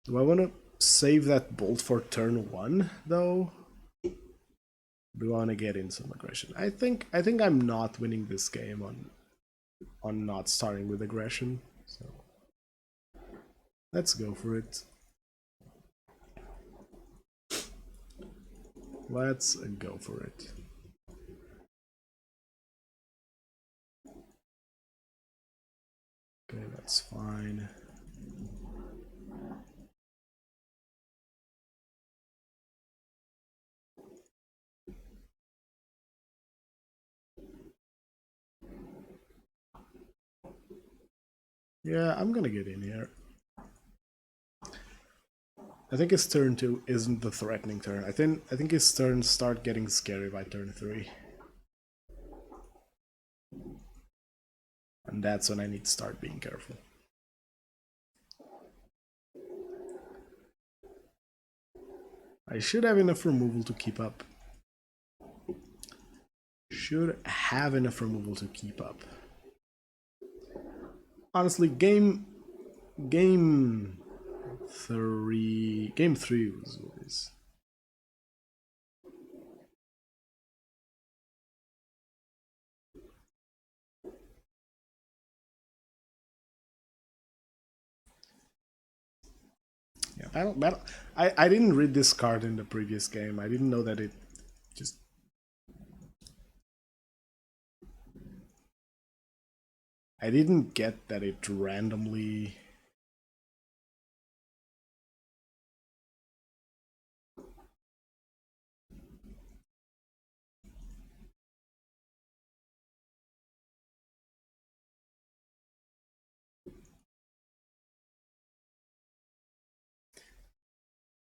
Do I want to save that bolt for turn 1 though? Do I want to get in some aggression? I think I'm not winning this game on not starting with aggression. So let's go for it. Let's go for it. Okay, that's fine. Yeah, I'm gonna get in here. I think his turn 2 isn't the threatening turn. I think his turns start getting scary by turn 3. And that's when I need to start being careful. I should have enough removal to keep up. Should have enough removal to keep up. Honestly, game 3 was always. Yeah, battle. I didn't read this card in the previous game. I didn't know that it just. I didn't get that it randomly.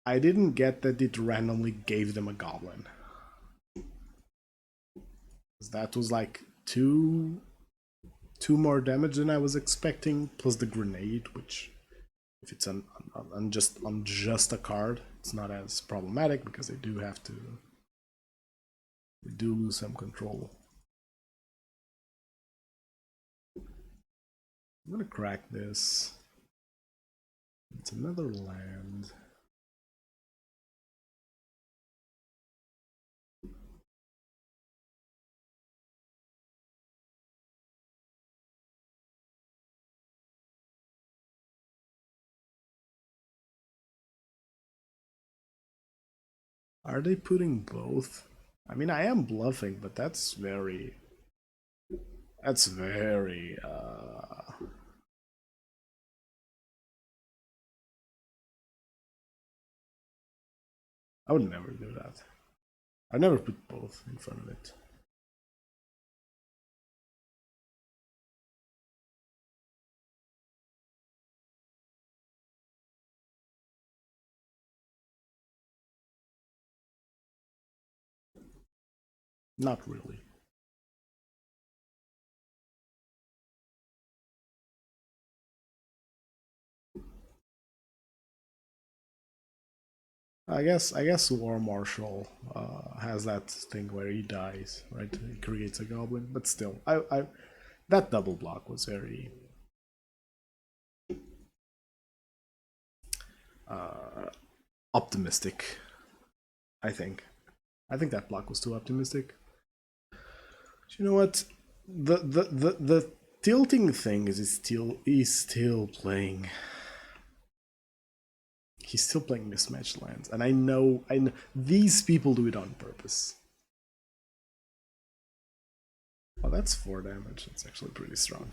I didn't get that it randomly gave them a goblin. That was like two more damage than I was expecting, plus the grenade, which if it's on just a card, it's not as problematic because they do lose some control. I'm gonna crack this. It's another land. Are they putting both? I mean, I am bluffing, but that's very. That's very. I would never do that. I never put both in front of it. Not really. I guess War Marshal has that thing where he dies, right? He creates a goblin, but still, I that double block was very optimistic. I think that block was too optimistic. But you know what? The tilting thing is he's still playing. He's still playing mismatched lands, and I know these people do it on purpose. Oh, that's 4 damage. That's actually pretty strong.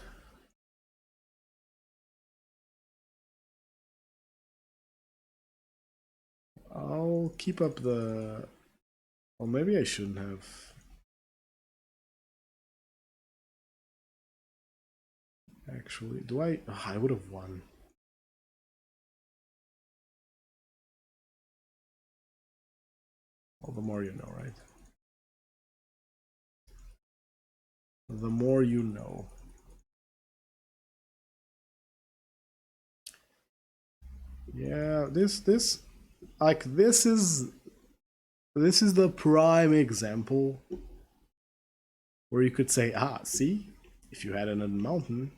I'll keep up the. Well, maybe I shouldn't have. Actually, do I? Oh, I would have won. Well, the more you know, right? The more you know. Yeah, this like this is the prime example where you could say, ah, see, if you had it on a mountain.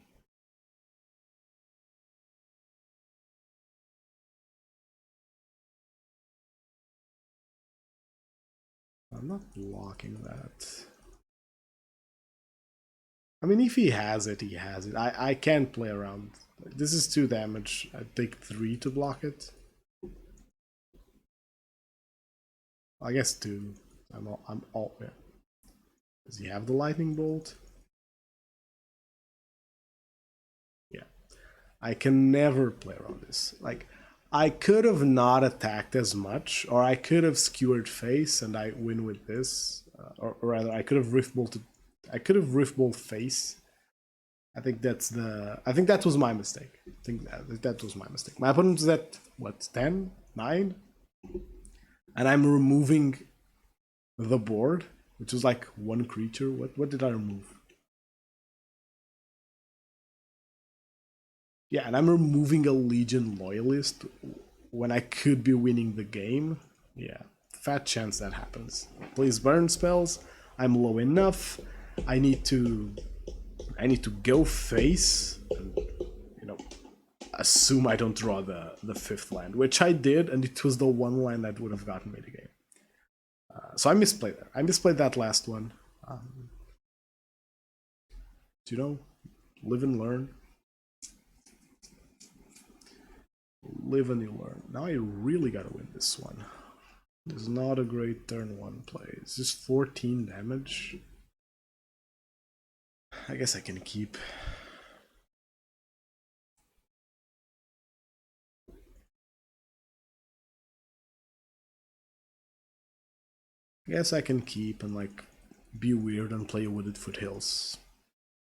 I'm not blocking that. I mean, if he has it, he has it. I can't play around. This is 2 damage. I take 3 to block it. I guess 2. I'm all. Yeah. Does he have the lightning bolt? Yeah. I can never play around this. Like, I could have not attacked as much, or I could have skewered face and I win with this, or rather, I could have rift bolted. I could have rift bolt face I think that was my mistake. That was my mistake. My opponent is at what, 10, 9, and I'm removing the board, which was like one creature. What did I remove? Yeah, and I'm removing a Legion Loyalist when I could be winning the game. Yeah, fat chance that happens. Please burn spells. I'm low enough. I need to go face and, you know, assume I don't draw the fifth land, which I did, and it was the one land that would have gotten me the game. So I misplayed that. I misplayed that last one. You know, live and learn. Live and you learn. Now I really gotta win this one. This is not a great turn one play. It's just 14 damage. I guess I can keep. I guess I can keep and like be weird and play Wooded Foothills.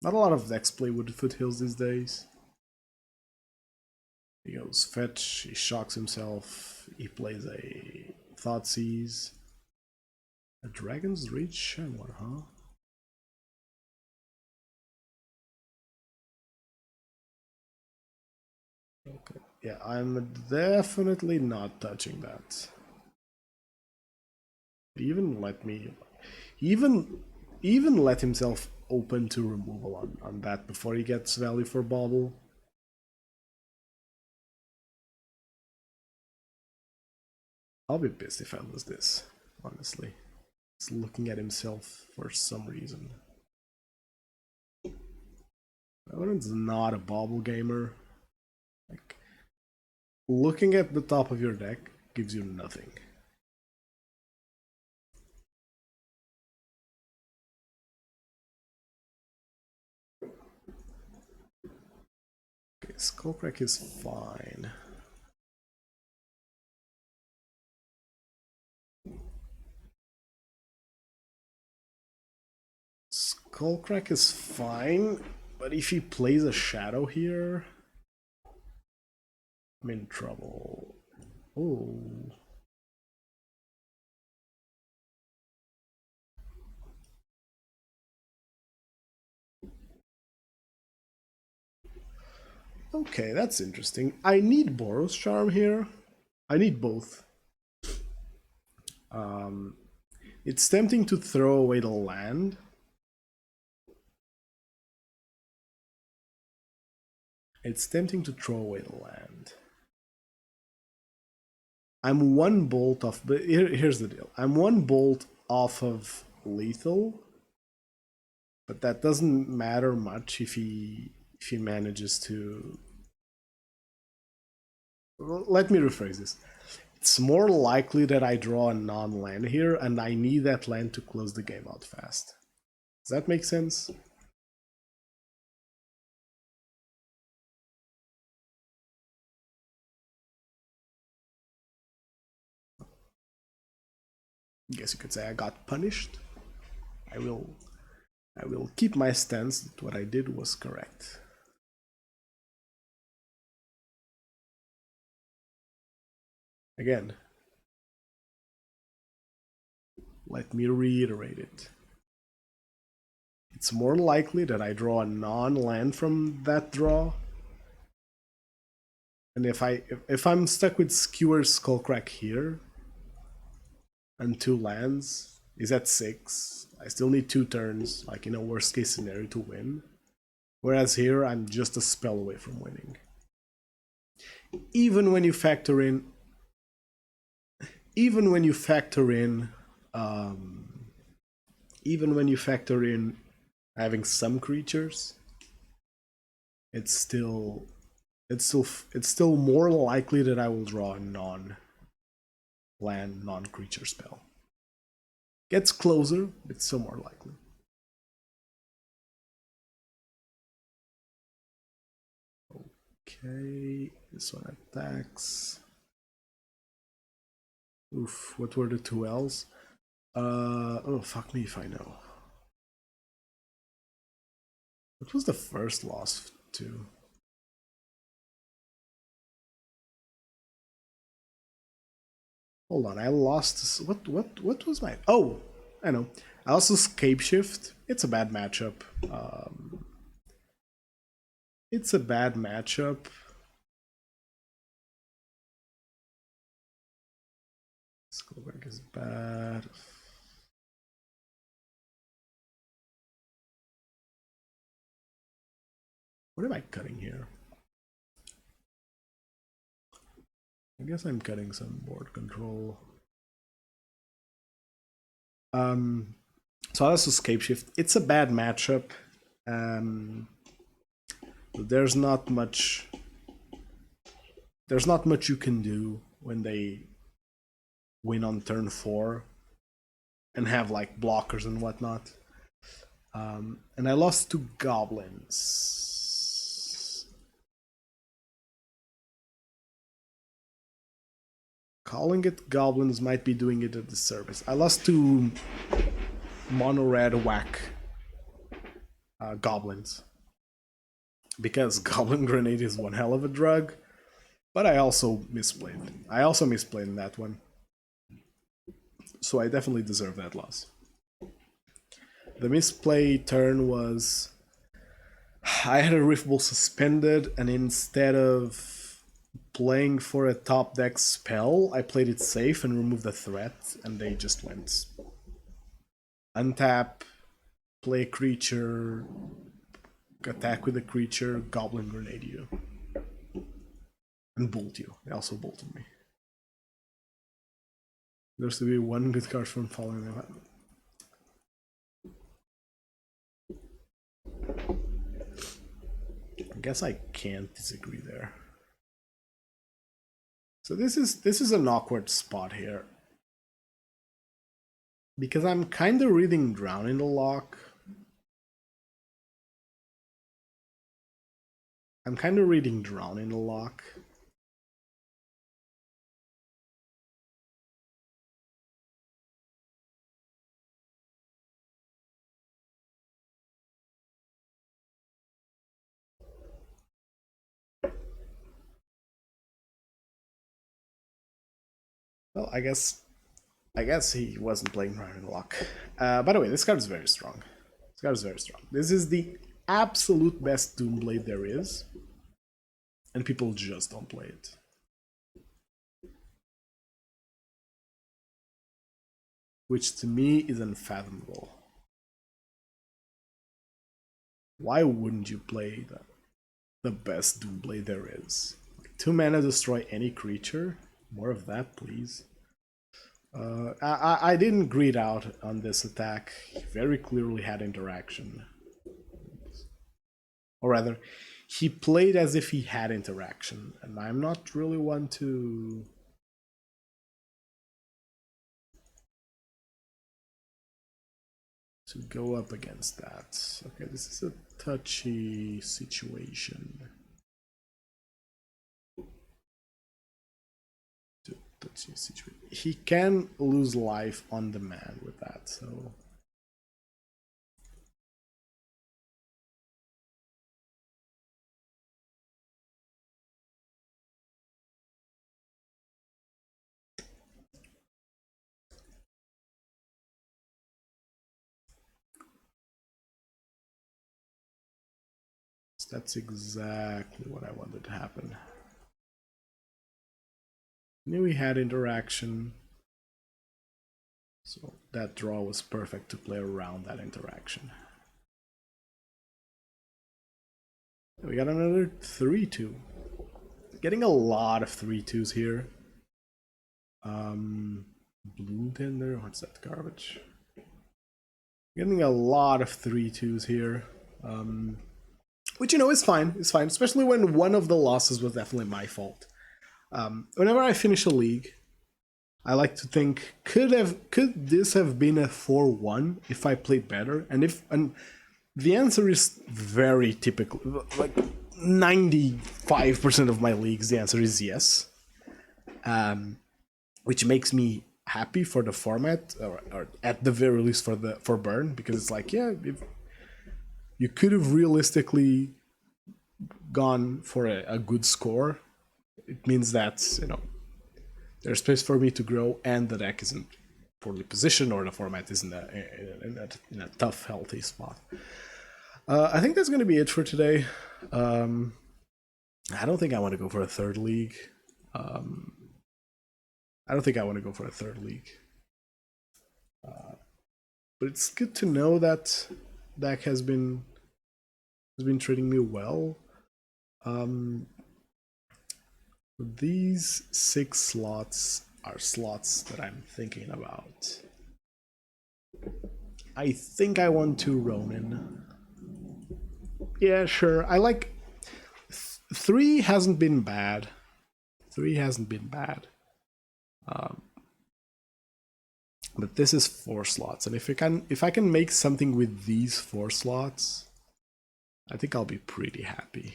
Not a lot of decks play Wooded Foothills these days. He goes fetch, he shocks himself, he plays a Thoughtseize. A Dragon's Reach and what, huh? Okay. Yeah, I'm definitely not touching that. Even let me even let himself open to removal on that before he gets value for Bauble. I'll be pissed if I lose this, honestly. He's looking at himself for some reason. Owen's not a Bauble gamer. Like, looking at the top of your deck gives you nothing. Okay, Skullcrack is fine. Skullcrack is fine, but if he plays a Shadow here, I'm in trouble. Oh. Okay, that's interesting. I need Boros Charm here. I need both. It's tempting to throw away the land. It's tempting to throw away the land. I'm one bolt off, but here's the deal. I'm one bolt off of lethal, but that doesn't matter much if he manages to. Well, let me rephrase this. It's more likely that I draw a non-land here, and I need that land to close the game out fast. Does that make sense? I guess you could say I got punished. I will keep my stance that what I did was correct. Again, let me reiterate it. It's more likely that I draw a non-land from that draw. And if I'm stuck with Skewer Skullcrack here and 2 lands, is at 6. I still need 2 turns, like in a worst case scenario, to win. Whereas here I'm just a spell away from winning. Even when you factor in having some creatures, it's still more likely that I will draw a non-land, non-creature spell. Gets closer, it's still more likely. Okay, this one attacks. Oof, what were the 2 L's? Oh, fuck me if I know. What was the first loss to? Hold on, I lost. What was my? Oh, I know. I also Scapeshift. It's a bad matchup. It's a bad matchup. Skullberg is bad. What am I cutting here? I guess I'm cutting some board control. So that's Scapeshift. It's a bad matchup. There's not much. There's not much you can do when they win on turn 4 and have like blockers and whatnot. And I lost to goblins. Calling it goblins might be doing it a disservice. I lost to mono red whack goblins because Goblin Grenade is one hell of a drug, but I also misplayed. I also misplayed in that one, so I definitely deserve that loss. The misplay turn was I had a Riftbolt suspended, and instead of playing for a top deck spell, I played it safe and removed the threat, and they just went untap, play a creature, attack with a creature, Goblin Grenade you, and bolt you. They also bolted me. There's to be one good card from following them up. I guess I can't disagree there. So this is an awkward spot here, because I'm kind of reading Drown in the Loch. I'm kind of reading Drown in the Loch. Well, I guess he wasn't playing Drown in the Loch. By the way, this card is very strong. This card is very strong. This is the absolute best Doomblade there is, and people just don't play it. Which to me is unfathomable. Why wouldn't you play the best Doomblade there is? 2 mana destroy any creature? More of that, please. I didn't greed out on this attack. He very clearly had interaction. Or rather, he played as if he had interaction, and I'm not really one to go up against that. Okay, this is a touchy situation. He can lose life on demand with that, so that's exactly what I wanted to happen. Knew he had interaction, so that draw was perfect to play around that interaction. We got another 3-2. Getting a lot of 3-2s here. Blue Tender, what's that garbage? Getting a lot of 3-2s here. Which, you know, is fine. It's fine, especially when one of the losses was definitely my fault. Whenever I finish a league, I like to think, could this have been a 4-1 if I played better? And the answer is very typical. Like 95% of my leagues, the answer is yes. Which makes me happy for the format, or at the very least for Burn, because it's like, yeah, you could have realistically gone for a good score. It means that, you know, there's space for me to grow, and the deck isn't poorly positioned, or the format isn't in a tough, healthy spot. I think that's going to be it for today. I don't think I want to go for a third league. I don't think I want to go for a third league. But it's good to know that deck has been treating me well. These 6 slots are slots that I'm thinking about. I think I want 2 Ronin. Yeah, sure. I like 3 hasn't been bad. 3 hasn't been bad. But this is 4 slots, and if I can make something with these 4 slots, I think I'll be pretty happy.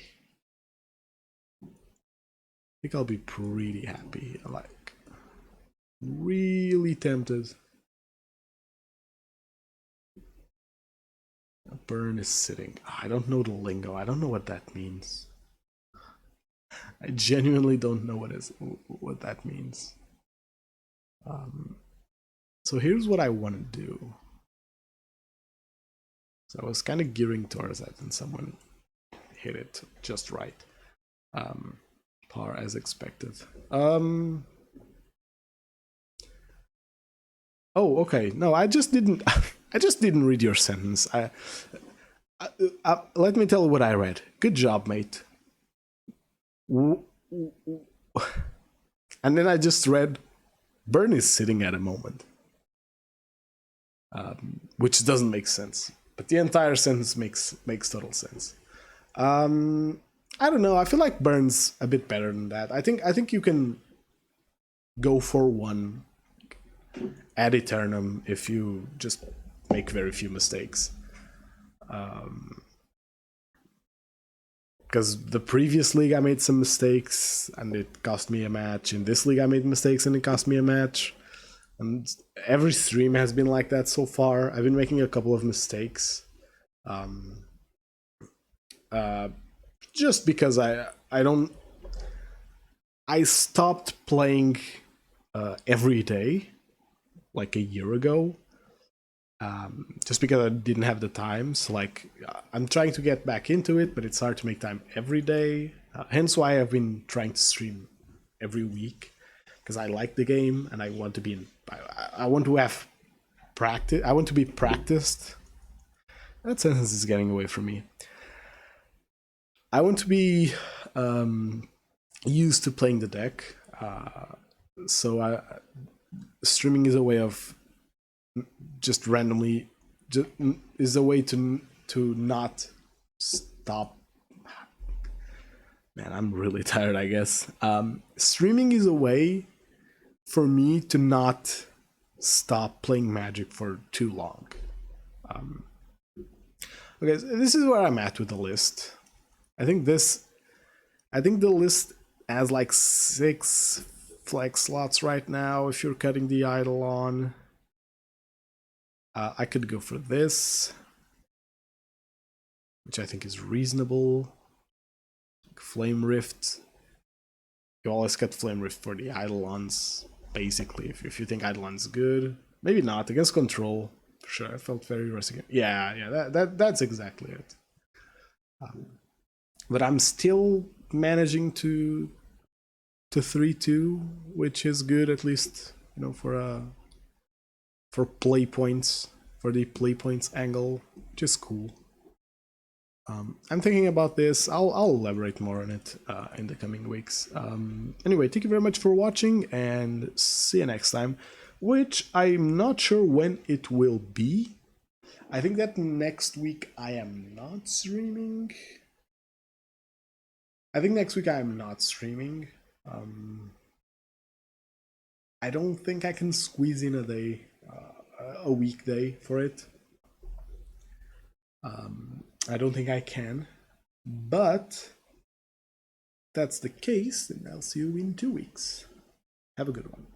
Like, really tempted. Burn is sitting. I don't know the lingo. I don't know what that means. I genuinely don't know what that means. So here's what I want to do. So I was kind of gearing towards that, and someone hit it just right. Par as expected. Oh, okay. No, I just didn't. I just didn't read your sentence. Let me tell you what I read. Good job, mate. And then I just read, Burn is sitting at a moment. Which doesn't make sense. But the entire sentence makes total sense. I don't know. I feel like Burn's a bit better than that. I think you can go for 1 ad eternum if you just make very few mistakes. Because the previous league I made some mistakes and it cost me a match. In this league I made mistakes and it cost me a match. And every stream has been like that so far. I've been making a couple of mistakes. Just because I stopped playing every day like a year ago. Just because I didn't have the time. So like, I'm trying to get back into it, but it's hard to make time every day. Hence why I've been trying to stream every week, because I like the game and I want to be I want to have practice. I want to be practiced. That sentence is getting away from me. I want to be used to playing the deck. So streaming is a way of just randomly, is a way to not stop. Man, I'm really tired, I guess. Streaming is a way for me to not stop playing Magic for too long. Okay, so this is where I'm at with the list. I think the list has like 6 flex slots right now if you're cutting the Eidolon. I could go for this, which I think is reasonable. Flame Rift. You always cut Flame Rift for the Eidolons, basically, if you think Eidolon's good. Maybe not, against control, for sure. I felt very risky. Yeah, that's exactly it. But I'm still managing to 3-2, which is good, at least, you know, for play points, for the play points angle, which is cool. I'm thinking about this. I'll elaborate more on it in the coming weeks. Anyway, thank you very much for watching, and see you next time, which I'm not sure when it will be. I think that next week I am not streaming. I don't think I can squeeze in a day, a weekday for it. I don't think I can, but if that's the case, then I'll see you in 2 weeks. Have a good one.